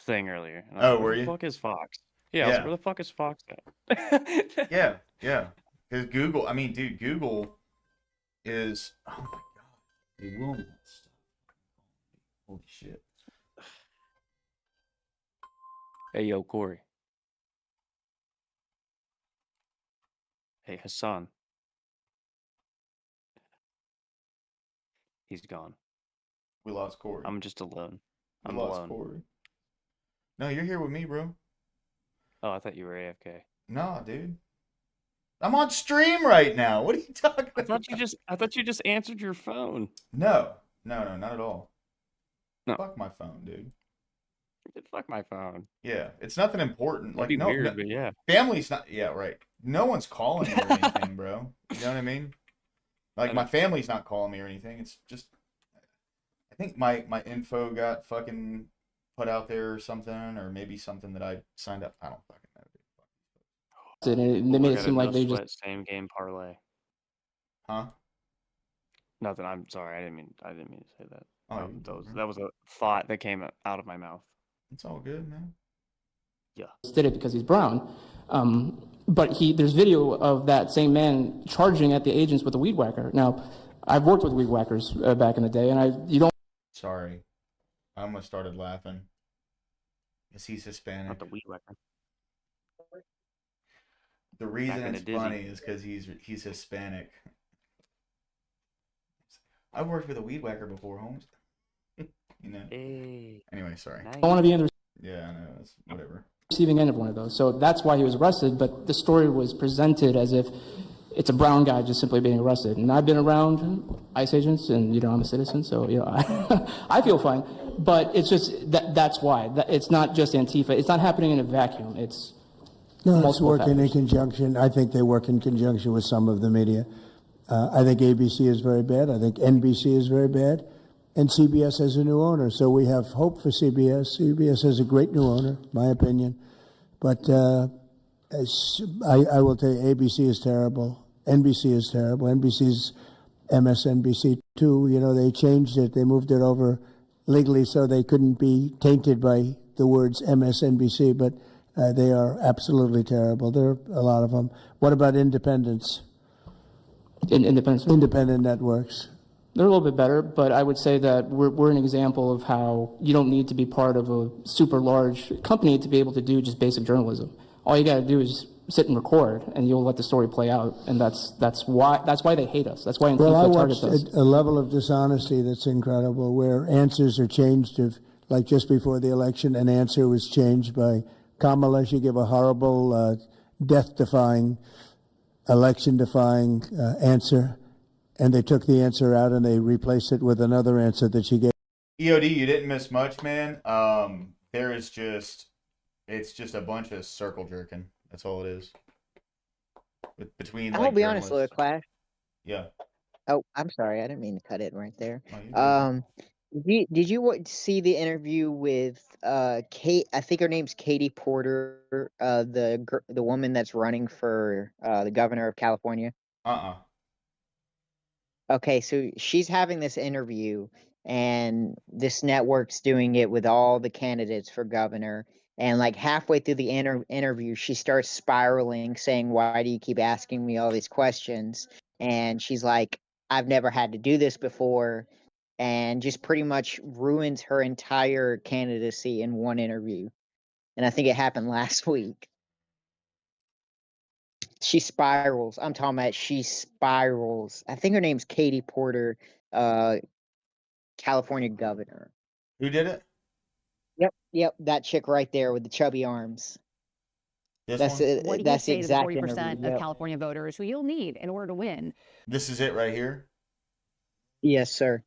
thing earlier. And I was like, were where you? the fuck is Fox? Yeah, I was like, where the fuck is Fox at? Yeah. Because Google, I mean, dude, Google is, oh my god, they will not stop. Holy shit. Hey, yo, Corey. Hey, Hassan. He's gone. We lost Corey. I'm just alone. We I'm lost alone. Corey. No, you're here with me, bro. Oh, I thought you were AFK. Nah, dude. I'm on stream right now. What are you talking about? I thought you just answered your phone. No, not at all. No. Fuck my phone, dude. Fuck my phone. Yeah, it's nothing important. That'd Like, be weird, but yeah. Family's not. Yeah, right. No one's calling me or anything, bro. You know what I mean? Like, my family's not calling me or anything. It's just, I think my info got fucking put out there or something, or maybe something that I signed up. I don't fucking know. And they made it seem like they just... Same game parlay. Huh? Nothing. I'm sorry. I didn't mean to say that. Oh, that was a thought that came out of my mouth. It's all good, man. Yeah. Did it because he's brown. But there's video of that same man charging at the agents with a weed whacker. Now, I've worked with weed whackers back in the day, and you don't... Sorry. I almost started laughing. Because he's Hispanic. Not the weed whacker. The reason it's funny is because he's Hispanic. I've worked with a weed whacker before, Holmes. You know. Hey. Anyway, sorry. I want to be in the Yeah, I know. It's whatever. receiving end of one of those. So that's why he was arrested, but the story was presented as if it's a brown guy just simply being arrested. And I've been around ICE agents, and, I'm a citizen, so, I feel fine. But it's just, that's why. It's not just Antifa. It's not happening in a vacuum. It's working in conjunction. I think they work in conjunction with some of the media. I think ABC is very bad. I think NBC is very bad. And CBS has a new owner, so we have hope for CBS. CBS has a great new owner, my opinion. But I will tell you, ABC is terrible. NBC is terrible. NBC's MSNBC too. They changed it. They moved it over legally so they couldn't be tainted by the words MSNBC, but they are absolutely terrible. There are a lot of them. What about independents? Independent networks. They're a little bit better, but I would say that we're an example of how you don't need to be part of a super large company to be able to do just basic journalism. All you got to do is sit and record, and you'll let the story play out. And that's why they hate us. That's why Well, I Antifa targets watched us. a level of dishonesty that's incredible, where answers are changed. Like just before the election, an answer was changed by Kamala. She gave a horrible, death-defying, election-defying answer, and they took the answer out and they replaced it with another answer that she gave. EOD, you didn't miss much, man. It's just a bunch of circle jerking. That's all it is. Between I'll be honest, Lower Class. Yeah. Oh, I'm sorry. I didn't mean to cut it right there. Oh, you're good. Did you see the interview with Kate? I think her name's Katie Porter, the woman that's running for the governor of California. Okay, so she's having this interview, and this network's doing it with all the candidates for governor. And like halfway through the interview, she starts spiraling, saying, "Why do you keep asking me all these questions?" And she's like, "I've never had to do this before," and just pretty much ruins her entire candidacy in one interview. And I think it happened last week. She spirals. I'm talking about she spirals. I think her name's Katie Porter, California governor. Who did it? Yep, that chick right there with the chubby arms. That's one? What do you that's the say to the exact 40% interview. of Yep. California voters who you'll need in order to win? This is it right here? Yes, sir.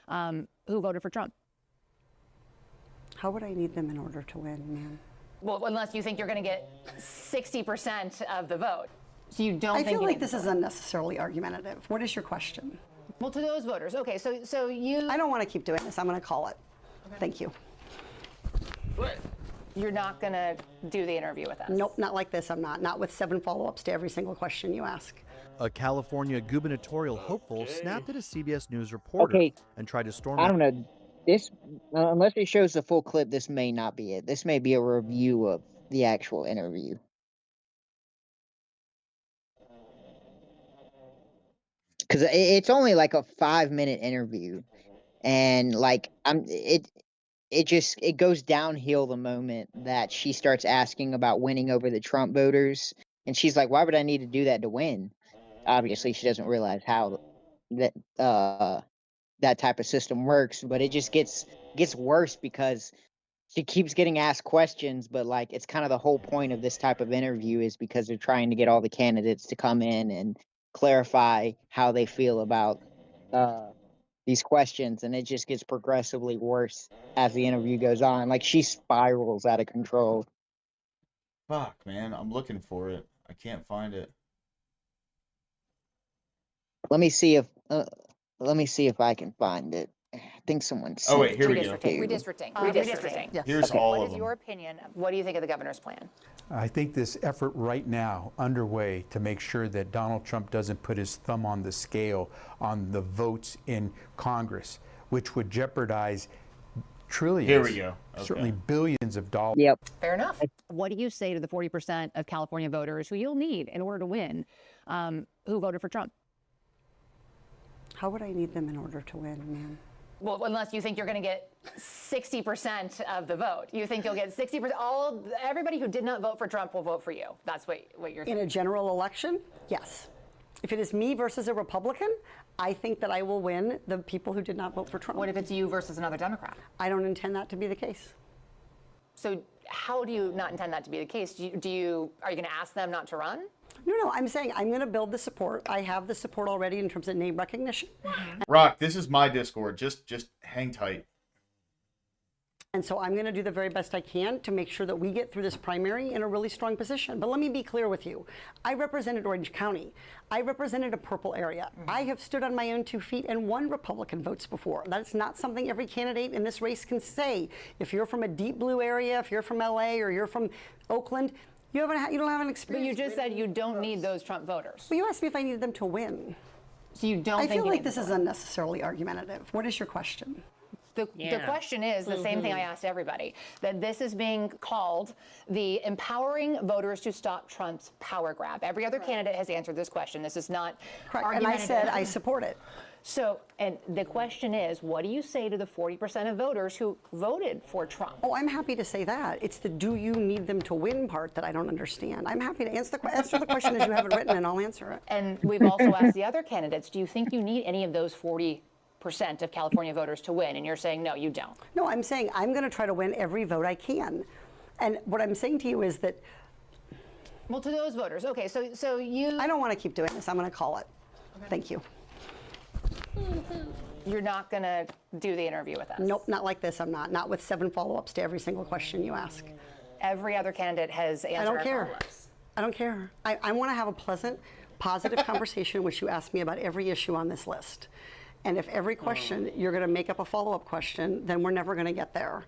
Who voted for Trump? How would I need them in order to win, ma'am? Well, unless you think you're going to get 60% of the vote. So you don't I think feel you like need this to is vote. unnecessarily argumentative. What is your question? Well, to those voters. Okay, so you... I don't want to keep doing this. I'm going to call it. Thank you. You're not going to do the interview with us? Nope, not like this. I'm not. Not with 7 follow-ups to every single question you ask. A California gubernatorial hopeful snapped at a CBS News reporter and tried to storm. I don't know. This, unless it shows the full clip, this may not be it. This may be a review of the actual interview. Because it's only like a 5-minute interview, and like it goes downhill the moment that she starts asking about winning over the Trump voters, and she's like, "Why would I need to do that to win?" Obviously, she doesn't realize how that type of system works, but it just gets worse because she keeps getting asked questions, but like it's kind of the whole point of this type of interview is because they're trying to get all the candidates to come in and clarify how they feel about these questions, and it just gets progressively worse as the interview goes on. Like she spirals out of control. Fuck, man. I'm looking for it. I can't find it. Let me see if I can find it. I think someone. Oh wait, here we go. Redistricting. Here's all of What is them. your opinion? What do you think of the governor's plan? I think this effort right now underway to make sure that Donald Trump doesn't put his thumb on the scale on the votes in Congress, which would jeopardize trillions. Here we go. Okay. Certainly billions of dollars. Yep. Fair enough. What do you say to the 40% of California voters who you'll need in order to win, who voted for Trump? How would I need them in order to win, ma'am? Well, unless you think you're going to get 60% of the vote. You think you'll get 60%. Everybody who did not vote for Trump will vote for you. That's what you're saying. In a general election, yes. If it is me versus a Republican, I think that I will win the people who did not vote for Trump. What if it's you versus another Democrat? I don't intend that to be the case. So how do you not intend that to be the case? Are you going to ask them not to run? No, I'm saying I'm going to build the support. I have the support already in terms of name recognition. Rock, this is my Discord. Just hang tight. And so I'm going to do the very best I can to make sure that we get through this primary in a really strong position. But let me be clear with you. I represented Orange County. I represented a purple area. I have stood on my own 2 feet and won Republican votes before. That's not something every candidate in this race can say. If you're from a deep blue area, if you're from LA or you're from Oakland, you don't have an experience. But you just said you don't need those Trump voters. Well, you asked me if I needed them to win. So you don't I think feel you like need this them is to win. unnecessarily argumentative. What is your question? The question is the same thing I asked everybody, that this is being called the empowering voters to stop Trump's power grab. Every other candidate has answered this question. This is not Correct. And I said I support it. So, and the question is, what do you say to the 40% of voters who voted for Trump? Oh, I'm happy to say that. It's the do you need them to win part that I don't understand. I'm happy to answer the question as you have it written, and I'll answer it. And we've also asked the other candidates, do you think you need any of those 40% of California voters to win? And you're saying, no, you don't. No, I'm saying I'm going to try to win every vote I can. And what I'm saying to you is that... Well, to those voters, okay, so you... I don't want to keep doing this. I'm going to call it. Okay. Thank you. You're not going to do the interview with us? Nope, not like this. I'm not. Not with 7 follow-ups to every single question you ask. Every other candidate has answered I don't our care. follow-ups. I don't care. I want to have a pleasant, positive conversation in which you ask me about every issue on this list. And if every question you're going to make up a follow-up question, then we're never going to get there.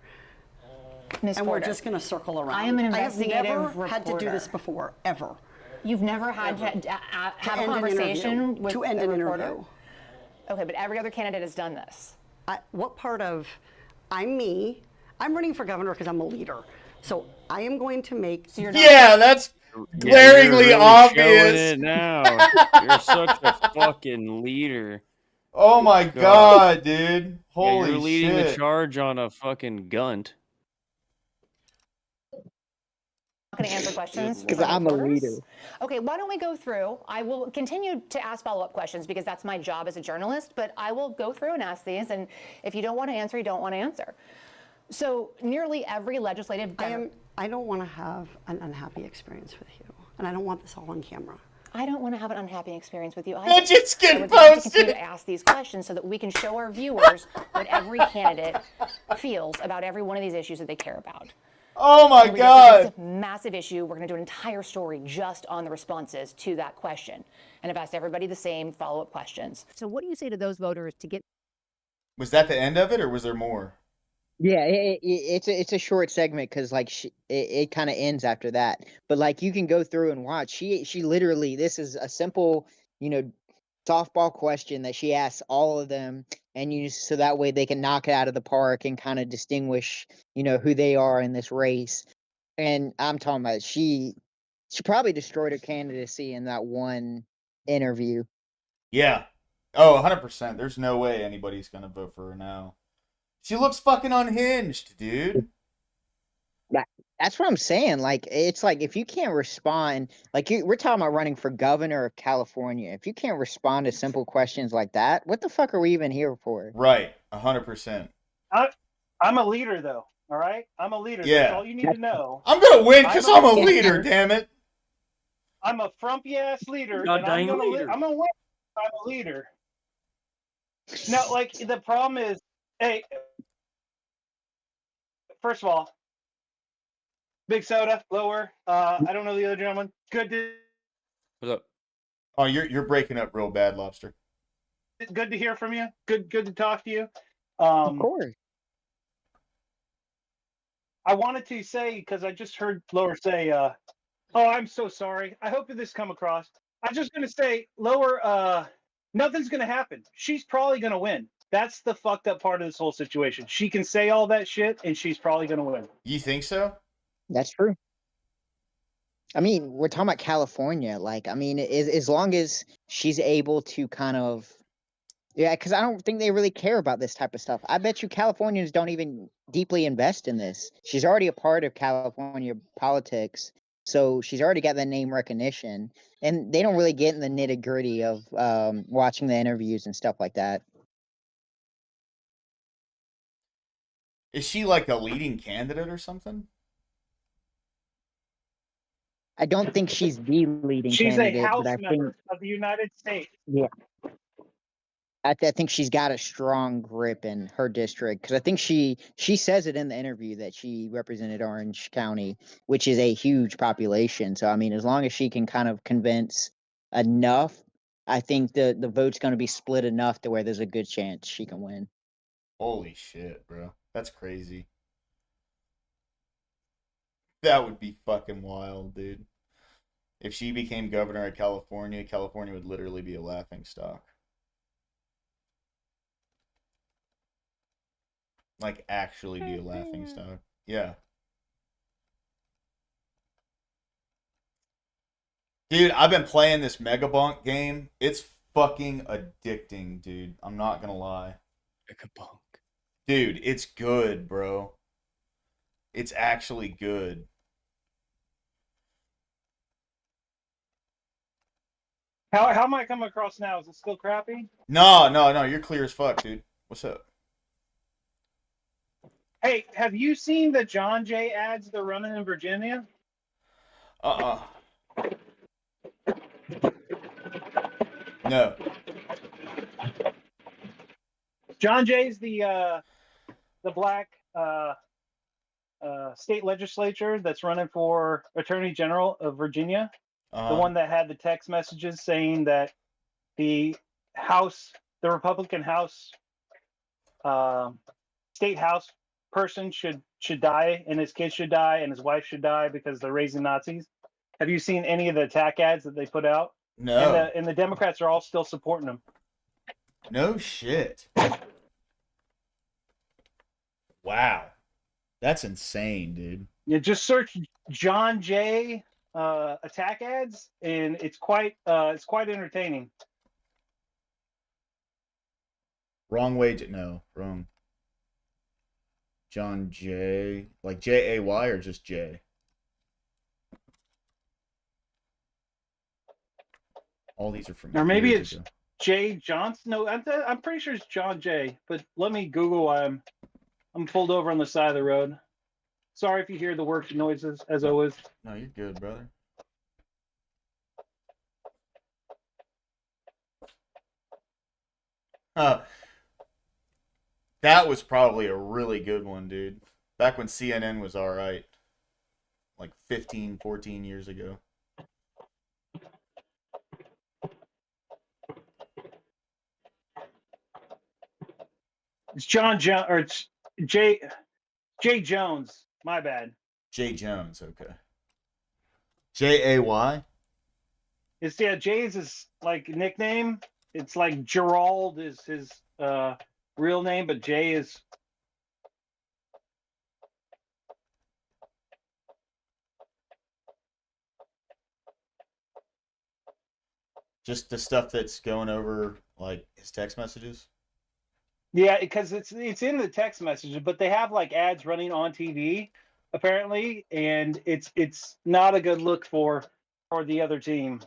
Ms. And we're Porter, just going to circle around. I am an investigative I have never had to do reporter. this before, ever. You've never had to have a end an conversation interview. with To end a an reporter? interview. Okay, but every other candidate has done this. What part of I'm me? I'm running for governor because I'm a leader. So I am going to make. So Yeah, that's glaringly you're really obvious. showing it now. You're such a fucking leader. Oh my god, dude. Holy you're leading shit. the charge on a fucking gunt. Not going to answer questions Because from I'm a reporters? leader. Okay, why don't we go through? I will continue to ask follow-up questions because that's my job as a journalist, but I will go through and ask these, and if you don't want to answer, you don't want to answer. So nearly every legislative... I don't want to have an unhappy experience with you, and I don't want this all on camera. I don't want to have an unhappy experience with you. That just I get would like to continue posted. to ask these questions so that we can show our viewers what every candidate feels about every one of these issues that they care about. Oh my And god. It's a massive issue. We're going to do an entire story just on the responses to that question. And I've asked everybody the same follow-up questions. So what do you say to those voters to get... Was that the end of it, or was there more? Yeah, it's a short segment because like it kind of ends after that. But like you can go through and watch. She literally, this is a simple, softball question that she asks all of them, and so that way they can knock it out of the park and kind of distinguish, who they are in this race. And I'm talking about she probably destroyed her candidacy in that one interview. Yeah. Oh, 100%. There's no way anybody's gonna vote for her now. She looks fucking unhinged, dude. That's what I'm saying. Like, it's like if you can't respond, like we're talking about running for governor of California. If you can't respond to simple questions like that, what the fuck are we even here for? Right, 100%. I'm a leader, though. All right, I'm a leader. Yeah. That's all you need to know. I'm gonna win because I'm a leader. Damn it. I'm a frumpy ass leader, God and I'm dang gonna leader. I'm gonna win. I'm a leader. No, like the problem is, hey, first of all, big soda, lower. I don't know the other gentleman. Good to What's up? Oh, you're breaking up real bad, Lobster. good to hear from you. Good to talk to you. Of course. I wanted to say because I just heard Lower say, "Oh, I'm so sorry. I hope that this come across." I'm just gonna say, Lower, nothing's gonna happen. She's probably gonna win. That's the fucked up part of this whole situation. She can say all that shit, and she's probably gonna win. You think so? That's true. I mean, we're talking about California. Like, I mean, as long as she's able to kind of, yeah, because I don't think they really care about this type of stuff. I bet you Californians don't even deeply invest in this. She's already a part of California politics, so she's already got the name recognition, and they don't really get in the nitty gritty of watching the interviews and stuff like that. Is she like a leading candidate or something? I don't think she's the leading She's candidate, a House but I think, member of the United States. yeah, I think she's got a strong grip in her district because I think she says it in the interview that she represented Orange County, which is a huge population. So I mean, as long as she can kind of convince enough, I think the vote's going to be split enough to where there's a good chance she can win. Holy shit, bro. That's crazy. That would be fucking wild, dude. If she became governor of California, California would literally be a laughing stock. Like, actually be a laughing stock. Yeah. Dude, I've been playing this Megabunk game. It's fucking addicting, dude. I'm not gonna lie. Kabunk. Dude, it's good, bro. It's actually good. How am I coming across now? Is it still crappy? No, you're clear as fuck, dude. What's up? Hey, have you seen the John Jay ads they're running in Virginia? No. John Jay's the black state legislature that's running for Attorney General of Virginia. The one that had the text messages saying that the Republican House, state House person should die, and his kids should die, and his wife should die because they're raising Nazis. Have you seen any of the attack ads that they put out? No. And the Democrats are all still supporting them. No shit. Wow. That's insane, dude. You just search John Jay attack ads, and it's quite entertaining. Wrong way to no, wrong. John Jay, like Jay or just J? All these are from. Or maybe it's ago. Jay Johnson. No, I'm pretty sure it's John Jay. But let me Google. I'm pulled over on the side of the road. Sorry if you hear the work noises, as always. No, you're good, brother. That was probably a really good one, dude. Back when CNN was all right. Like 15, 14 years ago. It's it's Jay Jones. My bad. Jay Jones, okay. Jay? It's Jay's is like nickname. It's like Gerald is his real name, but Jay is. Just the stuff that's going over like his text messages? Yeah, because it's in the text messages, but they have like ads running on TV apparently, and it's not a good look for the other team.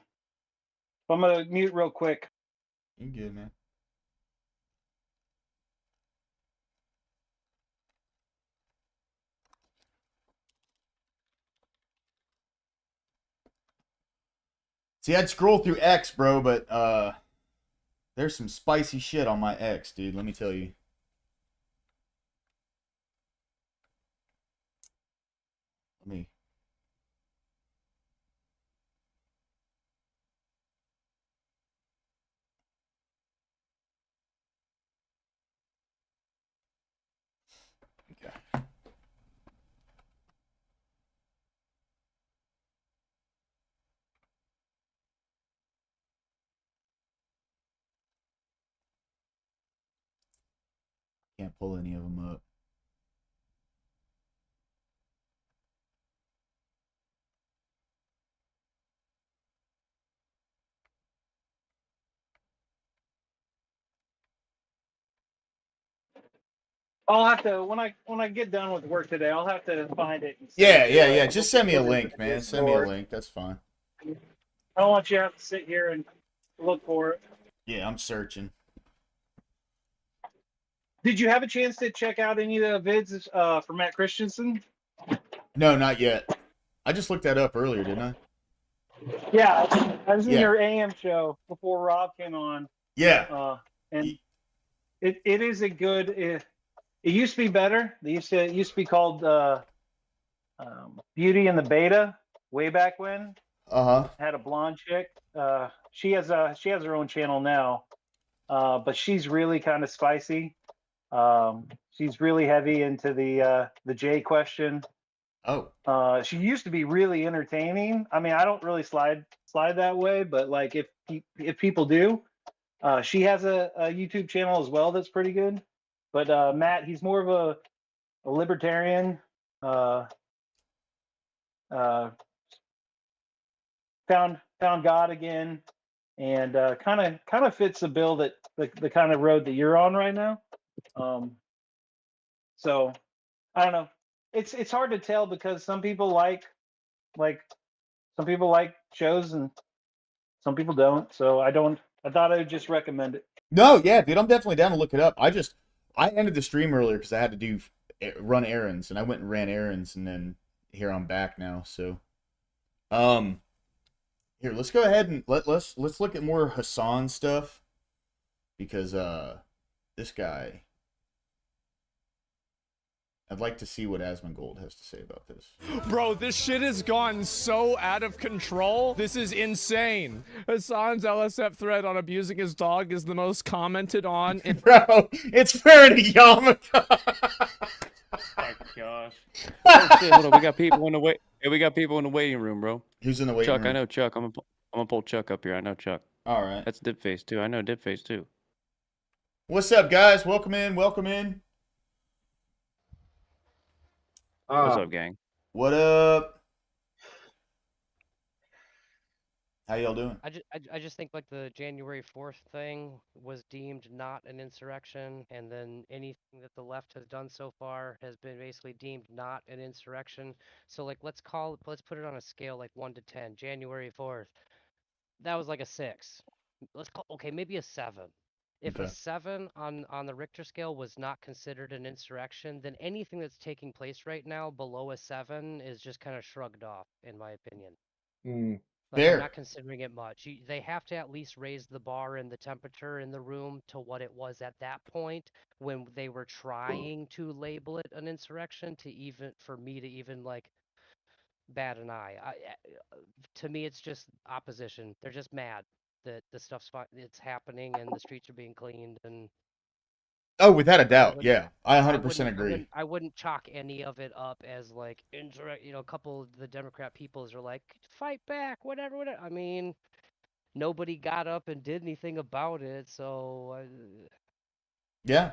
I'm gonna mute real quick. You good, man? See, I'd scroll through X, bro, but there's some spicy shit on my X, dude. Let me tell you. Me. Okay. Can't pull any of them up. I'll have to when I get done with work today. I'll have to find it. Yeah. Just send me a link, man. Send me a link. That's fine. I don't want you to have to sit here and look for it. Yeah, I'm searching. Did you have a chance to check out any of the vids for Matt Christensen? No, not yet. I just looked that up earlier, didn't I? Yeah, I was in your AM show before Rob came on. Yeah. And it is a good. It used to be better. It used to be called Beauty and the Beta way back when. Had a blonde chick. She has her own channel now, but she's really kind of spicy. She's really heavy into the J question. Oh. She used to be really entertaining. I mean, I don't really slide that way, but like if people do, she has a YouTube channel as well that's pretty good. But Matt, he's more of a libertarian. Found God again. and kind of fits the bill that the kind of road that you're on right now. So I don't know. It's hard to tell because some people like some people like shows and some people don't. So I don't. I thought I would just recommend it. No, yeah, dude, I'm definitely down to look it up. I ended the stream earlier because I had to run errands, and I went and ran errands, and then here I'm back now. So, here, let's go ahead and let's look at more Hassan stuff because this guy. I'd like to see what Asmongold has to say about this. Bro, this shit has gone so out of control. This is insane. Hassan's LSF thread on abusing his dog is the most commented on. Bro, it's fair to Yamaka. Oh my gosh. Oh shit, hold on. We got people in the wait. Hey, we got people in the waiting room, bro. Who's in the waiting room? Chuck, I know Chuck. I'm gonna pull Chuck up here. I know Chuck. All right. That's Dipface too. I know Dipface too. What's up, guys? Welcome in. Welcome in. What's up, gang? What up? How y'all doing? I just think like the January 4th thing was deemed not an insurrection, and then anything that the left has done so far has been basically deemed not an insurrection. So like let's put it on a scale like 1 to 10. January 4th, that was like a 6. Let's call okay, maybe a 7. If a 7 on the Richter scale was not considered an insurrection, then anything that's taking place right now below a 7 is just kind of shrugged off, in my opinion. Like, I'm not considering it much. They have to at least raise the bar and the temperature in the room to what it was at that point when they were trying to label it an insurrection for me to even like bat an eye. To me, it's just opposition. They're just mad that the stuff's it's happening and the streets are being cleaned and. Oh, without a doubt, yeah, I 100% agree. I wouldn't chalk any of it up as like a couple of the Democrat peoples are like fight back, whatever. I mean, nobody got up and did anything about it, so. Yeah.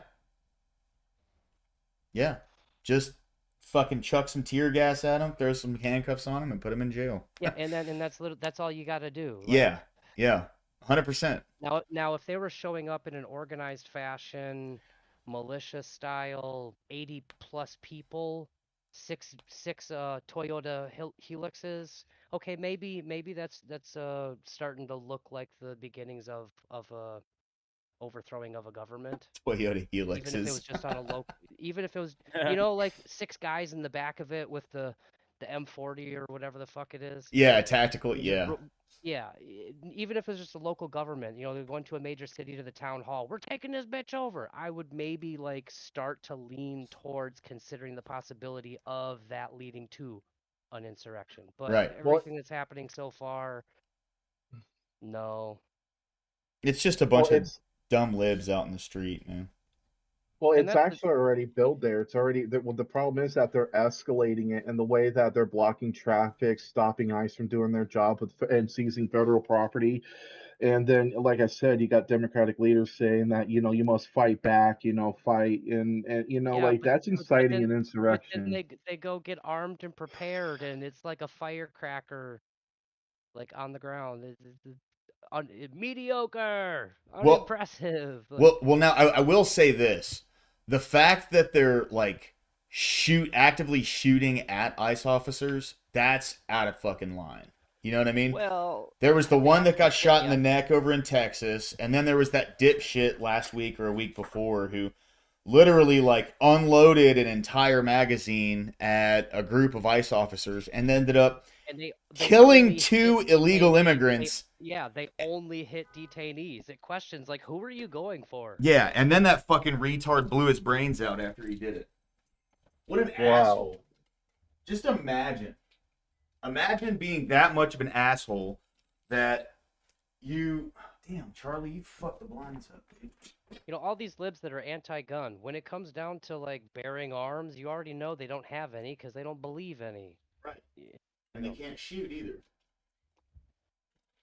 Just fucking chuck some tear gas at him, throw some handcuffs on him, and put him in jail. Yeah, and that's all you got to do. Like, yeah, 100%. Now, if they were showing up in an organized fashion, militia style, 80 plus people, six Toyota Helixes, okay, maybe that's starting to look like the beginnings of a overthrowing of a government. Toyota Helixes. Even if it was just on a local, even if it was like 6 guys in the back of it with the M40 or whatever the fuck it is. Yeah, tactical. Yeah. Yeah, even if it's just a local government, they're going to a major city to the town hall. We're taking this bitch over. I would maybe like start to lean towards considering the possibility of that leading to an insurrection. But everything that's happening so far, no. It's just a bunch of dumb libs out in the street, man. Well, it's actually already built there. It's already the problem is that they're escalating it, and the way that they're blocking traffic, stopping ICE from doing their job and seizing federal property. And then, like I said, you got Democratic leaders saying that you must fight back, fight, and that's inciting an insurrection. But then they go get armed and prepared, and it's like a firecracker, like on the ground. Mediocre, unimpressive. Well, now I will say this. The fact that they're like actively shooting at ICE officers, that's out of fucking line. You know what I mean? Well, there was the one that got shot in the neck over in Texas, and then there was that dipshit last week or a week before who literally like unloaded an entire magazine at a group of ICE officers and ended up killing 2 illegal immigrants. They only hit detainees. It questions like, who are you going for? Yeah, and then that fucking retard blew his brains out after he did it. What an asshole. Just imagine. Imagine being that much of an asshole that you... Damn, Charlie, you fucked the blinds up, dude. All these libs that are anti-gun, when it comes down to like bearing arms, you already know they don't have any because they don't believe any. Right. And they can't shoot either.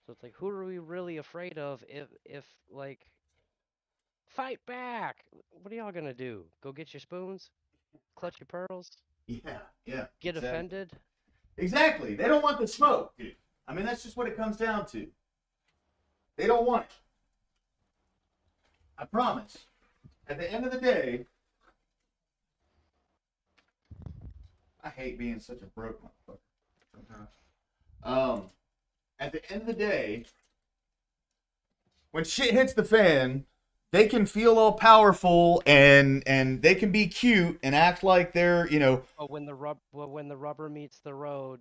So it's like, who are we really afraid of if like, fight back? What are y'all gonna do? Go get your spoons? Clutch your pearls? Yeah. Get offended? Exactly. They don't want the smoke, dude. I mean, that's just what it comes down to. They don't want it. I promise. At the end of the day, I hate being such a broke motherfucker sometimes. At the end of the day, when shit hits the fan, they can feel all powerful and they can be cute and act like they're, But when the rubber meets the road,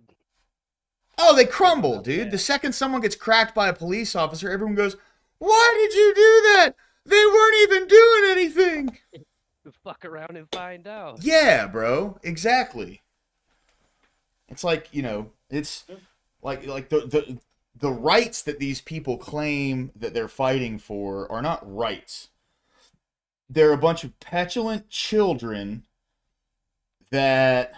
oh, they crumble, dude. The second someone gets cracked by a police officer, everyone goes, "Why did you do that? They weren't even doing anything." you fuck around and find out. Yeah, bro. Exactly. It's like, it's like the rights that these people claim that they're fighting for are not rights. They're a bunch of petulant children that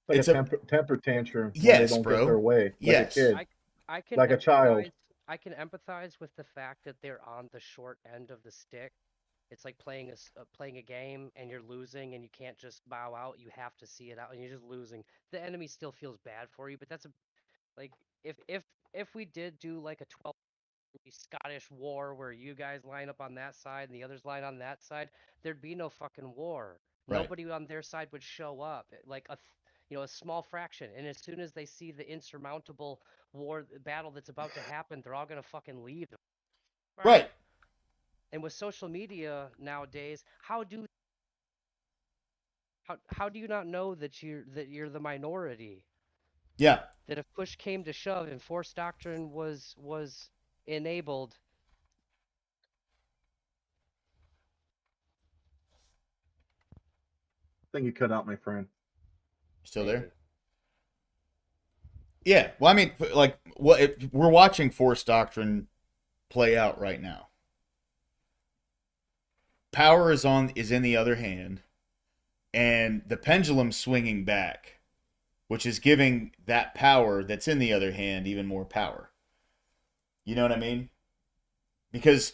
it's a temper tantrum when yes, they don't bro. get their way. Like yes. a kid. I can like a child. I can empathize with the fact that they're on the short end of the stick. It's like playing a game and you're losing and you can't just bow out. You have to see it out and you're just losing. The enemy still feels bad for you, but that's like if we did do like a 12 Scottish war where you guys line up on that side and the others line on that side, there'd be no fucking war. Right. Nobody on their side would show up. Like a small fraction. And as soon as they see the insurmountable battle that's about to happen, they're all gonna fucking leave. Right. And with social media nowadays, how do you not know that you're the minority? Yeah. That if push came to shove and force doctrine was enabled. I think you cut out, my friend. Still there? Yeah. Well, I mean, like, we're watching force doctrine play out right now. Power is in the other hand, and the pendulum's swinging back, which is giving that power that's in the other hand even more power. You know what I mean? Because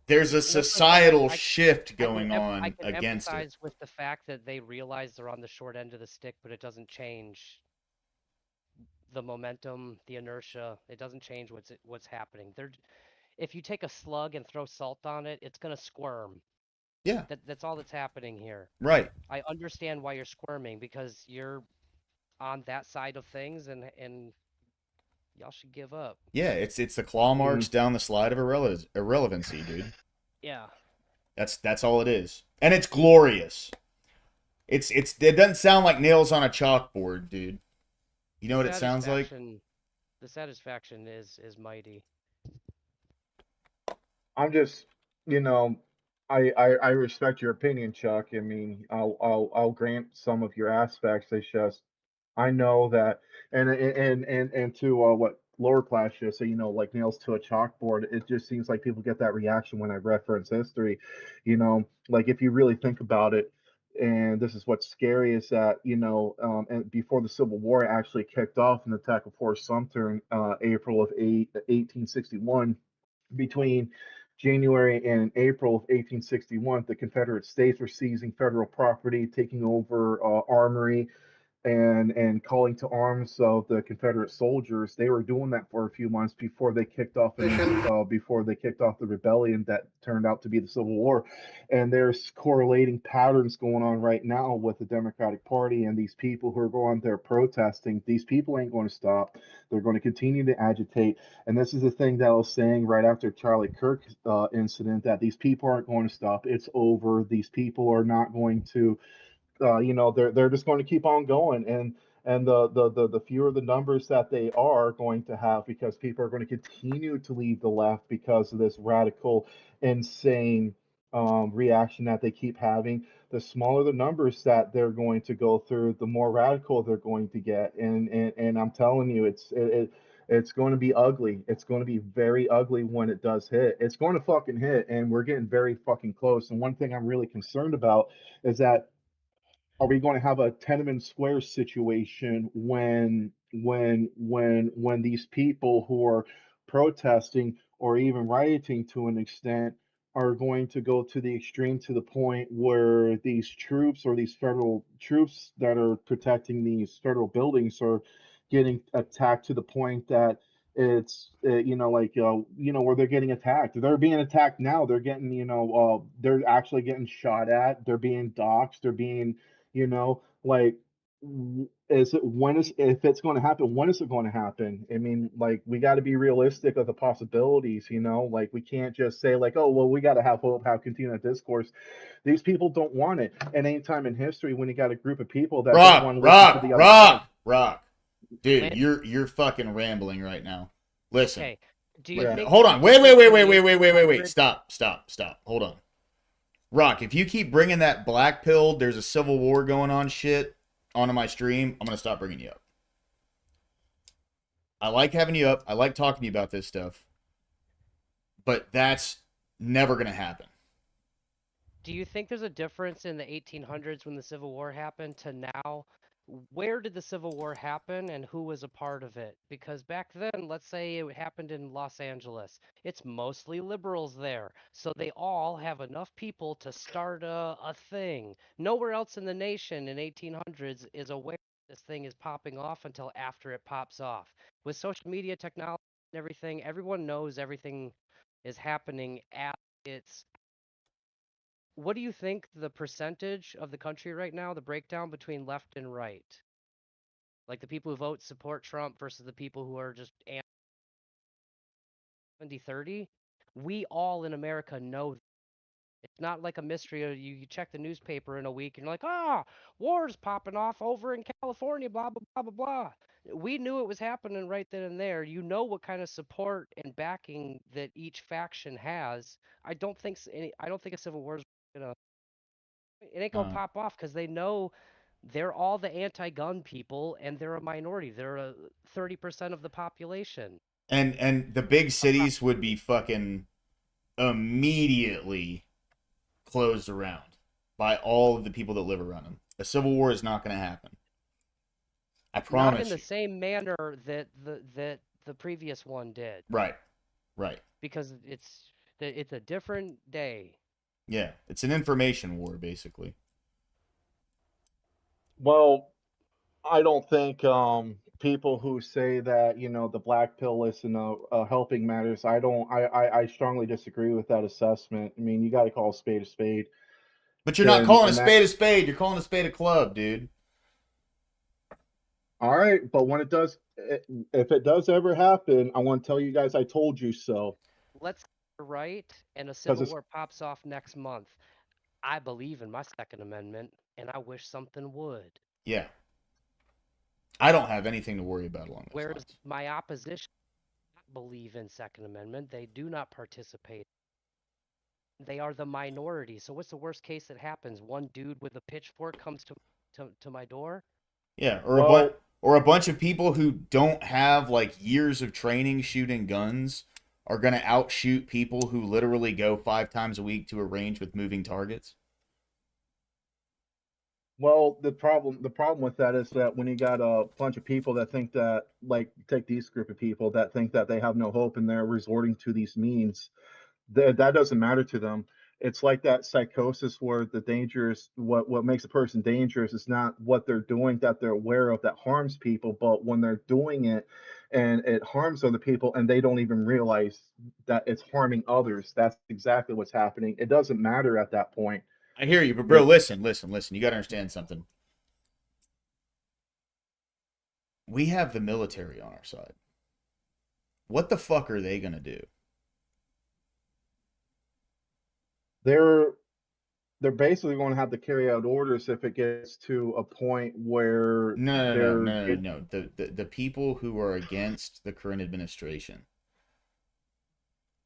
there's a societal shift going on against it. I can empathize with the fact that they realize they're on the short end of the stick, but it doesn't change the momentum, the inertia. It doesn't change what's happening. If you take a slug and throw salt on it, it's gonna squirm. Yeah. That's all that's happening here. Right. I understand why you're squirming because you're on that side of things and y'all should give up. Yeah, it's the claw marks down the slide of irrelevancy, dude. Yeah. That's all it is. And it's glorious. It doesn't sound like nails on a chalkboard, dude. You know what it sounds like? The satisfaction is mighty. I'm just, I respect your opinion, Chuck. I mean, I'll grant some of your aspects. It's just I know that, and to what lower class just say, like nails to a chalkboard. It just seems like people get that reaction when I reference history. Like if you really think about it, and this is what's scary is that and before the Civil War actually kicked off in the attack of Fort Sumter in April of 1861, between January and April of 1861, the Confederate States were seizing federal property, taking over armory, and calling to arms of the Confederate soldiers. They were doing that for a few months before they kicked off the rebellion that turned out to be the Civil War. And there's correlating patterns going on right now with the Democratic Party and these people who are going there protesting. These people ain't going to stop. They're going to continue to agitate. And this is the thing that I was saying right after Charlie Kirk incident, that these people aren't going to stop. It's over. These people are not going to they're just going to keep on going, and the fewer the numbers that they are going to have, because people are going to continue to leave the left because of this radical, insane reaction that they keep having. The smaller the numbers that they're going to go through, the more radical they're going to get, and I'm telling you, it's going to be ugly. It's going to be very ugly when it does hit. It's going to fucking hit, and we're getting very fucking close. And one thing I'm really concerned about is that, are we going to have a Tenement Square situation when these people who are protesting or even rioting to an extent are going to go to the extreme, to the point where these troops or these federal troops that are protecting these federal buildings are getting attacked to the point that It's where they're getting attacked. They're being attacked now. They're getting they're actually getting shot at. They're being doxxed. They're being like is it when is if it's going to happen, when is it going to happen? I mean, like, we got to be realistic of the possibilities. Like, we can't just say like, oh well, we got to have hope, have continued discourse. These people don't want it. And any time in history when you got a group of people that don't want to listen to the other side. Dude, you're fucking rambling right now. Listen. Okay. Do you think hold on. Wait. Stop. Hold on. Rock, if you keep bringing that black pill, there's a civil war going on shit onto my stream, I'm going to stop bringing you up. I like having you up. I like talking to you about this stuff. But that's never going to happen. Do you think there's a difference in the 1800s when the Civil War happened to now? Where did the Civil War happen and who was a part of it? Because back then, let's say it happened in Los Angeles. It's mostly liberals there. So they all have enough people to start a thing. Nowhere else in the nation in 1800s is aware this thing is popping off until after it pops off. With social media technology and everything, everyone knows everything is happening at its. What do you think the percentage of the country right now, the breakdown between left and right? Like the people who vote support Trump versus the people who are just 70-30? We all in America know it's not like a mystery. You check the newspaper in a week and you're like, war's popping off over in California, blah, blah, blah, blah, blah. We knew it was happening right then and there. You know what kind of support and backing that each faction has. I don't think a civil war is gonna. It ain't gonna pop off because they know they're all the anti-gun people and they're a minority. They're 30% of the population. And the big cities would be fucking immediately closed around by all of the people that live around them. A civil war is not going to happen. I promise. Not in the same manner that the previous one did. Right. Because it's a different day. Yeah, it's an information war, basically. Well, I don't think people who say that the black pill isn't helping matters. I strongly disagree with that assessment. I mean, you got to call a spade a spade. But you're not calling a spade a spade. You're calling a spade a club, dude. All right, but when it does, if it does ever happen, I want to tell you guys I told you so. Let's right, and a civil war pops off next month. I believe in my Second Amendment, and I wish something would. Yeah. I don't have anything to worry about along those Whereas lines. my opposition does not believe in Second Amendment. They do not participate. They are the minority. So what's the worst case that happens? One dude with a pitchfork comes to my door? Yeah, or a bunch of people who don't have like years of training shooting guns are going to outshoot people who literally go 5 times a week to a range with moving targets. Well, the problem with that is that when you got a bunch of people that think that, like, take these group of people that think that they have no hope and they're resorting to these means, that doesn't matter to them. It's like that psychosis where the dangerous, what makes a person dangerous is not what they're doing that they're aware of that harms people, but when they're doing it and it harms other people and they don't even realize that it's harming others. That's exactly what's happening. It doesn't matter at that point. I hear you, but bro, listen. You got to understand something. We have the military on our side. What the fuck are they going to do? They're basically going to have to carry out orders if it gets to a point where no. The people who are against the current administration,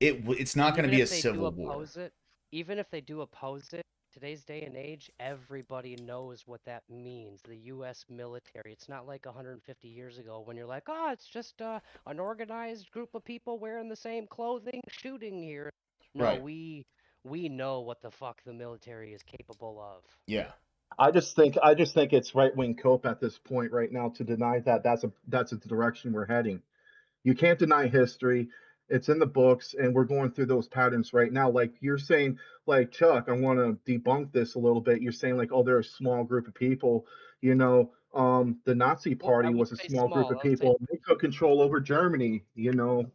it's not going to be a civil war. Even if they do oppose it, today's day and age, everybody knows what that means. The U.S. military. It's not like 150 years ago when you're like, it's just an organized group of people wearing the same clothing shooting here. No, right. We know what the fuck the military is capable of. Yeah. I just think it's right-wing cope at this point right now to deny that that's the direction we're heading. You can't deny history. It's in the books, and we're going through those patterns right now. Like you're saying, like Chuck, I want to debunk this a little bit. You're saying like, oh, they're a small group of people. The Nazi Well, I Party was a wouldn't say small group small. of I would say people. They took control over Germany.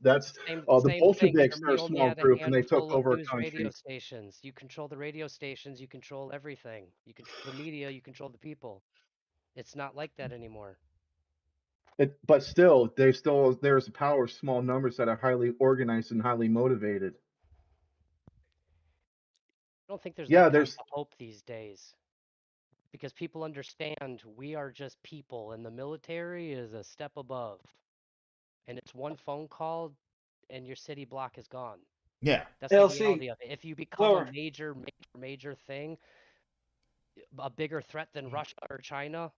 That's the same thing. Bolsheviks. They're a Germany only small had a group, and they took handful of over a news radio country. stations. You control the radio stations, you control everything. You control the media, you control the people. It's not like that anymore. But still, there's a power of small numbers that are highly organized and highly motivated. I don't think there's Yeah, that kind there's of hope these days. Because people understand we are just people and the military is a step above. And it's one phone call and your city block is gone. Yeah. That's the reality of it. If you become Lower. a major thing, a bigger threat than Russia or China.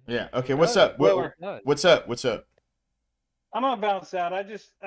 Yeah. Okay. What's up? What's up? What's up? I'm gonna bounce out. I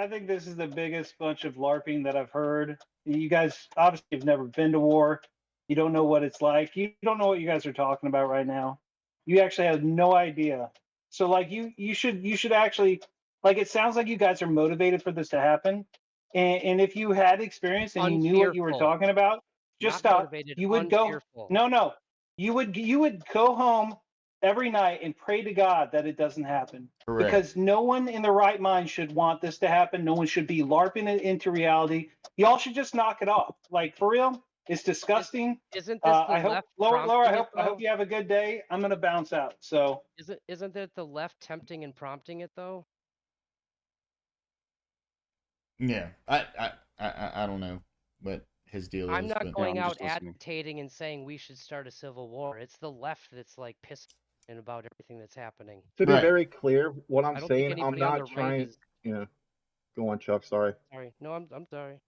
think this is the biggest bunch of LARPing that I've heard. You guys obviously have never been to war. You don't know what it's like. You don't know what you guys are talking about right now. You actually have no idea. So like you should actually, like, it sounds like you guys are motivated for this to happen. And if you had experience and you knew what you were Unfearful. talking about, just Not stop. motivated, You would go unfearful. no. You would go home every night and pray to God that it doesn't happen. Correct. Because no one in their right mind should want this to happen. No one should be LARPing it into reality. Y'all should just knock it off. Like, for real, it's disgusting. Isn't this the I hope, left Laura, prompting it, I though? hope you have a good day. I'm gonna bounce out. So Isn't it the left tempting and prompting it, though? Yeah. I don't know what his deal is. I'm not but... going out agitating and saying we should start a civil war. It's the left that's like pissed about everything that's happening. To be very clear, what I'm I don't saying, think I'm anybody on not the right trying. is. Yeah, go on, Chuck. Sorry. Sorry. No, I'm sorry.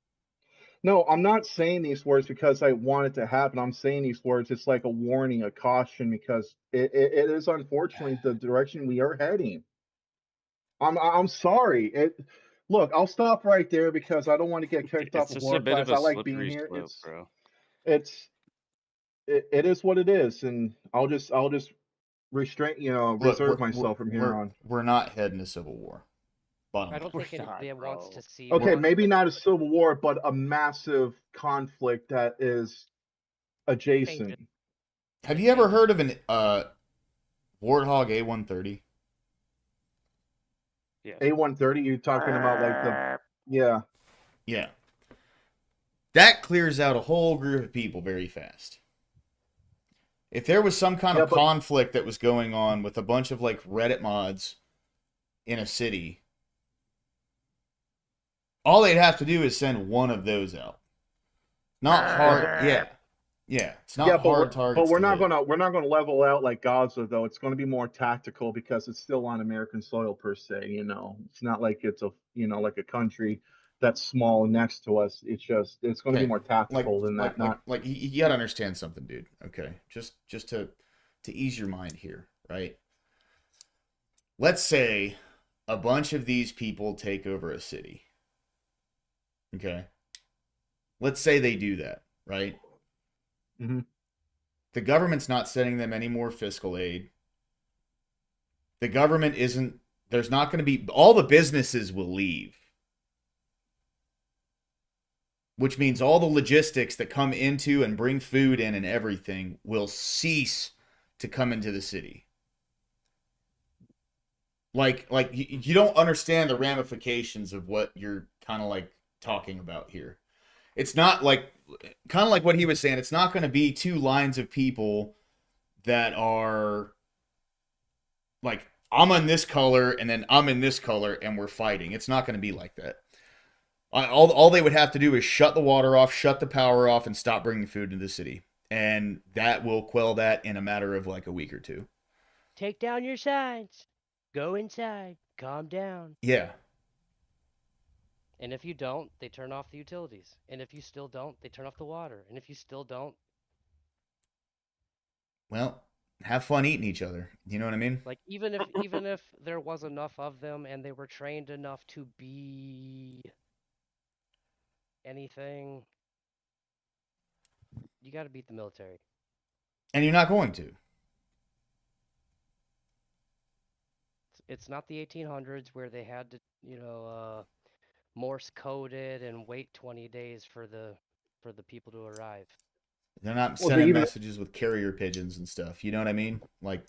No, I'm not saying these words because I want it to happen. I'm saying these words. It's like a warning, a caution, because it is unfortunately the direction we are heading. I'm sorry. Look, I'll stop right there because I don't want to get kicked off It's of just a work bit of class. a I like being slippery here. slope, bro. It is what it is, and I'll just restrain, reserve myself from here on. We're not heading to civil war. I don't think anybody wants to see. Okay, maybe not a civil war, but a massive conflict that is adjacent. Have you ever heard of an Warthog A130? Yeah. A130, you talking about like Yeah. That clears out a whole group of people very fast. If there was some kind of conflict that was going on with a bunch of like Reddit mods in a city, all they'd have to do is send one of those out. Not hard. Yeah. It's not hard targets. But we're not gonna level out like Gaza though. It's gonna be more tactical because it's still on American soil per se. It's not like it's like a country that's small next to us. It's going to be more tactical than that. You got to understand something, dude. Okay, just to ease your mind here, right? Let's say a bunch of these people take over a city. Okay, let's say they do that, right? Mm-hmm. The government's not sending them any more fiscal aid. The government isn't. There's not going to be. All the businesses will leave. Which means all the logistics that come into and bring food in and everything will cease to come into the city. Like you don't understand the ramifications of what you're kind of like talking about here. It's not like, kind of like what he was saying, it's not going to be two lines of people that are like, I'm in this color and then I'm in this color and we're fighting. It's not going to be like that. All they would have to do is shut the water off, shut the power off, and stop bringing food into the city. And that will quell that in a matter of like a week or two. Take down your signs. Go inside. Calm down. Yeah. And if you don't, they turn off the utilities. And if you still don't, they turn off the water. And if you still don't... Well, have fun eating each other. You know what I mean? Like, even if there was enough of them and they were trained enough to be... anything, you got to beat the military. And you're not going to. It's not the 1800s where they had to, Morse coded and wait 20 days for the people to arrive. They're not sending messages with carrier pigeons and stuff. You know what I mean? Like,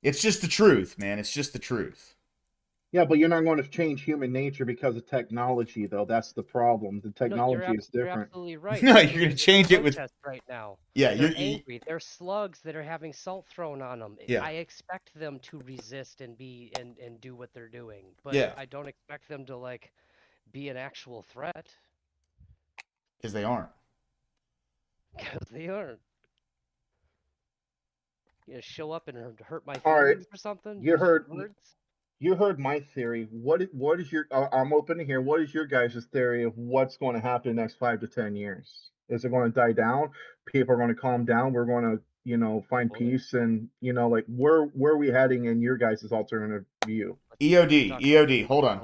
it's just the truth, man. It's just the truth. Yeah, but you're not going to change human nature because of technology, though. That's the problem. The technology is different. You're absolutely right. No, you're going to change it with right now. Yeah, they're angry. They're slugs that are having salt thrown on them. Yeah. I expect them to resist and be and do what they're doing, but yeah. I don't expect them to like be an actual threat. Because they aren't. Because they aren't. You know, show up and hurt my All right. feelings or something. You heard my theory. What is your? I'm open to hear. What is your guys' theory of what's going to happen in the next 5 to 10 years? Is it going to die down? People are going to calm down. We're going to, find peace, and like where are we heading in your guys' alternative view? EOD. Hold on.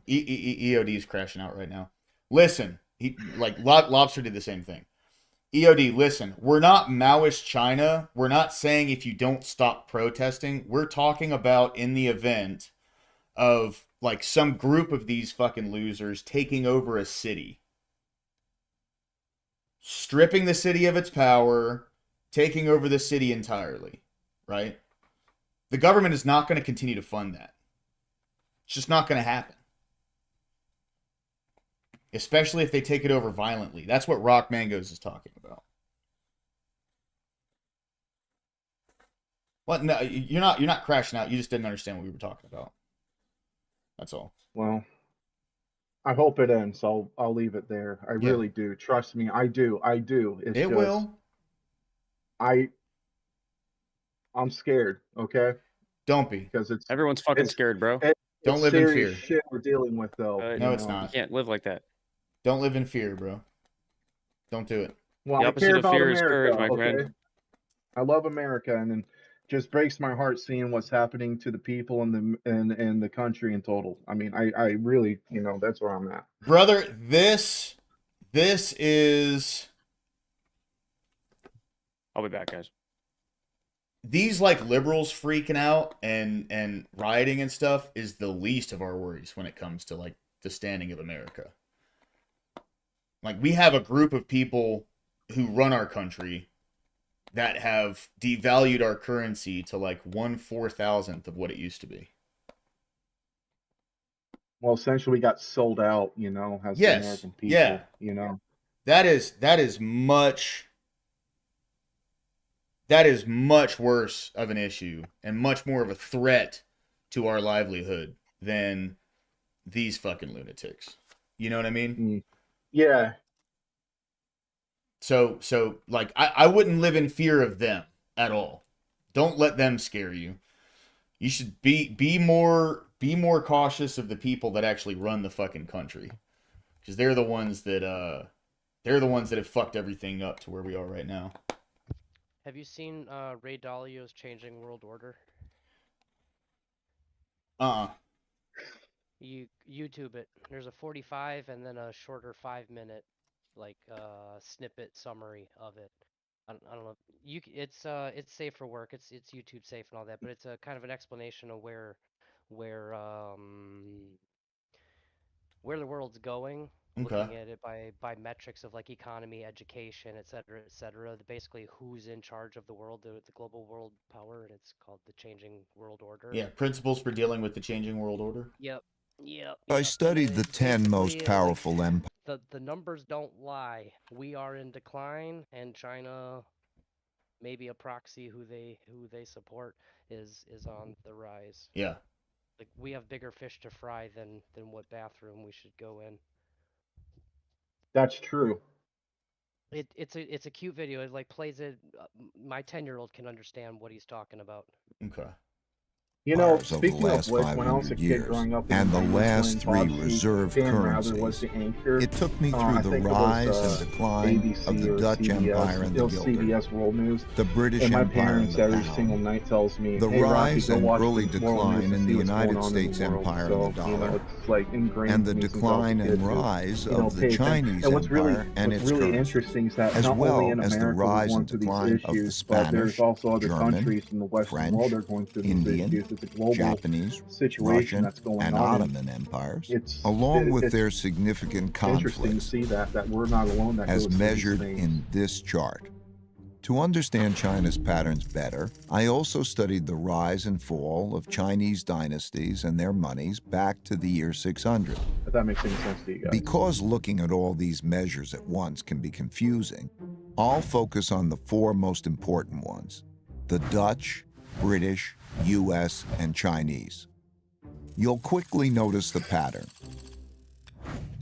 EOD is crashing out right now. Listen, Lobster did the same thing. EOD, listen, we're not Maoist China. We're not saying if you don't stop protesting. We're talking about in the event of like some group of these fucking losers taking over a city. Stripping the city of its power, taking over the city entirely, right? The government is not going to continue to fund that. It's just not going to happen. Especially if they take it over violently. That's what Rock Mangoes is talking about. What? No, you're not crashing out. You just didn't understand what we were talking about. That's all. Well, I hope it ends. I'll leave it there. I really do. Trust me, I do. It's it will. I'm scared. Okay. Don't be, because everyone's fucking scared, bro. Don't live in fear. Shit we're dealing with, though. No, it's not. You can't live like that. Don't live in fear, bro. Don't do it. Well, the opposite of fear is courage, my friend. Okay? I love America, and it just breaks my heart seeing what's happening to the people in the country in total. I mean, I really, that's where I'm at, brother. This is. I'll be back, guys. These like liberals freaking out and rioting and stuff is the least of our worries when it comes to like the standing of America. Like, we have a group of people who run our country that have devalued our currency to like 1/4000th of what it used to be. Well, essentially, we got sold out, as the American people. Yeah. That is much worse of an issue and much more of a threat to our livelihood than these fucking lunatics. You know what I mean? Yeah. So like I wouldn't live in fear of them at all. Don't let them scare you. You should be more cautious of the people that actually run the fucking country, because they're the ones that have fucked everything up to where we are right now. Have you seen Ray Dalio's Changing World Order? You YouTube it. There's a 45 and then a shorter 5-minute snippet summary of it. I don't know. It's safe for work. It's YouTube safe and all that, but it's a kind of an explanation of where the world's going. Okay. Looking at it by metrics of like economy, education, et cetera. Basically, who's in charge of the world, the global world power, and it's called the Changing World Order. Yeah, principles for dealing with the changing world order. Yep. I studied the 10 most powerful empires. The numbers don't lie. We are in decline, and China, maybe a proxy who they support, is on the rise. Yeah. Like, we have bigger fish to fry than what bathroom we should go in. That's true. It's a cute video. It like plays it. My 10-year-old can understand what he's talking about. Okay. Speaking of which, when I was a kid growing up, and the last 3 reserve currencies, it took me through the rise and decline of the Dutch Empire and the Guilder, the British Empire and the Pound, the rise and early decline in the United States Empire and the dollar, and the decline and rise of the Chinese Empire and its currency, as well as the rise and decline of the Spanish, German, French, Indian, with the global Japanese, situation Russian, that's going and on. Ottoman empires, along with their It's significant interesting to conflicts, see that we're not alone that as goes through these measured things. in this chart. To understand China's patterns better, I also studied the rise and fall of Chinese dynasties and their monies back to the year 600. If that makes any sense to you guys. Because looking at all these measures at once can be confusing, I'll focus on the four most important ones: the Dutch, British, US, and Chinese. You'll quickly notice the pattern.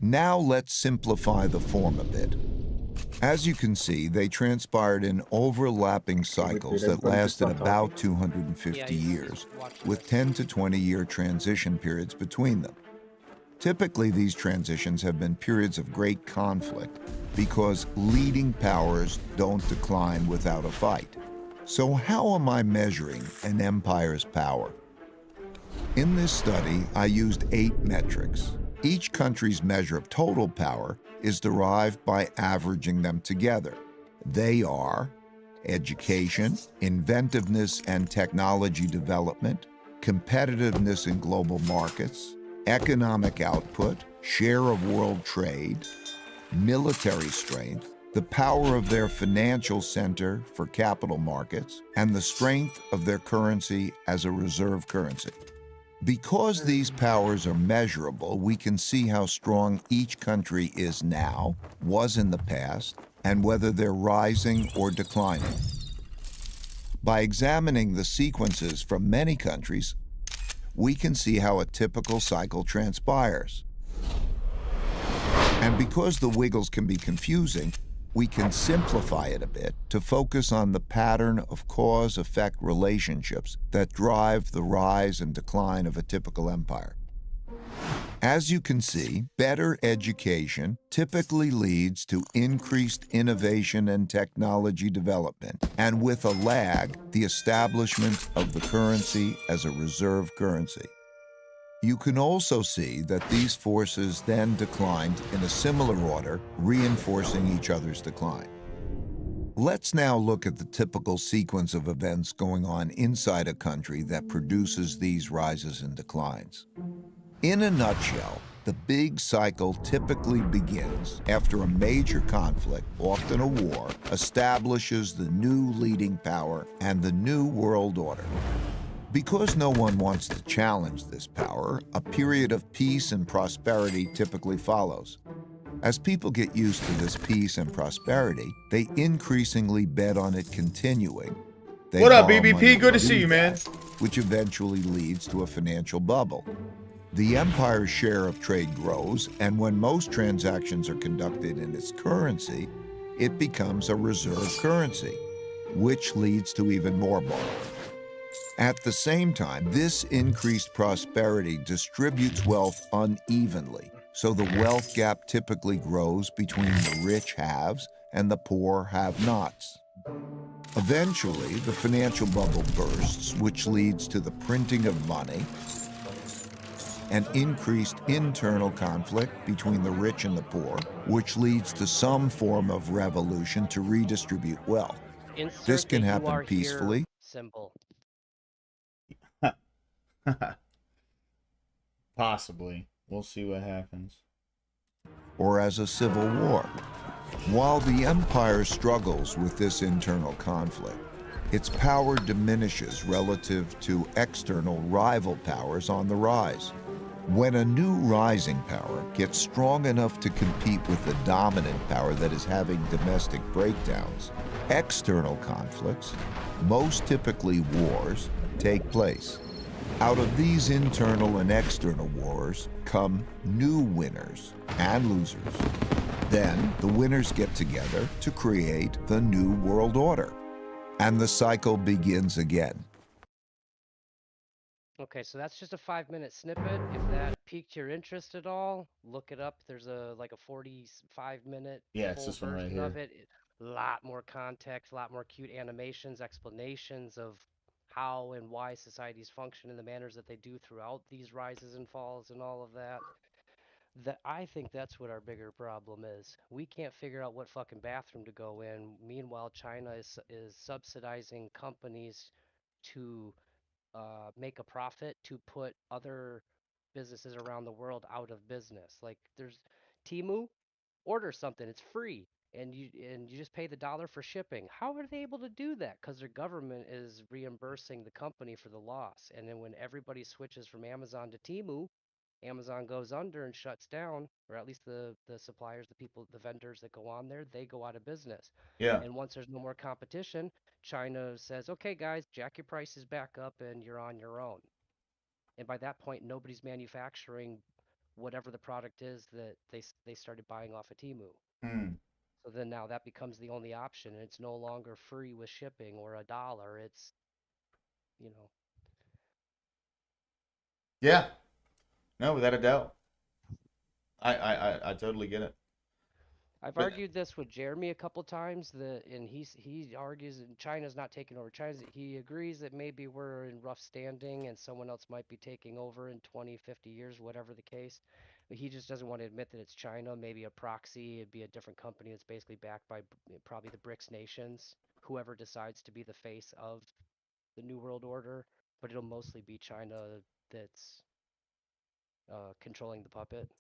Now let's simplify the form a bit. As you can see, they transpired in overlapping cycles that lasted about 250 years, with 10 to 20-year transition periods between them. Typically, these transitions have been periods of great conflict because leading powers don't decline without a fight. So how am I measuring an empire's power? In this study, I used 8 metrics. Each country's measure of total power is derived by averaging them together. They are education, inventiveness and technology development, competitiveness in global markets, economic output, share of world trade, military strength, the power of their financial center for capital markets, and the strength of their currency as a reserve currency. Because these powers are measurable, we can see how strong each country is now, was in the past, and whether they're rising or declining. By examining the sequences from many countries, we can see how a typical cycle transpires. And because the wiggles can be confusing, we can simplify it a bit to focus on the pattern of cause-effect relationships that drive the rise and decline of a typical empire. As you can see, better education typically leads to increased innovation and technology development, and with a lag, the establishment of the currency as a reserve currency. You can also see that these forces then declined in a similar order, reinforcing each other's decline. Let's now look at the typical sequence of events going on inside a country that produces these rises and declines. In a nutshell, the big cycle typically begins after a major conflict, often a war, establishes the new leading power and the new world order. Because no one wants to challenge this power, a period of peace and prosperity typically follows. As people get used to this peace and prosperity, they increasingly bet on it continuing. What up, BBP? Good to see you, man. Which eventually leads to a financial bubble. The empire's share of trade grows, and when most transactions are conducted in its currency, it becomes a reserve currency, which leads to even more borrowing. At the same time, this increased prosperity distributes wealth unevenly, so the wealth gap typically grows between the rich haves and the poor have-nots. Eventually, the financial bubble bursts, which leads to the printing of money and increased internal conflict between the rich and the poor, which leads to some form of revolution to redistribute wealth. This can happen peacefully. Symbol. Possibly. We'll see what happens. Or as a civil war. While the empire struggles with this internal conflict, its power diminishes relative to external rival powers on the rise. When a new rising power gets strong enough to compete with the dominant power that is having domestic breakdowns, external conflicts, most typically wars, take place. Out of these internal and external wars come new winners and losers. Then the winners get together to create the new world order, and the cycle begins again. Okay, so that's just a 5-minute snippet. If that piqued your interest at all, look it up. There's a 45-minute it's full this one right version here. of it. A lot more context, a lot more cute animations, explanations of how and why societies function in the manners that they do throughout these rises and falls and all of that. I think that's what our bigger problem is. We can't figure out what fucking bathroom to go in. Meanwhile, China is subsidizing companies to make a profit to put other businesses around the world out of business. Like there's Temu, order something, it's free, and you just pay the dollar for shipping. How are they able to do that? Because their government is reimbursing the company for the loss. And then when everybody switches from Amazon to Temu, Amazon goes under and shuts down, or at least the suppliers, the people, the vendors that go on there, they go out of business. Yeah. And once there's no more competition, China says, okay, guys, jack your prices back up and you're on your own. And by that point, nobody's manufacturing whatever the product is that they started buying off of Temu. Hmm. So then now that becomes the only option. And it's no longer free with shipping or $1. It's, you know. Yeah. No, without a doubt. I totally get it. I've argued this with Jeremy a couple times, and he argues that China's not taking over. He agrees that maybe we're in rough standing and someone else might be taking over in 20, 50 years, whatever the case. But he just doesn't want to admit that it's China, maybe a proxy. It'd be a different company that's basically backed by probably the BRICS nations, whoever decides to be the face of the New World Order. But it'll mostly be China that's controlling the puppet.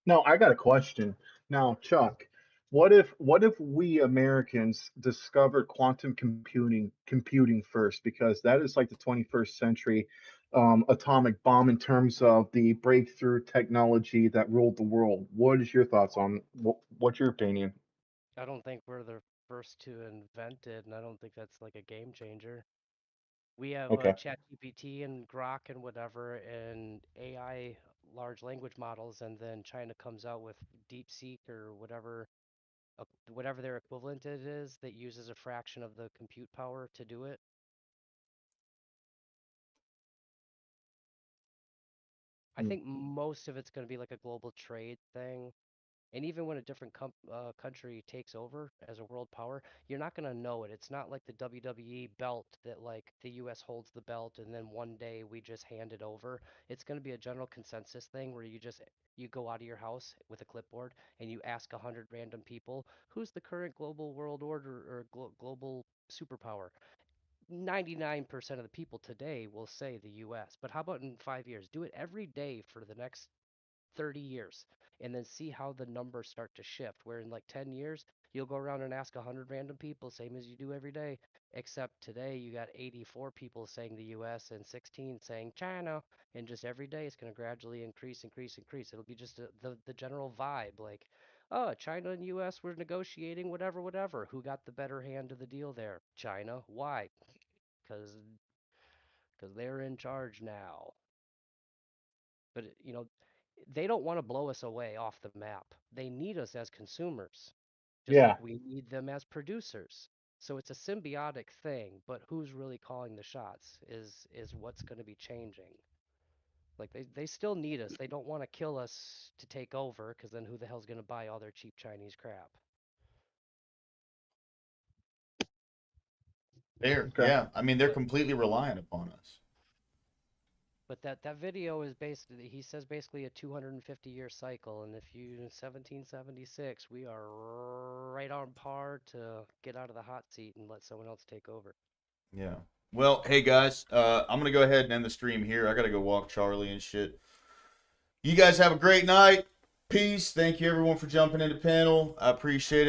No, I got a question. Now, Chuck, what if we Americans discovered quantum computing first? Because that is like the 21st century atomic bomb in terms of the breakthrough technology that ruled the world. What is your thoughts on what's your opinion? I don't think we're the first to invent it, and I don't think that's like a game changer. We have Okay. ChatGPT and Grok and whatever, and AI large language models, and then China comes out with DeepSeek or whatever their equivalent it is that uses a fraction of the compute power to do it. I think most of it's going to be like a global trade thing. And even when a different country takes over as a world power, you're not going to know it. It's not like the WWE belt that like the US holds the belt and then one day we just hand it over. It's going to be a general consensus thing where you go out of your house with a clipboard and you ask 100 random people, who's the current global world order or global superpower? 99% of the people today will say the US. But how about in 5 years? Do it every day for the next 30 years and then see how the numbers start to shift, where in like 10 years you'll go around and ask 100 random people, same as you do every day, except today you got 84 people saying the US and 16 saying China, and just every day it's going to gradually increase. It'll be just the general vibe, like, oh, China and US were negotiating, whatever, who got the better hand of the deal there? China. Why? Because they're in charge now. But they don't want to blow us away off the map. They need us as consumers, just Yeah. like we need them as producers. So it's a symbiotic thing, but who's really calling the shots is what's going to be changing. Like they still need us. They don't want to kill us to take over, because then who the hell's going to buy all their cheap Chinese crap? Yeah. I mean, they're completely reliant upon us. But that video is basically, he says basically a 250-year cycle, and if you in 1776, we are right on par to get out of the hot seat and let someone else take over. Yeah. Well, hey guys, I'm gonna go ahead and end the stream here. I gotta go walk Charlie and shit. You guys have a great night. Peace. Thank you everyone for jumping into panel. I appreciate it.